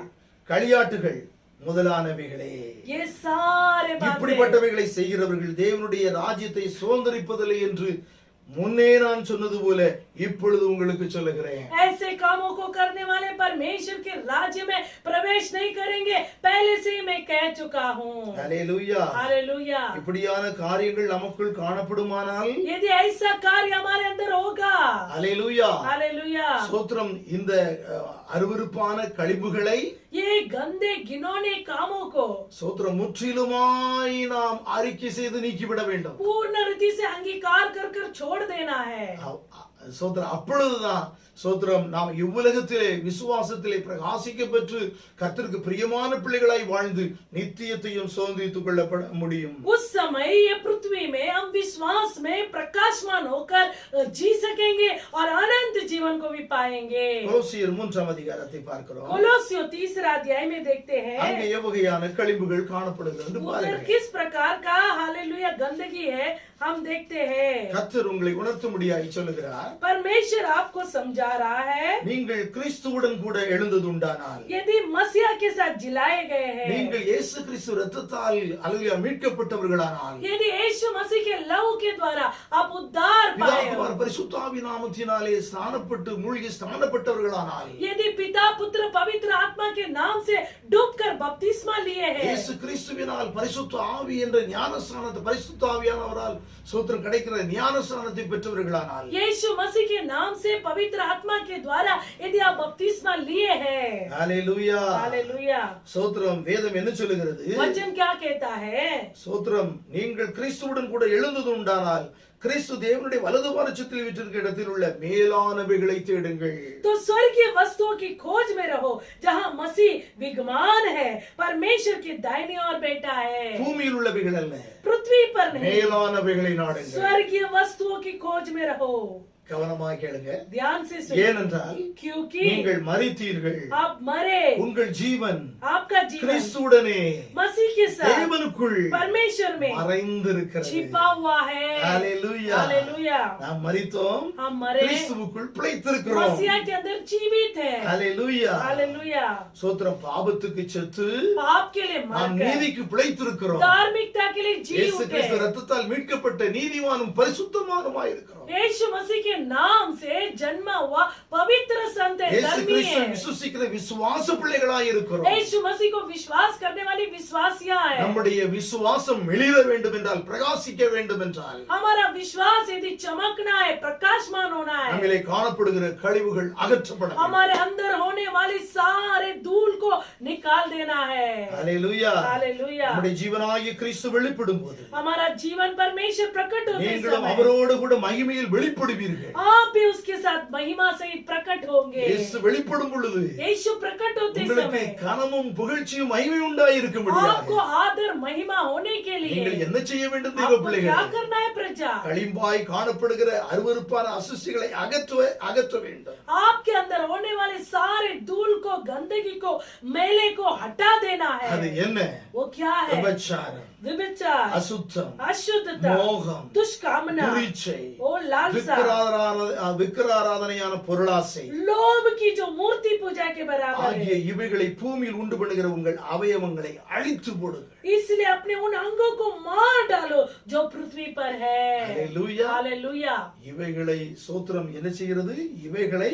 களியாட்டுகள் முதலானவைகளே. ये सारे बातें இப்படிப்பட்டவைகளை செய்கிறவர்கள் தேவனுடைய ராஜ்யத்தை சுதந்தரிப்பதில்லை என்று முன்னே நான் சொன்னது போல இப்பொழுது உங்களுக்கு சொல்லுகிறேன். ऐसे कामों को करने वाले परमेश्वर के राज्य में प्रवेश नहीं करेंगे, पहले से ही मैं कह चुका हूँ. ஹல்லேலூயா. हालेलुया. இப்படியான காரியங்கள் நமக்குள் காணப்படுமானால், यदि ऐसा कार्य हमारे अंदर होगा, ஹல்லேலூயா, हालेलुया, ஸ்தோத்திரம், இந்த அருவருப்பான கழிவுகளை, ये गंदे घिनौने कामों को ஸ்தோத்திரம், முற்றிலுமாய் நாம் அறிக்கை செய்து நீக்கிவிட வேண்டும். पूर्ण रीति से अंगीकार कर कर छोड़ देना है. ஸ்தோத்திரம், அப்பொழுதுதான் ஸ்தோத்திரம் நாம் இவ்வுலகத்திலே விசுவாசத்திலே பிரகாசிக்க பெற்று கர்த்தருக்கு பிரியமான பிள்ளைகளாய் வாழ்ந்து நித்தியத்தையும் சுதந்திரித்துக் கொள்ளப்பட முடியும். उस समय ये पृथ्वी में हम विश्वास में प्रकाशमान होकर जी सकेंगे और अनंत जीवन को भी पाएंगे. கொலோசியர் 3 அதிகாரத்தை பார்க்கிறோம். कोलोसियों 3 अध्याय में देखते हैं அங்கே எவ்வகையான கழிவுகள் காணப்படுகிறது என்று उधर பாருங்கள். किस प्रकार का हालेलुया गंदगी है हम देखते हैं. கர்த்தர் உங்களை உணர்த்தும்படியாய் சொல்லுகிறார். परमेश्वर आपको समझा रहा है, நீங்கள் கிறிஸ்துவுடன் கூட எழுந்ததுண்டானால், यदि मसीहा के साथ जिलाए गए हैं, நீங்கள் இயேசு கிறிஸ்து இரத்தத்தால் அல்லேலூயா மீட்கப்பட்டவர்களானால், यदि यीशु मसीह के लहू के द्वारा आप उद्धार पाए हो, பிதாகுமார் பரிசுத்த ஆவி நாமத்தினாலே ஸ்நானப்பட்டு மூழ்கி ஸ்நானப்பட்டவர்களானால், यदि पिता पुत्र पवित्र आत्मा के नाम से डूबकर बपतिस्मा लिए हैं, இயேசு கிறிஸ்துவினால் பரிசுத்த ஆவி என்ற ஞானஸ்நானத்தை பரிசுத்த ஆவியானவரால் சோத்திரம் கிடைக்கிற ஞானஸ்நானத்தை பெற்றவர்களானால், यीशु मसीह के नाम से पवित्र आत्मा के द्वारा यदि आप बपतिस्मा लिए हैं, ஹல்லேலூயா, हालेलुया, சோத்திரம், வேதம் என்ன சொல்லுகிறது? वचन क्या कहता है? சோத்திரம், நீங்கள் கிறிஸ்துவுடன் கூட எழுந்ததுண்டானால் கிறிஸ்து தேவனுடைய வலது பாரசத்தில் வீற்றிருக்கிற இடத்தில் உள்ள மேலானவைகளை தேடுங்கள். तो स्वर्गीय वस्तुओं की खोज में रहो जहाँ मसीह विद्यमान है, परमेश्वर के दाहिनी ओर बैठा है. பூமியில் உள்ளவைகள் அல்ல, पृथ्वी पर नहीं, மேலானவைகளை நாடுங்கள். स्वर्गीय वस्तुओं की खोज में रहो. கவனமாக கேளுங்க. ध्यान से सुनो, ஏனென்றால் क्योंकि நீங்கள் மரித்தீர்கள், आप मरे, உங்கள் ஜீவன் आपका जीवन கிறிஸ்துவுடனே मसीह के साथ தேவனுக்குள் परमेश्वर में மறைந்திருக்கிறது. छिपा हुआ है. ஹல்லேலூயா. हालेलुया. நாம் மரித்தோம், हम मरे, கிறிஸ்துவுக்குள் பிழைத்திருக்கிறோம். मसीहा के अंदर जीवित है. ஹல்லேலூயா. हालेलुया. சோத்திரம், பாவத்துக்கு செத்து पाप के लिए நாம் मर गए, நீதிக்கு பிழைத்திருக்கிறோம். धार्मिकता के लिए जी இயேசு கிறிஸ்து उठे. இரத்தத்தால் மீட்கப்பட்ட நீதிமானும் பரிசுத்தமானுமாய் இருக்கிறோம். यीशु मसीह के नाम से जन्मा हुआ पवित्र संत है, இயேசு धर्मी கிறிஸ்து है. விசுவாசிக்கிற விசுவாச பிள்ளைகளாய் இருக்கிறோம். यीशु मसीह को विश्वास करने वाली विश्वासियां है. நம்முடைய விசுவாசம் மிளிர வேண்டும் என்றால், பிரகாசிக்க வேண்டும் என்றால், हमारा विश्वास यदि चमकना है, प्रकाशमान होना है, நம்மிலே காணப்படுகிற கழிவுகள் அகற்றப்பட வேண்டும். हमारे अंदर होने वाली सारे धूल को निकाल देना है. ஹல்லேலூயா. हालेलुया. நம்முடைய ஜீவனாகிய கிறிஸ்து வெளிப்படும் போது हमारा जीवन परमेश्वर प्रकट होते நீங்களும் समय அவரோடு கூட மகிமையில் வெளிப்படுவீர்கள். आप भी उसके साथ महिमा सहित प्रकट होंगे. இயேசு வெளிப்படும் பொழுது यीशु प्रकट होते உங்களுக்கு समय கனமும் புகழ்ச்சியும் மகிமை உண்டாயிருக்க आपको முடியாது. आदर महिमा होने के நீங்கள் लिए என்ன செய்ய வேண்டும் தேவ आपको क्या பிள்ளைகளே? करना है प्रजा? களிம்பாய் காணப்படுகிற அருவருப்பான அசுசிகளை அகற்ற வேண்டும். आपके अंदर होने वाले सारे धूल को, गंदगी को, मैले को हटा देना அது है. என்ன? वो क्या है? விபச்சாரம், विभिचार, அசுத்தம், अशुद्धता, மோகம், दुष्कामना, துரிச்சை, ओ लालसा, விக்கிராராதனையான பொருளாசை लोभ की जो मूर्ति पूजा के बराबर ஆகிய है. இவைகளை பூமியில் உண்டு பண்ணுகிற உங்கள் அவயவங்களை அழித்து போடுங்கள். इसलिए अपने उन अंगों को मार डालो जो पृथ्वी पर है. ஹல்லேலூயா. हालेलुया. இவைகளை சோத்திரம் என்ன செய்கிறது? இவைகளை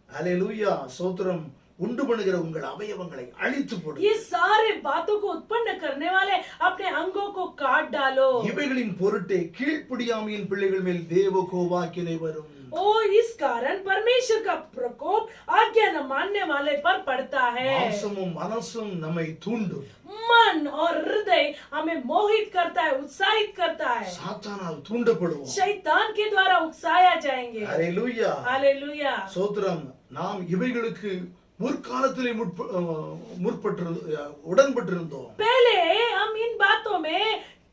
ஹல்லேலூயா சோத்திரம் உண்டு பண்ணுகிற உங்கள் அவயவங்களை அழித்து போடுங்கள். ये सारे बातों को उत्पन्न करने वाले अपने अंगों को काट डालो. இவைகளின் பொருட்டே கீழ்ப்படியாமையின் பிள்ளைகள் மேல் தேவ கோபாக்கினை வரும். ओ इस कारण परमेश्वर का प्रकोप आज्ञा न मानने वाले पर पड़ता है. மாம்சமும் மனசும் நம்மை தூண்டும். मन और हृदय हमें मोहित करता है, उत्साहित करता है. சாத்தானால் தூண்டப்படுவோம். शैतान के द्वारा उकसाया जाएंगे. ஹல்லேலூயா. हालेलुया. சோத்திரம், நாம் இவைகளுக்கு முற்காலத்திலே உடன்பட்டிருந்தோம். पहले हम इन बातों में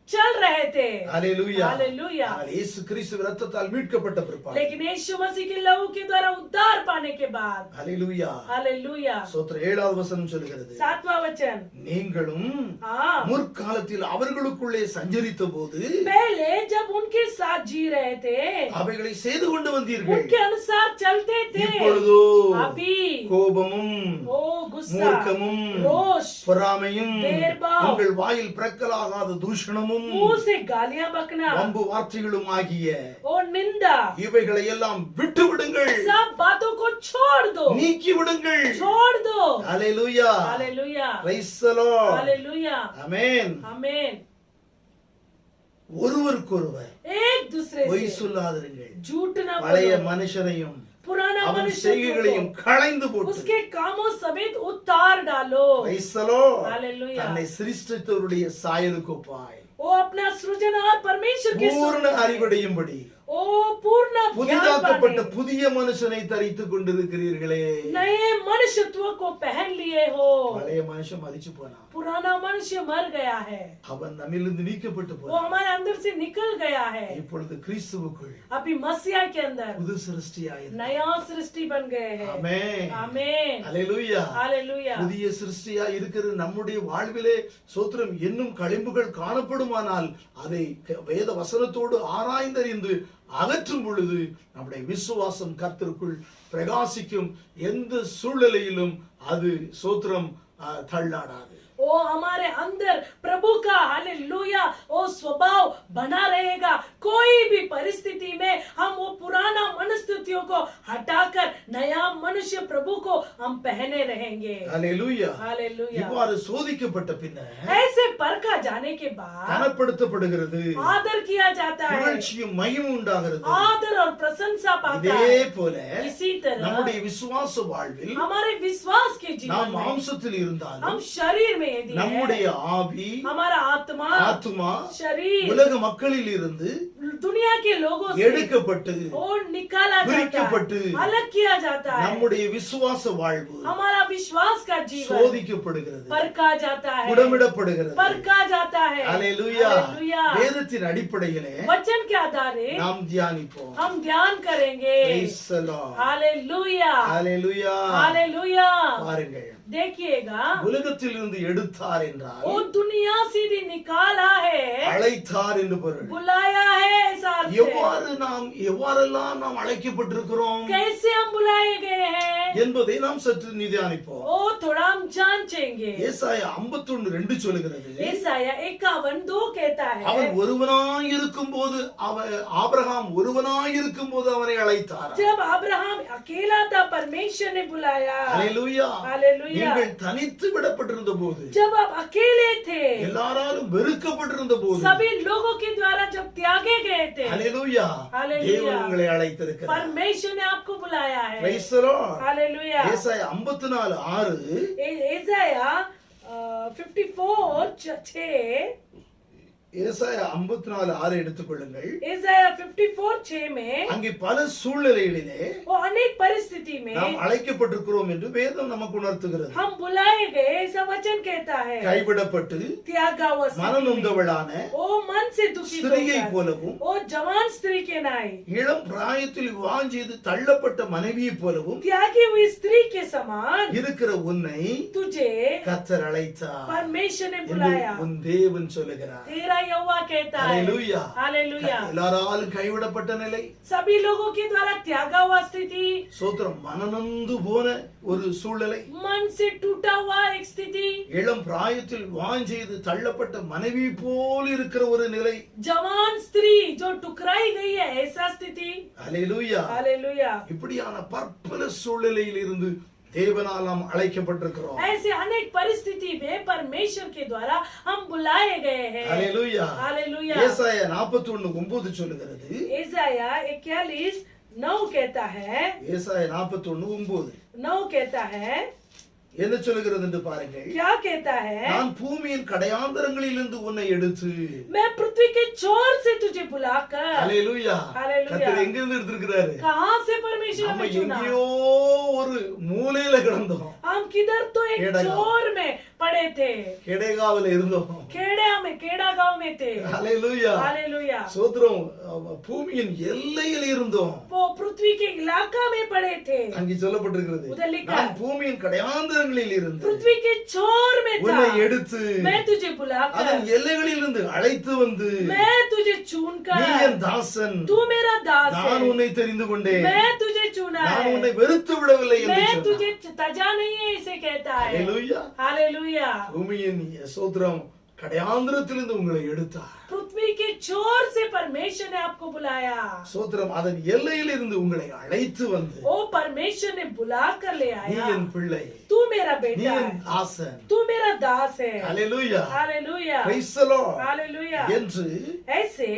चल रहे थे. ஹல்லேலூயா. हालेलुया. ஆனால் இயேசு கிறிஸ்து இரத்தத்தால் மீட்கப்பட்ட பிற்பாடு, लेकिन यीशु मसीह के लहू के द्वारा उद्धार पाने के बाद, ஹல்லேலூயா, हालेलुया, சோத்திர 7வது வசனம் சொல்கிறது, 7वां वचन, நீங்களும் हाँ, முற்காலத்தில் அவர்களுக்குள்ளே சஞ்சரித்த போது पहले जब उनके साथ जी रहे थे, அவைகளை செய்து கொண்டு வந்தீர்கள். उनके अनुसार चलते थे. இப்பொழுதோ अभी கோபமும் ओ गुस्सा, மூர்க்கமும் रोष, பொறாமையும் भेदभाव, உங்கள் வாயில் பிறக்கலாகாத தூஷணமும் मुंह से गालियां बकना வம்பு வார்த்தைகளும் ஆகிய और निंदा, இவைகளை எல்லாம் விட்டு விடுங்கள், सब बातों को छोड़ दो, நீக்கி விடுங்கள். छोड़ दो। ஹalleluya, हालेलुया, praise the Lord. हालेलुया, ஆமென். आमीन। ஒருவருக்கொருவர் एक दूसरे பொய் से சொல்லாதிருங்கள், झूठ ना பழைய बोलो, மனுஷனையும் पुराना அவன் मनुष्य செய்கைகளையும் களைந்து को போட்டு उसके कामों समेत उतार डालो। praise the Lord. हालेलुया। தன்னை சிருஷ்டித்தவருடைய சாயலுக்கு ஒப்பாய் वो अपना सृजनहार परमेश्वर के பூர்ண स्वरूप है। அறிவடையும்படி ओ पूर्ण ज्ञान புதிதாக்கப்பட்ட पाने, புதிய மனுஷனை தரித்துக் கொண்டிருக்கிறீர்களே. नए मनुष्यत्व को पहन लिए हो। பழைய மனுஷன் மரிச்சு போனான், पुराना मनुष्य मर गया है, அவன் நம்மிலிருந்து நீக்கப்பட்டு वो போனான். हमारे अंदर से निकल गया है। இப்பொழுது கிறிஸ்துவுக்குள் अभी मसीहा के अंदर புது சிருஷ்டியாயிரு. नया सृष्टि बन गए हैं। ஆமென். आमीन, ஹalleluya. हालेलुया। புதிய சிருஷ்டியா இருக்கிற நம்முடைய வாழ்விலே சோத்திரம் என்னும் களிம்புகள் காணப்படுமானால் அதை வேத வசனத்தோடு ஆராய்ந்தறிந்து அகற்றும் பொழுது நம்முடைய விசுவாசம் கர்த்தருக்குள் பிரகாசிக்கும். எந்த சூழ்நிலையிலும் அது சோத்திரம் தள்ளாடாது. वो हमारे अंदर प्रभु का हालेलुया वो स्वभाव बना रहेगा। कोई भी परिस्थिति में हम वो पुराना मनुष्यत्व को हटाकर नया मनुष्य प्रभु को हम पहने रहेंगे। ஹalleluya. हालेलुया। இவ்வாறு சோதிக்கப்பட்ட பின்னர் ऐसे परखा जाने के बाद கனப்படுத்தப்படுகிறது, आदर किया जाता है, புகழ்ச்சியும் மகிமும் உண்டாகிறது. आदर और प्रशंसा पाता இதே है। போல इसी तरह நம்முடைய விசுவாச வாழ்வில் हमारे विश्वास के जीवन நாம் में மாம்சத்தில் இருந்தாலும் हम शरीर में यदि है, நம்முடைய ஆவி हमारा आत्मा ஆத்துமா शरीर உலக மக்களில் இருந்து दुनिया के लोगों से எடுக்கப்பட்டு और निकाला जाता பிரிக்கப்பட்டு है, अलग किया जाता है। நம்முடைய விசுவாச வாழ்வு हमारा विश्वास का जीवन சோதிக்கப்படுகிறது, परखा जाता है, புடமிடப்படுகிறது. परखा जाता है। ஹalleluya. हालेलुया। வேதத்தின் அடிப்படையிலே वचन के आधारे நாம் தியானிப்போம். हम ध्यान करेंगे। Praise the Lord. Hallelujah, hallelujah. Hallelujah. பாருங்கள், देखिएगा உலகத்தில் இருந்து எடுத்தார் என்றால் वो दुनिया से भी निकाला है, அழைத்தார் என்று பொருள். बुलाया है, ऐसा अर्थ है। எவ்வாறெல்லாம் நாம் அழைக்கப்பட்டிருக்கிறோம் कैसे हम बुलाए गए हैं என்பதை நாம் சற்று நிதானிப்போம். वो थोड़ा हम जांचेंगे। ஏசாயா 51:2 சொல்லுகிறது, ஏசாயா 51:2 कहता है, அவன் ஒருவனாய் இருக்கும்போது ஆபிரகாம் ஒருவனாய் இருக்கும்போது அவனை அழைத்தார். जब अब्राहम अकेला था परमेश्वर ने बुलाया। ஹalleluya. हालेलुया। நீங்கள் தனித்து விடப்பட்டிருந்த போது, जब आप अकेले थे, எல்லாராலும் வெறுக்கப்பட்டிருந்த போது, सभी लोगों के द्वारा जब त्यागे गए थे, ஹalleluya, ஹalleluya. தேவன் உங்களை அழைத்திருக்கிறார். परमेश्वर ने आपको बुलाया है। Praise the Lord. हालेलुया। ஏசாயா 54:6 ஏசாயா 54:6 ஏசாயா 54:6 எடுத்துக்கொள்ளுங்கள். ஏசாயா 54:6 में அங்கே பல சூழ்நிலைகளிலே वो अनेक परिस्थिति में நாம் அழைக்கப்பட்டிருக்கிறோம் என்று வேதம் நமக்கு உணர்த்துகிறது. हम बुलाए गए ऐसा वचन कहता है। கைவிடப்பட்டு त्यागा हुआ स्थिति में, மனநொந்தவளான वो मन से दुखी ஸ்திரியை होकर, போலவும், वो जवान स्त्री के नाई, இளம் பிராயத்தில் விவாகம் செய்து தள்ளப்பட்ட மனைவியை போலவும் त्यागी हुई स्त्री के समान இருக்கிற உன்னை तुझे கர்த்தர் அழைத்தார் परमेश्वर ने என்று बुलाया। உன் தேவன் சொல்லுகிறார். तेरा यहोवा कहता है। ஹalleluya. हालेलुया। எல்லாராலும் கைவிடப்பட்ட நிலை, सभी लोगों के द्वारा त्यागा हुआ स्थिति, சோத்திரம் மனநொந்து போன ஒரு சூழ்நிலை, मन से टूटा हुआ एक स्थिति, இளம் பிராயத்தில் விவாகம் செய்து தள்ளப்பட்ட மனைவி போல் இருக்கிற ஒரு நிலை. जवान स्त्री जो टुकराई गई है ऐसा स्थिति। ஹalleluya. हालेलुया। இப்படியான பற்பல சூழ்நிலையில் இருந்து தேவனால் நாம் அழைக்கப்பட்டிருக்கிறோம். ऐसे अनेक परिस्थिति में परमेश्वर के द्वारा हम बुलाए गए हैं। ஹalleluya. हालेलुया। ஏசாயா 41:9 சொல்லுகிறது. ஏசாயா 41:9 कहता है, ஏசாயா 41:9 9 कहता है, என்ன சொல்லுகிறது என்று பாருங்கள். क्या कहता है, நான் பூமியின் கடையாந்தரங்களிலிருந்து உன்னை எடுத்து, मैं पृथ्वी के छोर से तुझे बुलाकर। ஹalleluya. ஹalleluya. கர்த்தர் எங்க இருந்து எடுத்திருக்கிறாரு? कहां से परमेश्वर நம்ம हमें चुना? எங்கேயோ ஒரு மூலையில கிடந்தோம், हम किधर तो एक केड़ा गाँव। छोर में पड़े थे, கெடேகாவில இருந்தோம். केड़ा गांव में थे। ஹalleluya. हालेलुया। சோத்ரம் பூமியின் எல்லையில் இருந்தோம். वो पृथ्वी के इलाका में पड़े थे। அங்கே சொல்லப்பட்டிருக்கிறது, उधर लिखा, நான் பூமியின் கடையாந்தரங்களில் இருந்து पृथ्वी के छोर में था, உன்னை எடுத்து मैं तुझे बुलाकर, அதன் எல்லைகளில் இருந்து அழைத்து வந்து, मैं तुझे நீ चुनकर, என் தாசன், तू मेरा दास நான் है, உன்னை தெரிந்து கொண்டேன், मैं तुझे चुना सुना நான் है, உன்னை வெறுத்து விடவில்லை என்று मैं சொன்னார். तुझे तजा नहीं है इसे कहता है। ஹalleluya. हालेलुया। பூமியின் சோத்திரம் கடையாந்திரத்திலிருந்து உங்களை எடுத்தார். पृथ्वी के छोर से परमेश्वर ने आपको बुलाया। சோத்திரம் அதன் எல்லையிலிருந்து உங்களை அழைத்து வந்து ओ परमेश्वर ने बुला कर ले நீ आया। என் பிள்ளை, तू मेरा நீ बेटा என் है, தாசன். तू मेरा दास है। ஹalleluya. हालेलुया। Praise the Lord. हालेलुया। என்று ऐसे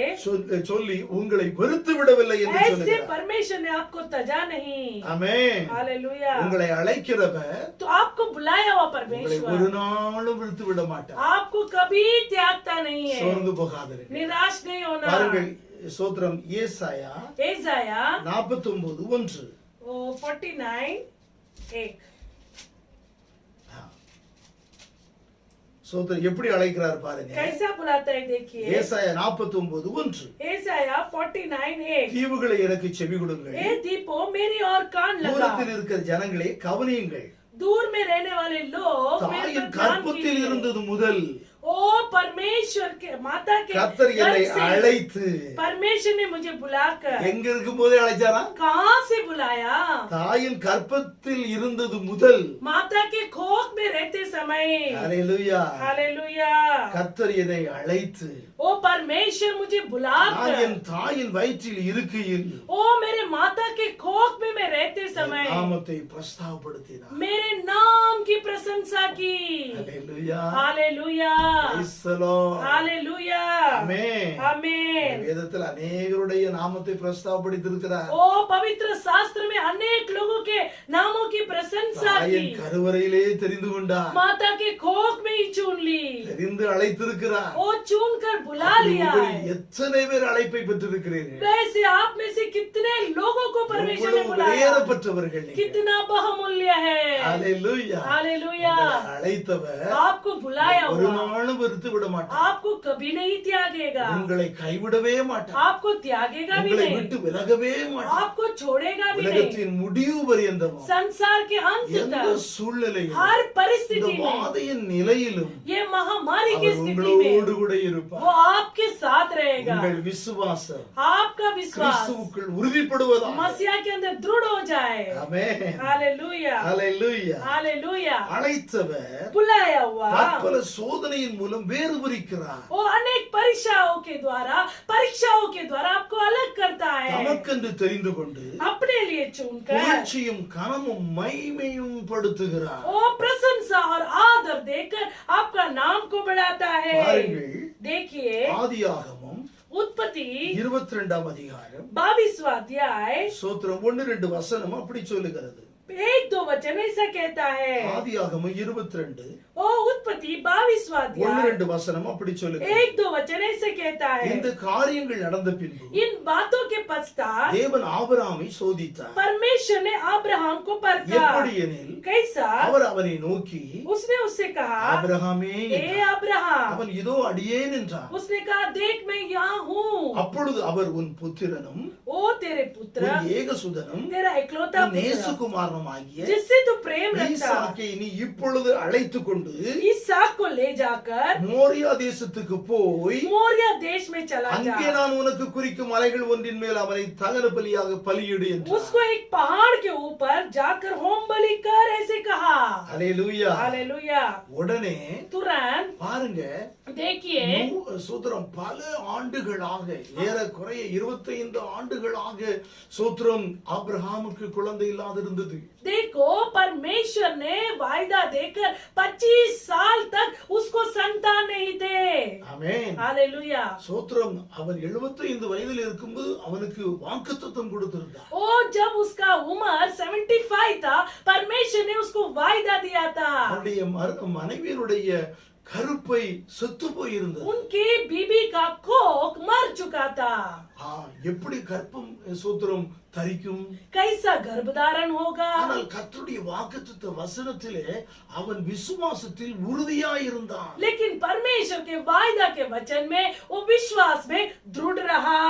சொல்லி உங்களை வெறுத்து விடவில்லை என்று ऐसे சொல்லுகிறார். परमेश्वर ने आपको तजा नहीं। ஆமென். हालेलुया। உங்களை அழைக்கிறவர் तो आपको बुलाया हुआ உங்களை परमेश्वर ஒரு நாளும் விடுத்து விட மாட்டார். आपको कभी त्यागता नहीं है, சோர்ந்து போகாதீர்கள். निराश नहीं होना। பாருங்கள் சோத்திரம் ஏசாயா एसाया 49:1. 49:1 சோத்திரம் எப்படி அழைக்கிறார் பாருங்க. कैसा बुलाता है देखिए। ஏசாயா 49:1. एसाया 49:1 தீவுகளை எனக்கு செவி கொடுங்கள், ए दीपो मेरी और कान लगा, தூரத்தில் இருக்கிற ஜனங்களே கவனியுங்கள். दूर में रहने वाले लोग मेरे தாயின் पर कान கற்பத்தில் कीजिए। இருந்தது முதல் ओ परमेश्वर के माता के கர்த்தர் என்னை गर्भ से அழைத்து परमेश्वर ने मुझे बुलाकर எங்க இருக்கும் போதே அழைச்சாரா? कहां से बुलाया? தாயின் கற்பத்தில் இருந்தது முதல். माता के कोख में रहते समय। ஹalleluya. हालेलुया। கர்த்தர் என்னை அழைத்து ओ परमेश्वर मुझे நான் बुलाकर, என் தாயின் வயிற்றில் இருக்கையில் ओ मेरे माता के कोख में मैं रहते என் समय நாமத்தை பிரஸ்தாபப்படுத்தினார். मेरे नाम की प्रशंसा की। ஹalleluya. हालेलुया। Praise the Lord. हालेलुया। ஆமென். आमीन। வேதத்தில் அநேகருடைய நாமத்தை பிரஸ்தாபப்படுத்தியிருக்கிறார். ओ पवित्र शास्त्र में अनेक लोगों के नामों की प्रशंसा தாயின் की। கருவறையிலே தெரிந்து கொண்டார், माता के कोख में ही चुन ली, தெரிந்து அழைத்திருக்கிறார். ओ चुन कर बुला அப்படி लिया உங்களில் है। எத்தனை பேர் அழைப்பை பெற்றிருக்கிறீர்கள்? वैसे आप में से कितने लोगों को परमेश्वर ने எவ்வளவு बुलाया, விலையேறப்பட்டவர்கள் நீங்கள். कितना बहुमूल्य है। ஹalleluya. हालेलुया। உங்களை அழைத்தவர் आपको बुलाया ஒரு हुआ நாளும் வெறுத்து விட மாட்டார். आपको कभी नहीं त्यागेगा, உங்களை கைவிடவே மாட்டார். आपको त्यागेगा भी உங்களை नहीं, விட்டு விலகவே மாட்டார். आपको छोड़ेगा भी नहीं। உலகத்தின் முடிவு பரியந்தமும் संसार के अंत எந்த तक, சூழ்நிலையிலும் हर இந்த परिस्थिति में, வாதையின் நிலையிலும் ये महामारी की அவர் स्थिति உங்களோடு में கூட वो இருப்பார். आपके साथ रहेगा। உங்கள் விசுவாசம் आपका विश्वास கிறிஸ்துவுக்குள் உறுதிப்படுவதாக. मसीहा के अंदर दृढ़ हो जाए। ஆமென். हालेलुया। ஹalleluya. हालेलुया। அழைத்தவர் बुलाया हुआ பற்பல சோதனையின் மூலம் வேறு பிரிக்கிறார். वो अनेक परीक्षाओं के द्वारा आपको अलग करता है, தமக்கென்று தெரிந்து கொண்டு अपने लिए चुनकर புகழ்ச்சியும் கனமும் மைமையும் படுத்துகிறார். वो प्रशंसा और आदर देकर आपका नाम को बढ़ाता है। பாருங்கள், देखिए ஆதியாகமம் उत्पत्ति 22ஆம் அதிகாரம் 22वां अध्याय சோத்திரம் 1-2 வசனம் அப்படி சொல்லுகிறது. 1-2 वचन ऐसा कहता है। ஆதியாகமம் 22 ओ उत्पत्ति 22वां अध्याय 1-2 வசனம் அப்படி சொல்லுகிறது. 1-2 वचन ऐसे कहता है। இந்த காரியங்கள் நடந்த பின்பு इन बातों के पश्चात தேவன் ஆபிரகாமை சோதித்தார். परमेश्वर ने अब्राहम को परखा। எப்படி எனில் कैसा? அவர் அவனை நோக்கி उसने उससे कहा, ஆபிரகாமே ए अब्राहम। அவன் இதோ அடியேன் என்றான். उसने कहा, देख मैं यहाँ हूँ। அப்பொழுது அவர் உன் புத்திரனும் ओ तेरे पुत्र, உன் ஏகசுதனும் तेरा इकलौता உன் पुत्र, நேசகுமாரனாகிய जिससे तू प्रेम रखता, ஈசாக்கை நீ இப்பொழுது அழைத்துக் கொண்டு इसहाक को ले जाकर மோரியா தேசத்துக்கு போய் मोरिया देश में चला அங்கே जा। நான் உனக்கு குறிக்கும் மலைகள் ஒன்றின் மேல் அவனை தகன பலியாக பலியிடு என்றார். उसको एक पहाड़ के ऊपर जाकर होम बलि कर, ऐसे कहा। அல்லேலூயா. हालेलुया। உடனே तुरंत பாருங்க, देखिए சோத்திரம் பல ஆண்டுகளாக ஏறக்குறைய 25 ஆண்டுகளாக சோத்திரம் ஆபிரகாமுக்கு குழந்தை இல்லாதிருந்தது. देखो परमेश्वर ने वायदा देकर 25 साल तक उसको संतान नहीं थे। ஆமென். हालेलुया। சோத்திரம் அவன் 75 வயதில் இருக்கும்போது அவனுக்கு வாக்குத்தத்தம் கொடுத்திருந்தார். ओ जब उसका उम्र 75 था, परमेश्वर ने उसको वायदा दिया था। அவனுடைய மனைவியினுடைய கருப்பை செத்து போயிருந்தது. उनकी बीबी का कोख मर चुका था। எப்படி கற்பம் சோத்திரம் தரிக்கும்? कैसा गर्भधारण होगा? ஆனால் கர்த்தருடைய வாக்குத்தத்த வசனத்திலே அவன் விசுவாசத்தில் உறுதியாய் இருந்தான். लेकिन परमेश्वर के वायदा के वचन में वो विश्वास में दृढ़ रहा।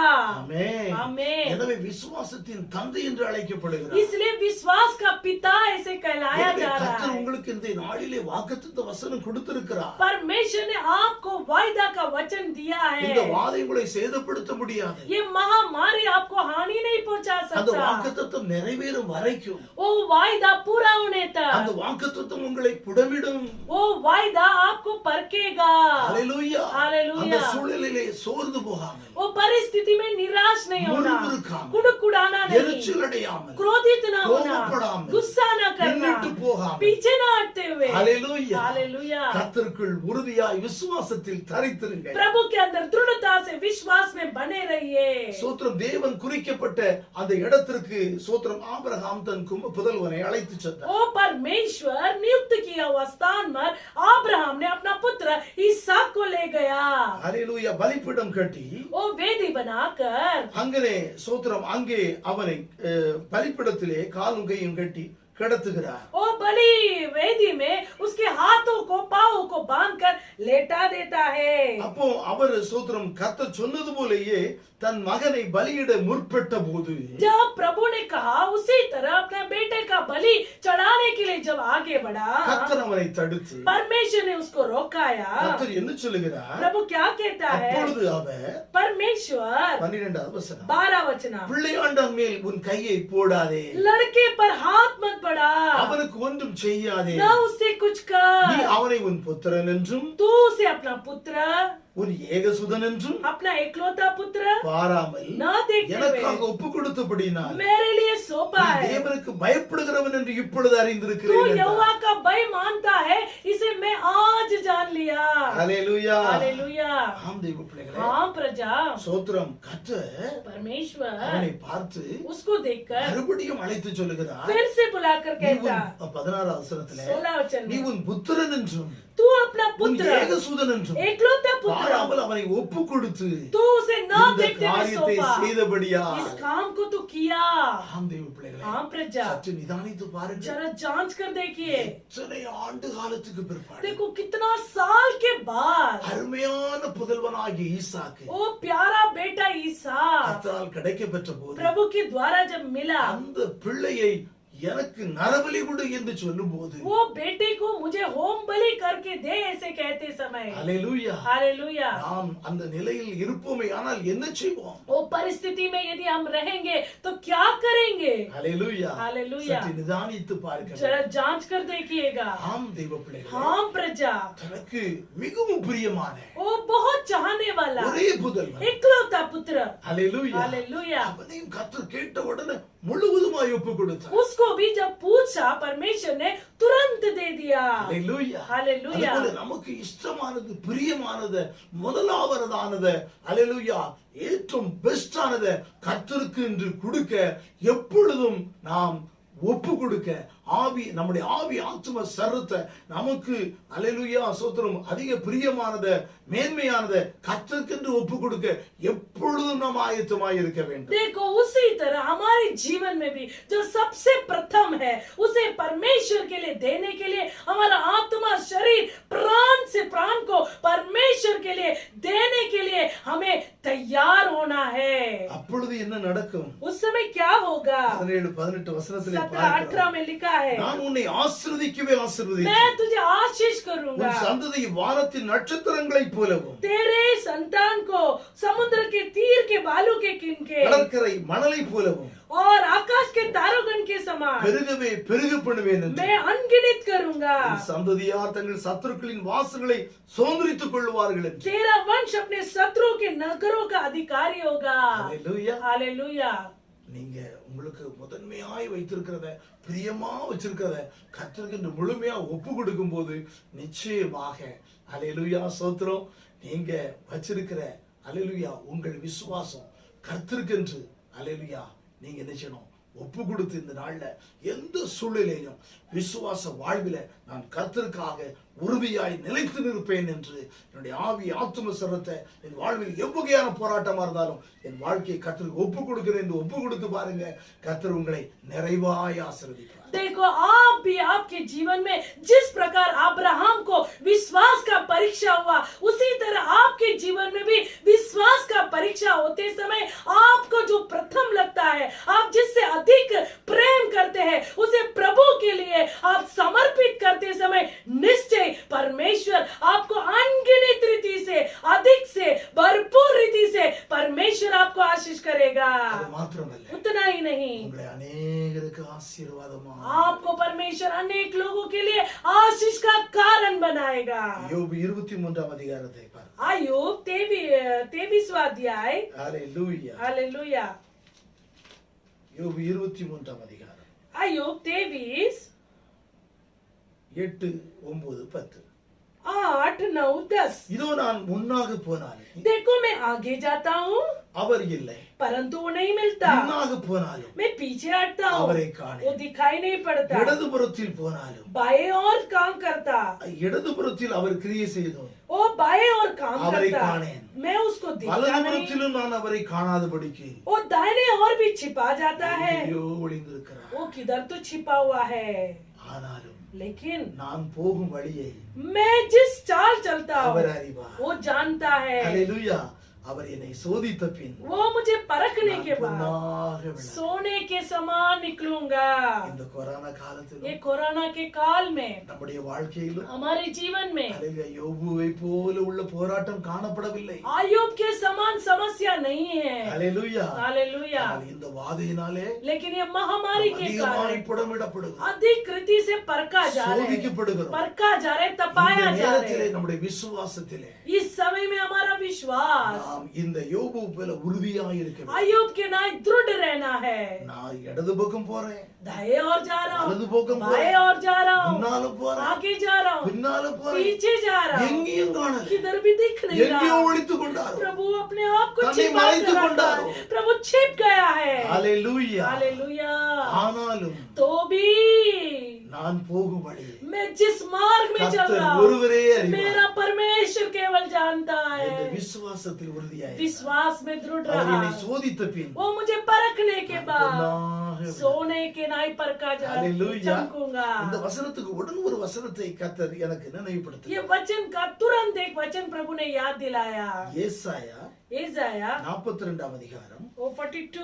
ஆமென். आमीन। எனவே விசுவாசத்தின் தந்தை என்று அழைக்கப்படுகிறார். इसलिए विश्वास का पिता ऐसे कहलाया जा रहा கர்த்தர் है। உங்களுக்கு இந்த நாளிலே வாக்குத்தத்த வசனம் கொடுத்திருக்கிறார். परमेश्वर ने आपको वायदा का वचन दिया இந்த है। வாதை உங்களை சேதப்படுத்த முடியாது. ये महामारी आपको हानि नहीं पहुंचा அந்த सकता। வாக்குத்தத்தம் நிறைவேறும் வரைக்கும் वो वायदा पूरा होने அந்த तक வாக்குத்தத்தம் உங்களை புடமிடும். वो वायदा आपको परखेगा। ஹalleluya. हालेलुया। அந்த சூழலிலே சோர்ந்து போகாமல், वो परिस्थिति में निराश नहीं होना, முறுமுறுக்காமல், कुड़कुड़ाना नहीं, எரிச்சல் அடையாமல், क्रोधित ना होना, கோபப்படாமல், गुस्सा ना करना, பின்னிட்டு போகாமல், पीछे ना हटते हुए। ஹalleluya. हालेलुया। கர்த்தருக்குள் உறுதியாய் விசுவாசத்தில் தரித்திருங்கள். प्रभु के अंदर दृढ़ता से विश्वास में बने रहिए। சோத்திரம். தேவன் குறிக்கப்பட்ட அந்த இடத்திற்கு சோத்திரம் ஆபிரகாம் தன் புதல்வனை அழைத்து சென்றார். ओ परमेश्वर नियुक्त किया हुआ स्थान पर अब्राहम ने अपना पुत्र इसहाक को ले गया। ஹalleluya. பலிபீடம் கட்டி वो वेदी बनाकर அங்கே சோத்திரம் அங்கே அவனை பலிபீடத்திலே காலும் கையும் கட்டி கிடத்துகிறார். वो बलि वेदी में उसके हाथों को पांवों को बांधकर लेटा देता है। அப்போ அவர் சோத்திரம் கர்த்தர் சொன்னது போலயே தன் மகனை பலியிட முற்பட்ட போது जब प्रभु ने कहा उसी तरह अपने बेटे का बलि चढ़ाने के लिए जब आगे बढ़ा, கர்த்தர் அவனை தடுத்து परमेश्वर ने उसको रोकाया। கர்த்தர் என்ன சொல்லுகிறார்? प्रभु क्या कहता है? அப்பொழுது அவர் परमेश्वर 12வது வசனம், 12 वचना, பிள்ளையாண்டான் மேல் உன் கையை போடாதே, लड़के पर हाथ मत बढ़ा, அவனுக்கு ஒன்றும் செய்யாதே, न उससे कुछ நீ कर, அவனை உன் புத்திரன் என்றும் तू उसे अपना पुत्र, உன் ஏகசுதன் என்றும் अपना एकलौता पुत्र பாராமல் न देखते எனக்காக हुए ஒப்பு கொடுத்தபடினால் मेरे लिए सौंपा நீ है। தேவனுக்கு பயப்படுகிறவன் என்று இப்பொழுது तू அறிந்திருக்கிறேன் என்றார். यहोवा का भय मानता है, इसे मैं आज जान लिया। ஹalleluya. हालेलुया। ஆம் தெய்வ பிள்ளைகளே, हाँ प्रजा, சோத்திரம். கர்த்தர் परमेश्वर அவனை பார்த்து उसको देखकर மறுபடியும் அழைத்து சொல்லுகிறார். फिर से बुलाकर நீ कहता, உன் 16வது வசனத்திலே 16 वचन நீ में, உன் புத்திரன் என்றும் तू अपना உன் पुत्र, ஏகசுதன் என்றும் एकलौता पुत्र, பாராமல் அவனை ஒப்பு கொடுத்து तू उसे न இந்த देखते हुए காரியத்தை सौंपा। செய்தபடியா. इस काम को तू किया। ஆம் தெய்வ பிள்ளைகளே, हाँ प्रजा, சற்று நிதானித்து பாருங்க. जरा जांच कर देखिए। எத்தனை ஆண்டு காலத்துக்கு பிற்பாடு देखो कितना साल के बाद அருமையான புதல்வனாகிய ஈசாக்கு वो प्यारा बेटा ईसाक கர்த்தரால் கிடைக்கப்பெற்ற போது प्रभु के द्वारा जब मिला, அந்த பிள்ளையை எனக்கு நரபலி கொடு என்று சொல்லும் போது वो बेटे को मुझे होम बलि करके दे ऐसे कहते समय, ஹalleluya, हालेलुया, நாம் அந்த நிலையில் இருப்போமே ஆனால் என்ன செய்வோம்? वो परिस्थिति में यदि हम रहेंगे तो क्या करेंगे? ஹalleluya. हालेलुया। சற்று நிதானித்து பாருங்க. जरा जांच कर देखिएगा। ஆம் தெய்வ பிள்ளைகளே, हाँ प्रजा, தனக்கு மிகவும் பிரியமான वो बहुत चाहने वाला ஒரே புதல்வன், एकलौता पुत्र, ஹalleluya, हालेलुया, அவனையும் கர்த்தர் கேட்ட உடனே முழுவதுமாய் ஒப்பு கொடுத்தார். उसको भी जब पूछा परमेश्वर ने तुरंत दे दिया। ஹalleluya. हालेलुया। அதுபோல நமக்கு இஷ்டமானது, பிரியமானது, முதலாவதானது, ஹalleluya, ஏற்றும் பெஸ்டானது கர்த்தருக்கு என்று கொடுக்க எப்பொழுதும் நாம் ஒப்பு கொடுக்க நம்முடைய ஆவி ஆத்தும சரத்தை நமக்கு ஹalleluya சோத்திரம் அதிக பிரியமானது, மேன்மையானது கர்த்தருக்கு ஒப்பு கொடுக்க எப்பொழுதும் நாம் ஆயத்தமாய் இருக்க வேண்டும். देखो उसी तरह हमारे जीवन में भी जो सबसे प्रथम है उसे परमेश्वर के लिए देने के लिए हमारा आत्मा, शरीर, प्राण से प्राण को परमेश्वर के लिए देने के लिए हमें तैयार होना है। அப்பொழுது என்ன நடக்கும்? उस समय क्या होगा? 17-18 வசனத்திலே 17-18 में लिखा है, நான் உன்னை ஆசீர்வதிக்கவே ஆசீர்வதிப்பேன், मैं तुझे आशीष உன் करूंगा, சந்ததி வானத்தின் நட்சத்திரங்களைப் போலவும் तेरे संतान को समुद्र के तीर के बालू के किनके கடற்கரை மணலை போலவும் और आकाश के तारोगण के समान பெருகவே பெருக பண்ணுவேன் என்று. मैं अनगिनत करूंगा। உன் சந்ததியார் தங்கள் சத்துருக்களின் வாசல்களை சுதந்தரித்துக் கொள்வார்கள் என்று. तेरा वंश अपने शत्रुओं के नगरों का अधिकारी होगा। ஹalleluya. हालेलुया। நீங்க உங்களுக்கு முதன்மையாய் வைத்திருக்கிறத, பிரியமா வச்சிருக்கிறத கர்த்தருக்கு முழுமையா ஒப்பு கொடுக்கும் போது நிச்சயமாக ஹalleluya ஸ்தோத்திரம், நீங்க வச்சிருக்கிற ஹalleluya உங்கள் விசுவாசம் கர்த்தருக்கு ஹalleluya நீங்க என்ன செய்யணும்? ஒப்பு கொடுத்து இந்த நாள்ல எந்த சூழ்நிலையிலும் விசுவாச வாழ்வில நான் கர்த்தருக்காக உறுதியாய் நிலைத்து நிற்பேன் என்று என்னுடைய ஆவி ஆத்தும சரத்தை என் வாழ்வில் எவ்வகையான போராட்டமா இருந்தாலும் என் வாழ்க்கையை கர்த்தருக்கு ஒப்பு கொடுக்கிறேன் என்று ஒப்பு கொடுத்து பாருங்க. கர்த்தர் உங்களை நிறைவாய் ஆசீர்வதிப்பார். देखो आप भी आपके जीवन में जिस प्रकार अब्राहम को विश्वास का परीक्षा हुआ, उसी तरह आपके जीवन में भी विश्वास का परीक्षा होते समय आपको जो प्रथम लगता है, आप जिससे अधिक प्रेम करते हैं, उसे प्रभु के लिए आप समर्पित करते समय निश्चय परमेश्वर आपको अनेक लोगों के लिए आशीष का कारण बनाएगा। யோபு 23ஆம் அதிகாரத்தை பாருங்க. आयुब 23वां अध्याय। ஹalleluya. हालेलुया। யோபு 23ஆம் அதிகாரம் आयुब 23 8 9 10. 8 9 10। இதோ நான் முன்னாக போனாலும் देखो मैं आगे जाता हूँ அவர் இல்லை, परंतु वो नहीं मिलता। பின்னாக போனாலும் मैं पीछे हटता हूँ அவரை वो காணேன். दिखाई नहीं पड़ता। இடதுபுறத்தில் போனாலும் बाएं और काम करता, இடதுபுறத்தில் அவர் கிரியை செய்தோம், वो बाएं और काम அவரை करता, காணேன். मैं उसको दिखता नहीं। வலதுபுறத்திலும் நான் அவரை காணாதபடிக்கு वो दाहिने और भी छिपा जाता है, எங்கேயோ ஒளிந்திருக்கிறார். वो किधर तो छिपा हुआ है। ஆனாலும் लेकिन நான் போகும் வழியை मैं जिस चाल चलता அவர் हूँ அறிவார். वो जानता है। ஹalleluya. அவர் என்னை சோதித்த பின் वो मुझे परखने के நான் बाद பொன்னாக விளங்குவேன். सोने के समान निकलूंगा। இந்த கொரோனா ये காலத்திலும் कोरोना के काल में நம்முடைய வாழ்க்கையிலும் हमारे जीवन में ஹalleluya யோபுவை போல உள்ள போராட்டம் காணப்படவில்லை. आयुब के समान समस्या नहीं है। ஹalleluya. हालेलुया। ஆனால் இந்த வாதையினாலே लेकिन ये महामारी के அதிகமாய் कारण புடமிடப்படுகிறோம், अधिक रीति से परखा जा रहे हैं, சோதிக்கப்படுகிறோம். परखा जा रहे, இந்த तपाया जा रहे நேரத்திலே हैं। நம்முடைய விசுவாசத்திலே इस समय में हमारा विश्वास நாம் இந்த யோபு போல உறுதியாய் இருக்க வேண்டும். आयुब के नाय दृढ़ रहना है। நான் இடது பக்கம் போறேன், दाएं और जा रहा வலது हूँ, பக்கம் बाएं போறேன், और जा रहा हूँ, முன்னால போறேன், आगे जा रहा हूँ, பின்னால போறேன், पीछे जा रहा हूँ, எங்கேயும் காணல, किधर भी दिख नहीं எங்கேயோ रहा। ஒளித்துக் கொண்டாரோ. प्रभु अपने आप को तन्ने छिपा मறைத்து कर रखा கொண்டாரோ. है। प्रभु छिप गया है। ஹalleluya. हालेलुया। ஆனாலும் तो भी நான் போகும் வழி मैं जिस मार्ग में चल கர்த்தர் रहा हूँ ஒருவரே அறிவார். मेरा परमेश्वर केवल जानता இந்த है। விசுவாசத்தில் உறுதியாய் विश्वास में दृढ़ அவர் रहा, என்னை சோதித்த பின் वो मुझे परखने के நான் बाद பொன்னாக விளங்குவேன். सोने के नाई परखा जा ஹalleluya. चमकूंगा। இந்த வசனத்துக்கு உடன் ஒரு வசனத்தை கர்த்தர் எனக்கு ये நினைவுபடுத்தினார். वचन का तुरंत एक वचन प्रभु ने याद दिलाया। ஏசாயா एसाया 42ஆம் அதிகாரம் 42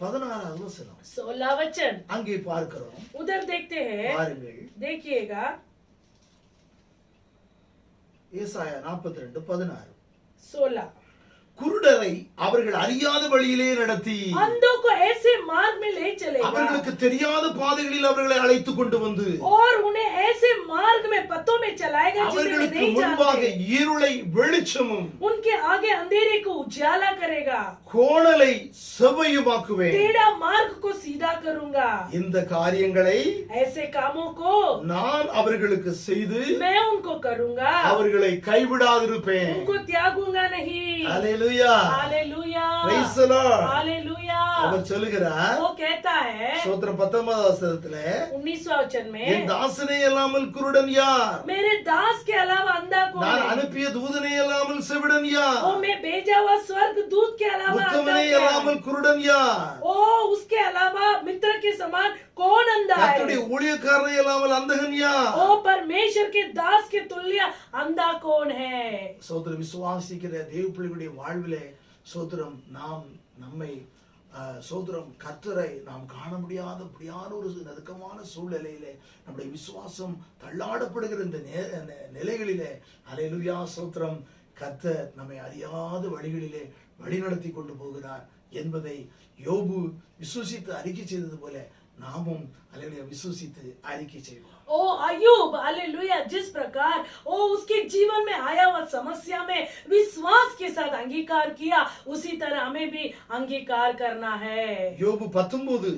16வது வசனம். 16 वचन அங்கே பார்க்கிறோம், उधर देखते हैं, பாருங்கள். देखिएगा ஏசாயா 42:16. 16। குருடரை அவர்கள் அறியாத வழியிலே நடத்தி अंधों को ऐसे मार्ग में ले चलेगा அவர்களுக்கு தெரியாத பாதைகளில் அவர்களை அழைத்து கொண்டு வந்து और उन्हें ऐसे मार्ग में पतों में चलाएगा जिन्हें वे அவர்களுக்கு नहीं முன்பாக जानते। இருளை வெளிச்சமும் उनके आगे अंधेरे को उजाला करेगा, கோணலை செவ்வையுமாக்குவேன். टेढ़ा मार्ग को सीधा करूंगा। இந்த காரியங்களை ऐसे कामों को நான் அவர்களுக்கு செய்து मैं उनको करूंगा, அவர்களை கைவிடாதிருப்பேன். उनको त्यागूंगा नहीं। ஹalleluya. हालेलुया। Praise the Lord. हालेलुया। அவர் சொல்லுகிறார், वो कहता है ஸ்தோத்திரம் 19வது வசனத்திலே, 19वां वचन என் में, தாசனே அல்லாமல் குருடன் யார்? मेरे दास के अलावा अंधा कौन நான் है? அனுப்பிய தூதனே அல்லாமல் செவிடன் யார்? ओ मैं भेजा हुआ स्वर्ग दूत के अलावा अंधा உத்தமனே क्या है? அல்லாமல் குருடன் யார்? ओ उसके अलावा मित्र के समान कौन अंधा கர்த்தருடைய है? ஊழியக்காரனை அல்லாமல் அந்தகன் யார்? ओ परमेश्वर के दास के तुल्य अंधा कौन है? சோதர விசுவாசிக்கிற தேவ பிள்ளைகளுடைய வாழ்விலே சோதரம் நாம் நம்மை சோதரம் கர்த்தரை நாம் காண முடியாத அப்படியான ஒரு நெருக்கமான சூழ்நிலையிலே நம்முடைய விசுவாசம் தள்ளாடப்படுகிற இந்த நிலைகளிலே ஹல்லேலூயா சோத்திரம் கர்த்தர் நம்மை அறியாத வழிகளிலே வழிநடத்தி கொண்டு போகிறார் என்பதை யோபு விசுவசித்து அறிக்கை செய்தது போல நாமும் ஹல்லேலூயா விசுவசித்து அறிக்கை செய்வோம். ओ अय्यूब हालेलुया जिस प्रकार ओ उसके जीवन में आया हुआ समस्या में विश्वास के साथ अंगीकार किया, उसी तरह हमें भी अंगीकार करना है। யோபு 19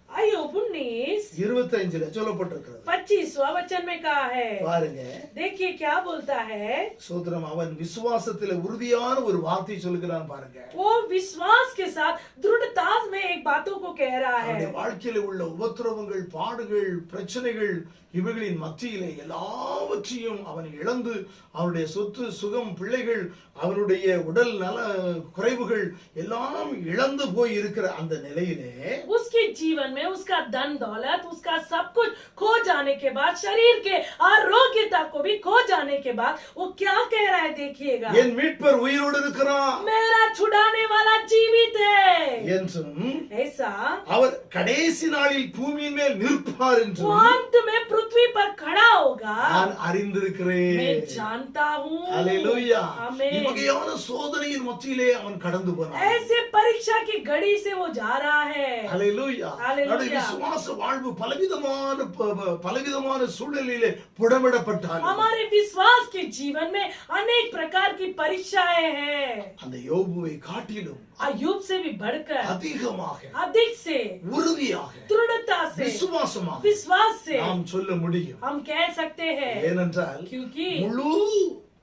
अय्यूब 19 25 சொல்லப்பட்டிருக்கிறது. 25वां वचन में कहा है, பாருங்க, देखिए क्या बोलता है। சோதரம் அவன் விசுவாசத்திலே உறுதியான ஒரு வார்த்தை சொல்லுகிறான் பாருங்க. वो विश्वास के साथ दृढ़ता में एक बातों को कह रहा அவனுடைய है। வாழ்க்கையில உள்ள உபத்திரவங்கள், பாடுகள், பிரச்சனைகள் இவைகளின் மத்தியிலே எல்லாவற்றையும் அவன் இழந்து அவனுடைய சொத்து சுகம் பிள்ளைகள் அவனுடைய உடல் நல குறைவுகள் எல்லாம் இழந்து போய் இருக்கிற அந்த நிலையிலே उसके जीवन में उसका धन दौलत उसका सब कुछ खो जाने के बाद, शरीर के आरोग्यता को भी खो जाने के बाद वो क्या कह रहा है देखिएगा, என் மீட்பர் உயிரோடு இருக்கிறான் मेरा छुड़ाने वाला जीवित है என்றும் ऐसा அவர் கடைசி நாளில் பூமியின் மேல் நிற்பார் वो என்றும் अंत में पृथ्वी पर खड़ा होगा நான் அறிந்திருக்கிறேன். मैं जानता हूँ। ஹல்லேலூயா. आमीन। இவ்வகையான சோதனையின் மத்தியிலே அவன் கடந்து போனான். ऐसे परीक्षा की घड़ी से वो जा रहा है। ஹல்லேலூயா. ஹல்லேலூயா. हालेलुया। விசுவாச வாழ்வு பலவிதமான சூழ்நிலையிலே புடமிடப்பட்டாலும் हमारे विश्वास के जीवन में अनेक प्रकार की परीक्षाएं हैं। அந்த யோபுவை காட்டிலும் अय्यूब से भी बढ़कर, அதிகமாக अधिक से, உறுதியாக दृढ़ता से, விசுவாசமாக विश्वास से நாம் சொல்ல முடியும். हम कह सकते हैं, ஏனென்றால் क्योंकि முழு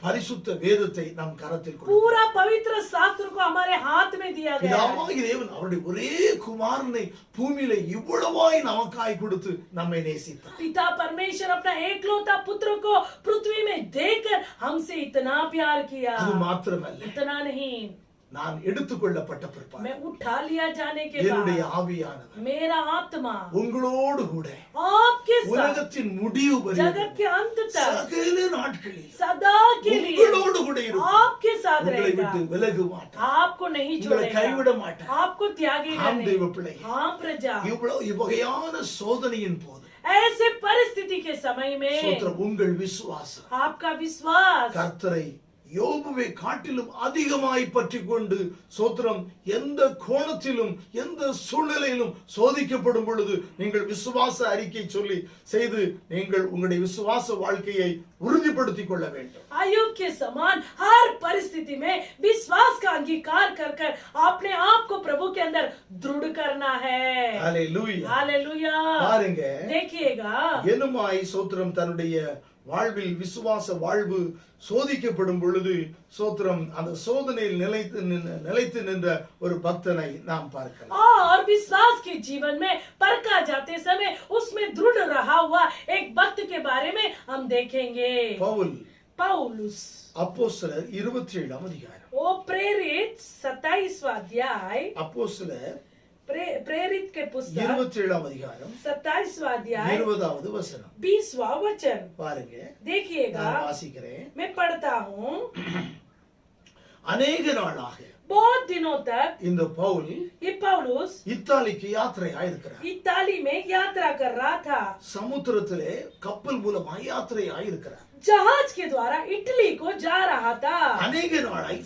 பரிசுத்த வேதத்தை நம் கரத்தில் கொடுத்தார். पूरा पवित्र शास्त्र को हमारे हाथ में दिया गया है। பிதாவாகிய தேவன் அவருடைய ஒரே குமாரனை பூமியிலே இவ்வளவாய் நமக்காய் கொடுத்து நம்மை நேசித்தார். पिता परमेश्वर अपना एकलौता पुत्र को पृथ्वी में देकर हमसे इतना प्यार किया। அது மாத்திரமல்ல, इतना नहीं, நான் எடுத்துக்கொள்ளப்பட்ட பிற்பாடு मैं उठा लिया जाने के என்னுடைய बाद ஆவியானவர் मेरा आत्मा உங்களோடு கூட आपके साथ உலகத்தின் முடிவு जगत வரைக்கும் के अंत तक சகல நாட்களில் सदा के लिए உங்களோடு கூட இருக்கும். आपके साथ உங்களை रहेगा, விட்டு விலக மாட்டார், आपको नहीं உங்களை छोड़ेगा, கைவிட மாட்டார். आपको त्यागेगा ஆம் नहीं। தேவ பிள்ளையே, हाँ प्रजा, இவ்வகையான சோதனையின் போது ऐसे परिस्थिति के समय में ஸ்தோத்திரம், உங்கள் விசுவாசம் आपका विश्वास கர்த்தரை யோபுவை காட்டிலும் அதிகமாய் பற்றி கொண்டு சோத்திரம் எந்த கோணத்திலும் எந்த சூழ்நிலையிலும் சோதிக்கப்படும் பொழுது நீங்கள் விசுவாச அறிக்கை சொல்லி செய்து நீங்கள் உங்களுடைய விசுவாச வாழ்க்கையை உறுதிப்படுத்திக் கொள்ள வேண்டும். अय्यूब के समान हर परिस्थिति में विश्वास का अंगीकार कर कर अपने आप को प्रभु के अंदर दृढ़ करना है। ஹல்லேலூயா. हालेलुया। பாருங்க, देखिएगा, என்னுமாய் சோத்திரம் தன்னுடைய வாழ்வில் விசுவாச வாழ்வு சோதிக்கப்படும் பொழுது சோத்திரம் அந்த சோதனையில் நிலைத்து நின்ற ஒரு பக்தனை நாம் பார்க்கலாம். और विश्वास के जीवन में परखा जाते समय उसमें दृढ़ रहा हुआ एक भक्त के बारे में हम देखेंगे। पौलुस அப்போஸ்தலர் 27ஆம் அதிகாரம். वो प्रेरित 27वां अध्याय, அப்போஸ்தலர் प्रेरित के पुस्तक 27ஆம் அதிகாரம் 27वां अध्याय 20வது வசனம். 20वां वचन பாருங்க, देखिएगा, நான் வாசிக்கிறேன். मैं पढ़ता हूँ। அநேக நாளாக बहुत दिनों तक இந்த பவுல் ये पौलुस இத்தாலிக்கு யாத்திரையாய் இருக்கிறார். इताली में यात्रा कर रहा था। சமுத்திரத்திலே கப்பல் மூலமாய் யாத்திரையாய் இருக்கிறார். जहाज के द्वारा इटली को जा रहा था। அநேக நாளாய்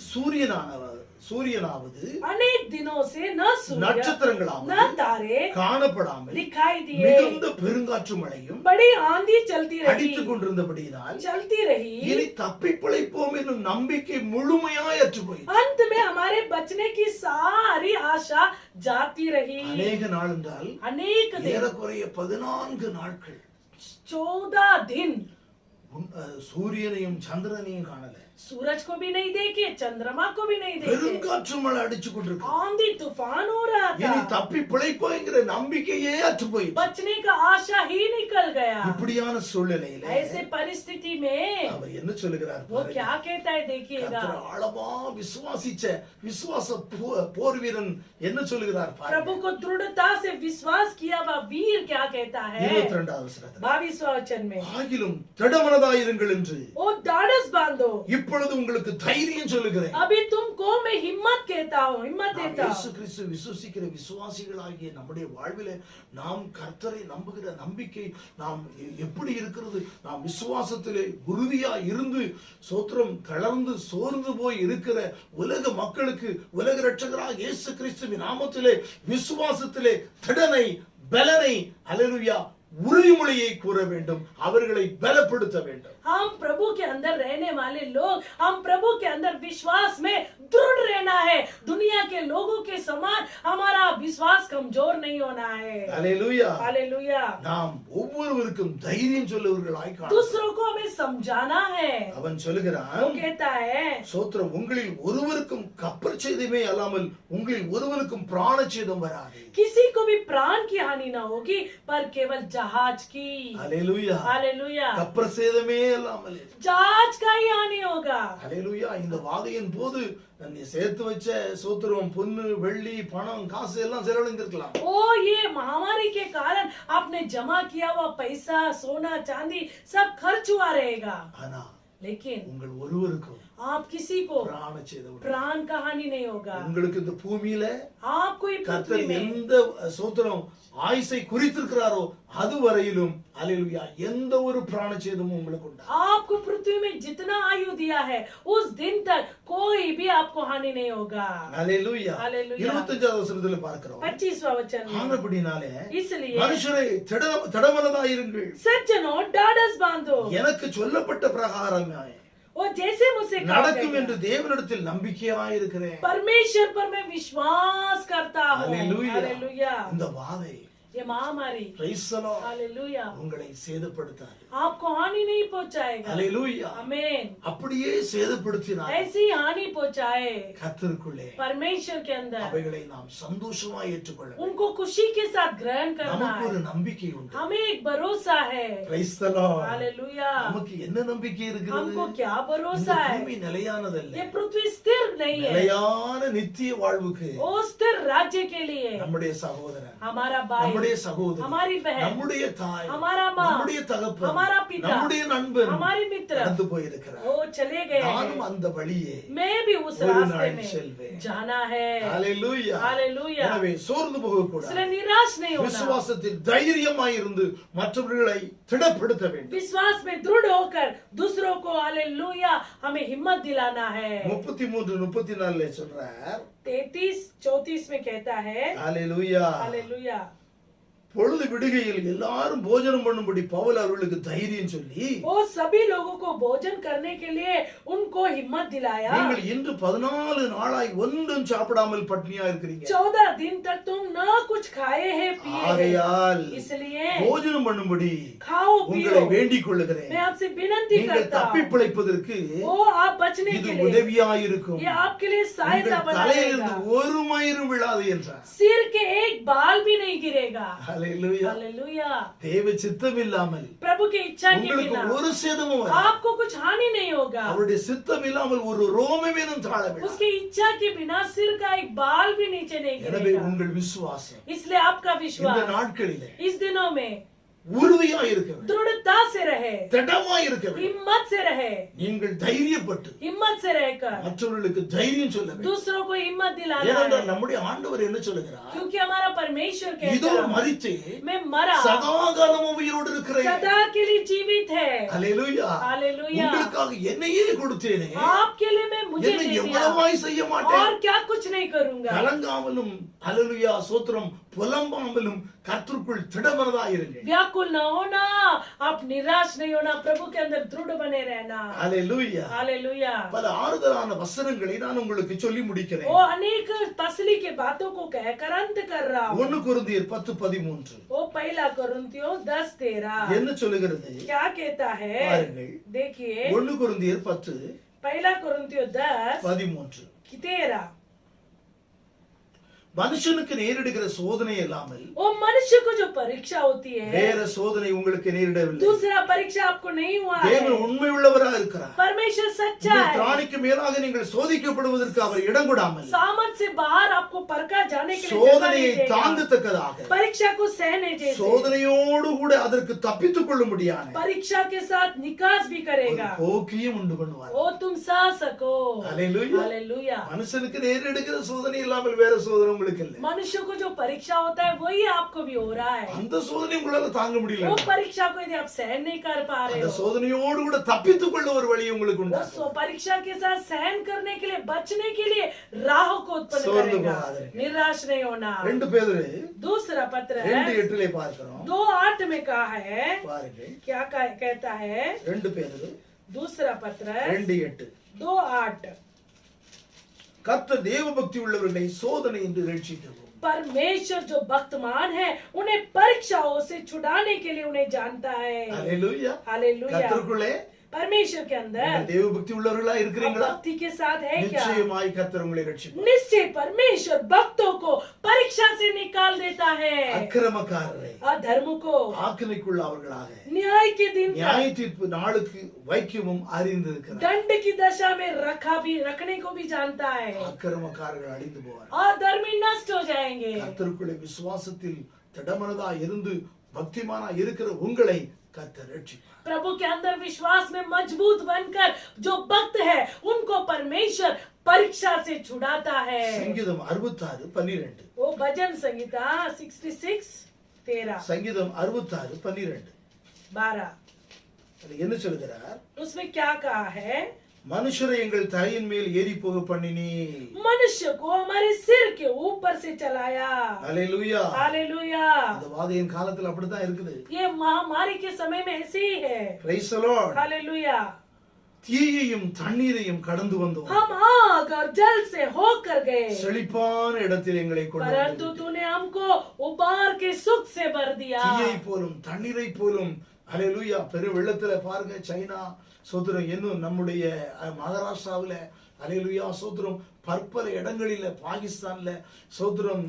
சூரியனாவது अनेक दिनों से न सूर्य न நட்சத்திரங்களாவது तारे காணப்படாமல் दिखाई दिए। மிகுந்த பெருங்காற்று மழையும் बड़ी आंधी चलती रही, அடித்துக் கொண்டிருந்தபடியினால் चलती रही। இனி தப்பி பிழைப்போம் என்னும் நம்பிக்கை முழுமையாய் அற்று போயிற்று. अंत में हमारे बचने की सारी आशा जाती रही। அநேக நாள் என்றால் अनेक दिन, ஏறக்குறைய 14 நாட்கள் 14 दिन சூரியனையும் சந்திரனையும் காணல. सूरज को भी नहीं देखे, चंद्रमा को भी नहीं देखे। பெருங்காற்று மழை அடிச்சு கொண்டிருக்கு. आंधी तूफान हो रहा இனி था, தப்பி பிழைப்போங்கிற நம்பிக்கையே அற்று போயிற்று. बचने का आशा ही निकल गया। இப்படியான சூழ்நிலையில ऐसे परिस्थिति में அவர் என்ன சொல்லுகிறார் वो பாருங்க. क्या कहता है, देखिएगा। கர்த்தரை ஆழமா விசுவாசிச்ச விசுவாச போர் வீரன் என்ன சொல்லுகிறார் பாருங்க. प्रभु को दृढ़ता से विश्वास किया वह वीर क्या कहता है? 22வது வசனத்தில் 22वां वचन में, ஆகிலும் திடமனதாயிருங்கள் என்று ओ ढाढ़स बांधो, இப்பொழுது உங்களுக்கு தைரியம் சொல்லுகிறேன். अभी तुमको मैं हिम्मत कहता हूँ, हिम्मत நாம் देता இயேசு हूँ। கிறிஸ்து விசுவாசிக்கிற விசுவாசிகளாகிய நம்முடைய வாழ்விலே நாம் கர்த்தரை நம்புகிற நம்பிக்கை நாம் எப்படி இருக்கிறது? நாம் விசுவாசத்திலே உறுதியா இருந்து சோத்திரம் தளர்ந்து சோர்ந்து போய் இருக்கிற உலக மக்களுக்கு உலக இரட்சகராக இயேசு கிறிஸ்துவின் நாமத்திலே விசுவாசத்திலே திடனை பலனை அல்லேலூயா உறுதிமொழியை கூற வேண்டும், அவர்களை பலப்படுத்த வேண்டும். हम प्रभु के अंदर रहने वाले लोग, हम प्रभु के अंदर विश्वास में दृढ़ रहना है। दुनिया के लोगों के समान हमारा विश्वास कमजोर नहीं होना है। அல்லேலூயா. हालेलुया। நாம் ஒவ்வொருவருக்கும் தைரியம் சொல்லுவர்களாய் காண दूसरों को हमें समझाना है। அவன் वो சொல்லுகிறான், कहता है, சோத்திரம், உங்களில் ஒருவருக்கும் கப்பல் சேதமே அல்லாமல் உங்களில் ஒருவருக்கும் பிராண சேதம் வராது. किसी को भी प्राण की हानि ना होगी, पर केवल जहाज की। அல்லேலூயா. हालेलुया। கப்பல் சேதமே அல்லாமல் जहाज का ही हानि होगा। அல்லேலூயா. இந்த வாதையின் போது நீ சேர்த்து வச்ச சோத்திரம் பொன்னு வெள்ளி பணம் காசு எல்லாம் செலவழிந்திருக்கலாம். ओ ये महामारी के कारण आपने जमा किया हुआ पैसा, सोना चांदी सब खर्च हुआ रहेगा, ஆனா लेकिन உங்கள் ஒருவருக்கும் आप किसी को பிராண சேதம் வராது. प्राण का हानि नहीं होगा। உங்களுக்கு இந்த பூமியில आपको ये पृथ्वी கர்த்தர் में எந்த சோத்திரம் ஆயுசை குறித்திருக்கிறாரோ அது வரையிலும் அல்லேலூயா எந்த ஒரு பிராண சேதமும் உங்களுக்கு உண்டா. आपको पृथ्वी में जितना आयु दिया है उस दिन तक कोई भी आपको हानि नहीं होगा। ஹalleluya. Hallelujah. 25வது வசனத்துல பார்க்கிறோம். 25वां वचन में, ஆனபடினாலே इसलिए மனுஷரே திடமனதாயிருங்கள், सज्जनों ढाढ़स बांधो எனக்கு சொல்லப்பட்ட பிரகாரமே और जैसे मुझसे कहा நடக்கும் गया, என்று தேவனிடத்தில் நம்பிக்கையாய் இருக்கிறேன். परमेश्वर पर मैं विश्वास करता हूँ। Hallelujah. हालेलुया। இந்த வாதை ये महामारी Praise the Lord. हालेलुया உங்களை சேதப்படுத்தாது. आपको हानि नहीं पहुंचाएगा। ஹalleluya. आमीन। அப்படியே சேதப்படுத்தினார் ऐसी हानि पहुंचाए கர்த்தருக்குள்ளே परमेश्वर के अंदर, அவைகளை நாம் சந்தோஷமாய் ஏற்றுக்கொள்ள வேண்டும். उनको खुशी के साथ ग्रहण करना நமக்கு है। ஒரு நம்பிக்கை உண்டு. हमें एक भरोसा है। Praise the Lord. हालेलुया। நமக்கு என்ன நம்பிக்கை இருக்கிறது? हमको क्या இந்த भरोसा है? பூமி நிலையானதல்ல. ये पृथ्वी स्थिर नहीं है। நிலையான நித்திய வாழ்வுக்கு वो स्थिर राज्य के लिए நம்முடைய சகோதரன், हमारा भाई, நம்முடைய சகோதரி, हमारी बहन, நம்முடைய தாய், हमारा माँ, நம்முடைய தகப்பன், हमारा पिता, நம்முடைய நண்பன் हमारी मित्र கடந்து போயிருக்கிறார். वो चले गए நானும் हैं। அந்த வழியே मैं भी उस ஒரு रास्ते நாள் में செல்வேன். जाना है। ஹalleluya. हालेलुया। எனவே சோர்ந்து போகக்கூடாது. इसलिए निराश नहीं होना, விசுவாசத்தில் தைரியமாய் இருந்து மற்றவர்களை திடப்படுத்த வேண்டும். विश्वास में दृढ़ होकर दूसरों को हालेलुया हमें हिम्मत दिलाना है। 33 34 சொல்றார். 33-34 में कहता है ஹalleluya. हालेलुया। பொழுது விடுகையில் எல்லாரும் போஜனம் பண்ணும்படி பவுல் அவர்களுக்கு தைரியம் சொல்லி, वो सभी लोगों को भोजन करने के लिए उनको हिम्मत दिलाया। நீங்கள் இன்று 14 நாளாய் ஒன்றும் சாப்பிடாமல் பட்னியா இருக்கிறீங்க. 14 दिन तक तुम न कुछ खाए हैं पिए हैं, ஆகையால் इसलिए போஜனம் பண்ணும்படி खाओ உங்களை पियो। வேண்டிக் கொள்ளுகிறேன். मैं आपसे विनती நீங்கள் करता தப்பி हूँ, பிழைப்பதற்கு वो आप बचने இது के लिए உதவியாயிருக்கும். ये आपके लिए सहायता உங்கள் தலையிலிருந்து बनाएगा। ஒரு மயிரும் விழாது என்றார். सिर के एक बाल भी नहीं गिरेगा। ஹalleluya. हालेलुया। தேவ சித்தம் இல்லாமல் प्रभु की इच्छा के உங்களுக்கு बिना ஒரு சேதமும் வராது. आपको कुछ हानि नहीं होगा। அவருடைய சித்தம் இல்லாமல் ஒரு ரோமமேனும் தாழ விடாது. उसकी इच्छा के बिना सिर का एक बाल भी नीचे नहीं எனவே गिरेगा। உங்கள் விசுவாசம் इसलिए आपका இந்த विश्वास நாட்களிலே इस दिनों में உறுதியாய் இருக்க வேண்டும். दृढ़ता से रहे, திடமாய் இருக்க வேண்டும். हिम्मत से रहे, நீங்கள் தைரியப்பட்டு हिम्मत से रहकर மற்றவர்களுக்கு தைரியம் சொல்ல வேண்டும். दूसरों को हिम्मत दिलाना ஏனென்றால் है। நம்முடைய ஆண்டவர் என்ன சொல்லுகிறார்? क्योंकि हमारा परमेश्वर இதோ कहता है மரித்தே मैं मरा சதாகாலம் உயிரோடு இருக்கிறேன். सदा के लिए जीवित है। ஹalleluya. हालेलुया। உங்களுக்காக என்னையே கொடுத்தேனே, आपके लिए मैं मुझे என்னை दे दिया எவ்வளவாய் செய்ய மாட்டேன். और क्या कुछ नहीं करूंगा। கலங்காமலும் ஹalleluya சோத்திரம் புலம்பாமலும் கர்த்தருக்குள் திடமனதாயிருங்கள். व्याकुल न होना, आप निराश नहीं होना, प्रभु के अंदर दृढ़ बने रहना। ஹalleluya. हालेलुया। பல ஆறுதலான வசனங்களை நான் உங்களுக்கு சொல்லி முடிக்கிறேன். वो अनेक तसली के बातों को कहकर अंत कर रहा हूँ। 1 கொரிந்தியர் 10:13 वो पहला कुरिन्थियों 10:13 என்ன சொல்லுகிறது? क्या कहता है? பாருங்கள். देखिए 1 கொரிந்தியர் 10 पहला कुरिन्थियों 13 10:13 மனுஷனுக்கு நேரிடுகிற சோதனை இல்லாமல் वो मनुष्य को जो परीक्षा होती है, வேற சோதனை உங்களுக்கு நேரிடவில்லை. दूसरा परीक्षा आपको नहीं हुआ है। தேவன் உண்மை உள்ளவராக இருக்கிறார். परमेश्वर सच्चा உங்கள் है। திராணிக்கு மேலாக நீங்கள் சோதிக்கப்படுவதற்கு அவர் இடம் கொடாமல் सामर्थ से बाहर आपको परखा जाने के लिए जगह சோதனையை नहीं देगा। தாங்கத்தக்கதாக परीक्षा को सहने जैसे சோதனையோடு கூட அதற்கு தப்பித்துக் கொள்ள முடியாது परीक्षा के साथ निकास भी करेगा। போக்கியும் உண்டு பண்ணுவார். वो तुम सह सको। ஹalleluya. हालेलुया। மனுஷனுக்கு நேரிடுகிற சோதனை இல்லாமல் வேற சோதனை உங்களுக்கு இல்லை. मनुष्य को जो परीक्षा होता है वही आपको भी हो रहा है। அந்த சோதனை உங்களால தாங்க முடியல. वो परीक्षा को यदि आप सहन नहीं कर पा रहे அந்த हो, சோதனையோடு கூட தப்பித்துக் கொள்ள ஒரு வழி உங்களுக்கு உண்டு. वो परीक्षा के साथ सहन करने के लिए, बचने के लिए राह को उत्पन्न सोर्द करेगा। बहादुर। निराश नहीं होना। 2 பேதுரு दूसरा पत्र 2:8 பார்க்கிறோம். 2:8 में कहा है, பாருங்க. क्या कहता है? 2 பேதுரு दूसरा पत्र 2:8 2:8 கர்த்தர் தேவபக்தி உள்ளவர்களை சோதனை என்று ரட்சிக்கவும். परमेश्वर जो भक्तमान है उन्हें परीक्षाओं से छुड़ाने के लिए उन्हें जानता है। ஹalleluya. हालेलुया। கர்த்தருக்குள்ளே परमेश्वर के अंदर நீங்கள் தேவபக்தி உள்ளவர்களா आप இருக்கிறீங்களா? भक्ति के साथ है क्या? நிச்சயமாய் கர்த்தர் உங்களை ரட்சிப்பார். निश्चय परमेश्वर भक्तों को परीक्षा से निकाल देता है, அக்கிரமக்காரரை अधर्म को ஆக்கினைக்குள்ளாவர்களாக न्याय के दिन तक, நியாய தீர்ப்பு நாளுக்கு வைக்கவும் அறிந்திருக்கிறார். दंड की दशा में रखने को भी जानता है। அக்கிரமக்காரர்கள் அழிந்து போவார். अधर्मी नष्ट हो जाएंगे। கர்த்தருக்குள்ளே விசுவாசத்தில் திடமனதா இருந்து பக்திமானா இருக்கிற உங்களை கர்த்தர் ரட்சிப்பார். प्रभु के अंदर विश्वास में मजबूत बनकर जो भक्त है उनको परमेश्वर परीक्षा से छुड़ाता है। சங்கீதம் 66:12 वो भजन संहिता 66:13 சங்கீதம் 66:12 12 அது என்ன சொல்கிறார்? उसमें क्या कहा है? மனுஷரை எங்கள் தலையின் மேல் ஏறி போக பண்ணினி. मनुष्य को हमारे सिर के ऊपर से चलाया. ஹalleluya. हालेलुया. இந்த வாதையின் காலத்துல அப்படித்தான் இருக்குது. ये महामारी के समय में ऐसे ही है. Praise the Lord. हालेलुया. தீயையும் தண்ணீரையும் கடந்து வந்தோம். हम आग और जल से होकर गए, செழிப்பான இடத்தில் எங்களை கொண்டு परंतु வந்தீர். तूने हमको उबार के सुख से भर दिया. தீயை போலும் தண்ணீரை போலும். ஹalleluya. பெரு வெள்ளத்துல பாருங்க, சைனா சோத்திரம், இன்னும் நம்முடைய மகாராஷ்டிராவில் ஹalleluya சோத்திரம், பற்பல இடங்களில, பாகிஸ்தான்ல சோத்திரம்,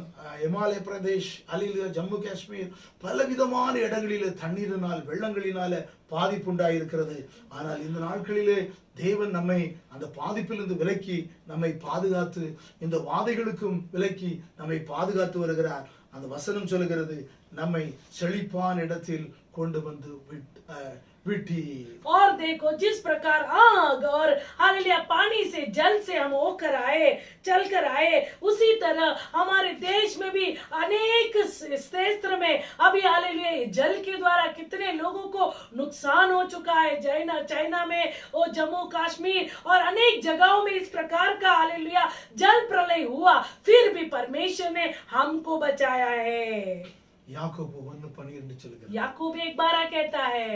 இமாலய பிரதேஷ், ஹalleluya ஜம்மு காஷ்மீர், பலவிதமான இடங்களில தண்ணீரினால் வெள்ளங்களினால பாதிப்பு உண்டாயிருக்கிறது. ஆனால் இந்த நாட்களிலே தேவன் நம்மை அந்த பாதிப்பிலிருந்து விலக்கி நம்மை பாதுகாத்து, இந்த வாதைகளுக்கும் விலக்கி நம்மை பாதுகாத்து வருகிறார். அந்த வசனம் சொல்லுகிறது, நம்மை செழிப்பான இடத்தில் கொண்டு வந்து विटी। और देखो जिस प्रकार आग और हालेलुया पानी से जल से हम होकर आए, चलकर आए, उसी तरह हमारे देश में भी अनेक क्षेत्र में अभी हालेलुया जल के द्वारा कितने लोगों को नुकसान हो चुका है। चाइना में और जम्मू कश्मीर और अनेक जगहों में इस प्रकार का हालेलुया जल प्रलय हुआ, फिर भी परमेश्वर ने हमको बचाया है। யாக்கோபு 1:12 சொல்லுகிறது, याकूब एक बार कहता है,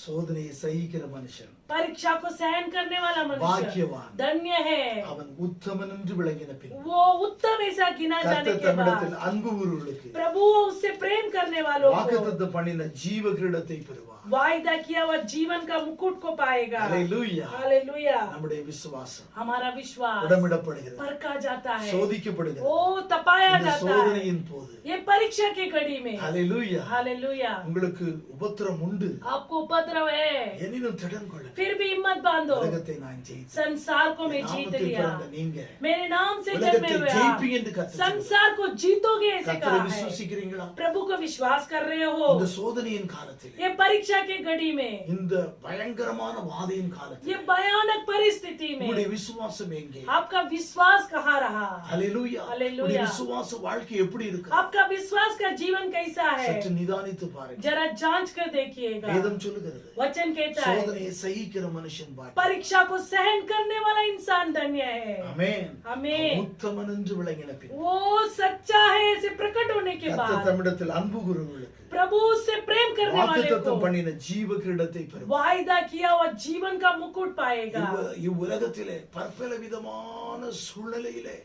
சோதனையை சகிக்கிற மனுஷன் परीक्षा को सहन करने वाला मनुष्य भाग्यवान, धन्य है, அவன் உத்தமன் என்று விளங்கின பின் वो उत्तम ऐसा गिना जाने கர்த்தர் के बाद தம்மிடத்தில் அன்பு கூறுவர்களுக்கு प्रभु उससे प्रेम करने वालों को வாக்குத்தத்தம் பண்ணின ஜீவ கிரீடத்தை பெறுவார்। वायदा किया हुआ जीवन का मुकुट को पाएगा। हालेलुया। हालेलुया। நம்முடைய விசுவாசம் हमारा विश्वास உடமிடப்படுகிறது, परखा जाता है, சோதிக்கப்படுகிறது। ओ तपाया இந்த जाता है சோதனையின் போது ये परीक्षा की घड़ी में। Hallelujah, hallelujah. உங்களுக்கு உபத்திரம் உண்டு, आपको उपद्रव है, எனினும் திடன் கொள்ளுங்கள், फिर भी हिम्मत बांधो, உலகத்தை நான் ஜெயித்தேன், संसार को मैं जीत நாமத்தில் लिया, பிறந்த நீங்க मेरे नाम से जन्मे உலகத்தை हुए आप ஜெயிப்பீங்க என்று கர்த்தர் சொல்கிறார்। संसार को जीतोगे ऐसे கர்த்தரை कहा है। விசுவாசிக்கிறீங்களா? प्रभु को विश्वास कर रहे हो? இந்த சோதனையின் காலத்தில், ये परीक्षा की घड़ी में, இந்த பயங்கரமான வாதையின் ये காலத்தில் भयानक परिस्थिति உங்களுடைய में விசுவாசம் எங்கே? आपका विश्वास कहाँ रहा? ஹalleluya, हालेलुया। உங்களுடைய விசுவாச வாழ்க்கை எப்படி இருக்கு? आपका विश्वास का जीवन कैसा है? சற்று நிதானித்து பாருங்க। जरा जांच कर देखिएगा। வேதம் சொல்லுகிறது, वचन कहता है சோதனையை சகிக்கிற மனுஷன் பாக்கியவான்। परीक्षा को सहन करने वाला इंसान धन्य है। ஆமென்। आमीन। உத்தமன் என்று விளங்கின பின் वो सच्चा है ऐसे प्रकट होने के கர்த்தர் बाद தம்மிடத்தில் அன்பு கூறுவர்களுக்கு प्रभु उससे प्रेम करने वाले வாக்குத்தத்தம் को பண்ணின ஜீவ கிரீடத்தை பெறுவார்। वायदा किया हुआ जीवन का मुकुट पाएगा। இவ்வுலகத்திலே பற்பல விதமான சூழ்நிலையிலே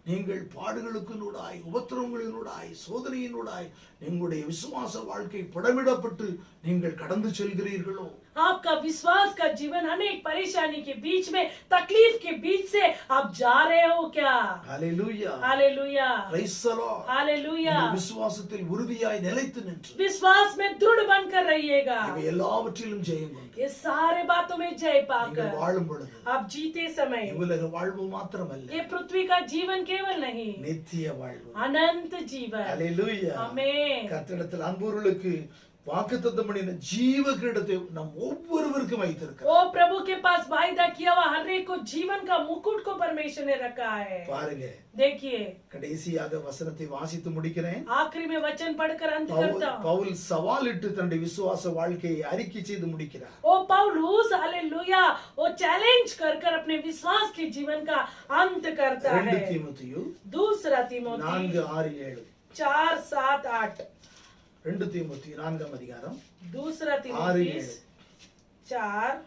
நீங்கள் பாடுகளுக்குனூடாய், உபத்திரவங்களினூடாய், சோதனையினூடாய் உங்களுடைய விசுவாச வாழ்க்கை புடமிடப்பட்டு நீங்கள் கடந்து செல்கிறீர்களோ? आपका विश्वास का जीवन अनेक परेशानी के बीच में, तकलीफ के बीच से आप जा रहे हो क्या? ஹalleluya, हालेलुया। praise the Lord। हालेलुया। இந்த விசுவாசத்தில் உறுதியாய் நிலைத்து நின்று विश्वास में दृढ़ बनकर रहिएगा। இவை எல்லாவற்றிலும் ஜெயம் கொண்டு ये सारे बातों में जय நீங்கள் पाकर வாழும் பொழுது आप जीते समय இவ்வுலக வாழ்வு மாத்திரமல்ல, ये पृथ्वी का जीवन केवल नहीं, நித்திய வாழ்வு। अनंत जीवन। ஹalleluya। आमीन। கர்த்தரிடத்தில் அன்புள்ளவர்களுக்கு வாக்குத்தத்தம் பண்ணின ஜீவ கிரீடத்தை நம் ஒவ்வொருவருக்கும் வைத்திருக்கிறார்। वो प्रभु के पास वायदा किया हुआ हर एक को जीवन का मुकुट को परमेश्वर ने रखा है। பாருங்க, देखिए கடைசியாக வசனத்தை வாசித்து முடிக்கிறேன்। आखिरी में वचन पढ़कर अंत करता हूँ। பவுல் சவாலிட்டு தன்னுடைய விசுவாச வாழ்க்கையை அறிக்கை செய்து முடிக்கிறார்। ओ पौलुस हालेलुया वो चैलेंज कर कर अपने विश्वास के जीवन का अंत करता 2 है। தீமோத்தேயு दूसरा तिमोथी 4:6-7। 4-7-8। 2 தீமோத்தேயு 4ஆம் அதிகாரம் दूसरा 6-7। तिमोथी 4।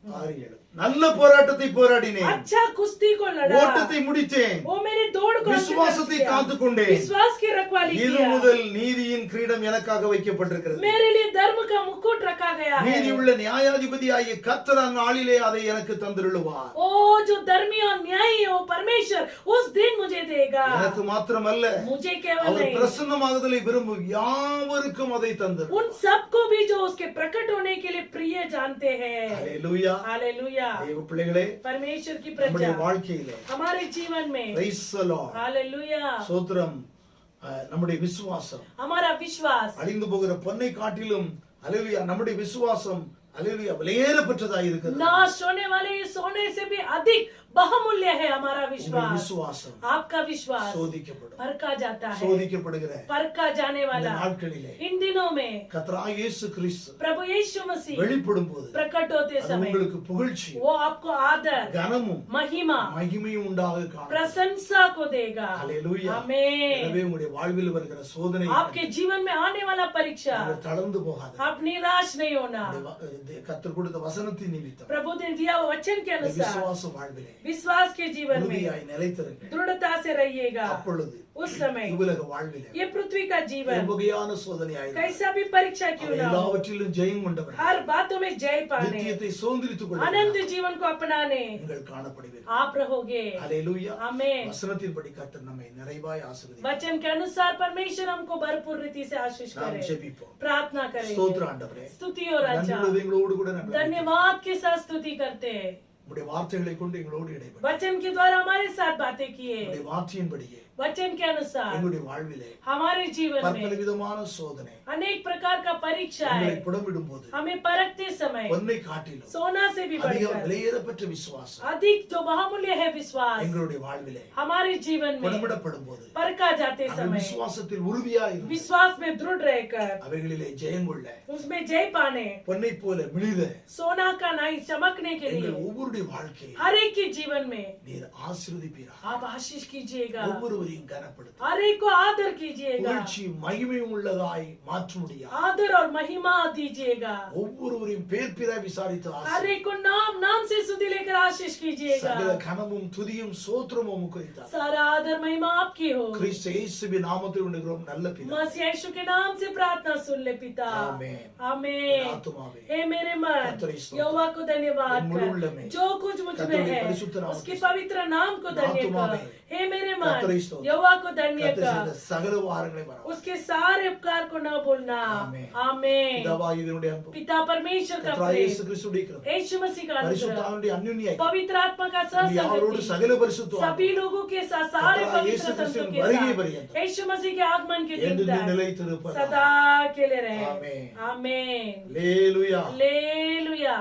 6-7। நல்ல போராட்டத்தை போராடினேன், अच्छा कुश्ती को लड़ा, ஓட்டத்தை முடித்தேன், वो मेरी दौड़ को விசுவாசத்தை अंत காத்துக்கொண்டேன், किया, विश्वास की रखवाली இது किया, முதல் நீதியின் கிரீடம் எனக்காக வைக்கப்பட்டிருக்கிறது। मेरे लिए धर्म का मुकुट रखा गया है। நீதி உள்ள நியாயாதிபதியாகிய கர்த்தர் அந்நாளிலே அதை எனக்கு தந்திருளுவார்। ओ जो धर्मी और न्यायी है वो परमेश्वर उस दिन मुझे देगा। எனக்கு மாத்திரமல்ல, मुझे केवल அவர் नहीं, பிரசன்னமாகுதலை விரும்பும் யாவருக்கும் அதை தந்தார்। उन सबको भी जो उसके प्रकट होने के लिए प्रिय जानते हैं। ஹalleluya। हालेलुया। தேவ பிள்ளைகளே, परमेश्वर की நம்முடைய प्रजा வாழ்க்கையிலே हमारे जीवन में praise the Lord, हालेलुया ஸ்தோத்திரம், நம்முடைய விசுவாசம் हमारा विश्वास அழிந்து போகிற பொன்னை காட்டிலும் ஹalleluya நம்முடைய விசுவாசம் ஹalleluya விலையேறப்பட்டதாய் இருக்கிறது। नाश होने वाले इस सोने से भी अधिक बहुमूल्य है हमारा உங்கள் विश्वास। விசுவாசம் आपका विश्वास சோதிக்கப்படும் परखा जाता है, சோதிக்கப்படுகிற परखा जाने இந்த वाला நாட்களிலே इन दिनों में கர்த்தராகிய இயேசு கிறிஸ்து प्रभु यीशु मसीह வெளிப்படும் போது प्रकट होते அது समय உங்களுக்கு புகழ்ச்சி वो आपको आदर, கனமும் महिमा, மகிமையும் உண்டாக காணும் प्रशंसा को देगा। ஹalleluya आमीन। எனவே உங்களுடைய வாழ்வில் வருகிற சோதனை आपके जीवन में आने वाला परीक्षा நீங்கள் தளர்ந்து போகாது आप निराश नहीं होना। கர்த்தர் கொடுத்த வசனத்தின் நிமித்தம் प्रभु ने दिया हुआ वचन के இந்த अनुसार விசுவாச வாழ்விலே विश्वास के जीवन में உறுதியாய் நிலைத்திருங்கள் दृढ़ता से रहिएगा। அப்பொழுது उस समय இவ்வுலக வாழ்விலே ये पृथ्वी का जीवन வகையான சோதனையாயிருக்கும் कैसा भी परीक्षा क्यों ना हो, எல்லாவற்றிலும் ஜெயம் கொண்டவர் हर बातों में जय पाने, நித்தியத்தை சுதந்திரித்துக் கொள்ள अनंत जीवन को अपनाने நீங்கள் காணப்படுவீர்கள் आप रहोगे। ஹalleluya आमीन। வசனத்தின்படி கர்த்தர் நம்மை நிறைவாய் ஆசீர்வதிப்பார் वचन के अनुसार परमेश्वर हमको भरपूर रीति से आशीष நாம் करे। ஜெபிப்போம் प्रार्थना करें, ஸ்தோத்திர ஆண்டவரே स्तुति और நன்றி अच्छा உள்ளவங்களோடு கூட நம்ம धन्यवाद के साथ स्तुति करते हैं। உம்முடைய வார்த்தைகளை கொண்டு எங்களோடு இடைப்படும் वचन के द्वारा हमारे साथ बातें किए, உம்முடைய வார்த்தையின்படியே वचन के अनुसार எங்களுடைய வாழ்விலே हमारे जीवन பற்பல में விதமான சோதனை अनेक प्रकार का परीक्षा எங்களை है। புடமிடும் போது हमें परखते समय பொன்னை காட்டிலும் सोना से भी அதிக बढ़कर விலையேறப்பட்ட விசுவாசம் अधिक जो बहुमूल्य है विश्वास எங்களுடைய வாழ்விலே हमारे जीवन में புடமிடப்படும் போது परखा जाते அந்த समय விசுவாசத்தில் உறுதியாய் இருந்து विश्वास में दृढ़ रहकर அவைகளிலே ஜெயம் கொள்ள उसमें जय पाने, பொன்னை போல மிளிர सोना का नहीं चमकने के எங்கள் लिए ஒவ்வொருடைய வாழ்க்கையை हर एक के जीवन में நீர் ஆசீர்வதிப்பீராக आप आशीष कीजिएगा, ஒவ்வொருவரையும் கனப்படுத்த हर एक को आदर कीजिएगा, புகழ்ச்சி மகிமையும் உள்ளதாய் மாற்ற முடியாது आदर और महिमा दीजिएगा, ஒவ்வொருவரையும் பேர் பேராய் விசாரித்து हर ஆசீர்வதி. एक को नाम नाम से सुधि लेकर आशीष कीजिएगा। சகல கனமும் துதியும் சோத்திரமும் குறித்தார் सारा आदर महिमा आपकी हो। கிறிஸ்து இயேசுவின் நாமத்தில் உண்டுகிறோம் நல்ல பிதா मसीह यीशु के नाम से प्रार्थना सुन ले पिता। आमीन। आमीन। என் ஆத்துமாவே हे मेरे मन, கர்த்தரை ஸ்தோத்திரம்। यहोवा को धन्यवाद என் முழு कर, உள்ளமே, जो कुछ मुझ में கர்த்தருடைய है பரிசுத்த நாமத்தை उसके पवित्र नाम को என் धन्य ஆத்துமாவே, कर। हे मेरे கர்த்தரை मन, ஸ்தோத்திரம்। यहोवा को धन्य கர்த்தர் செய்த कर, சகல வாரங்களை மறவாதே. उसके सारे उपकार को न भूलना। आमीन। आमीन। பிதாவாகிய தேவனுடைய அன்பும் पिता परमेश्वर का கர்த்தராகிய प्रेम, இயேசு கிறிஸ்துவுடைய கிருபை यीशु मसीह का பரிசுத்த अनुग्रह, ஆவியுடைய அந்யோன்ய ஐக்கியம் पवित्र आत्मा का நம்முடைய யாவரோடு सहसंगति சகல பரிசுத்த सभी लोगों के साथ, सारे கர்த்தராகிய पवित्र இயேசு संतों கிறிஸ்துவின் के வருகை साथ, பரியந்தம் यीशु मसीह के आगमन के दिन என்றென்றும் तक நிலைத்திருப்பதாக. सदा के लिए रहे। आमीन। आमीन। அல்லேலூயா. हालेलुया।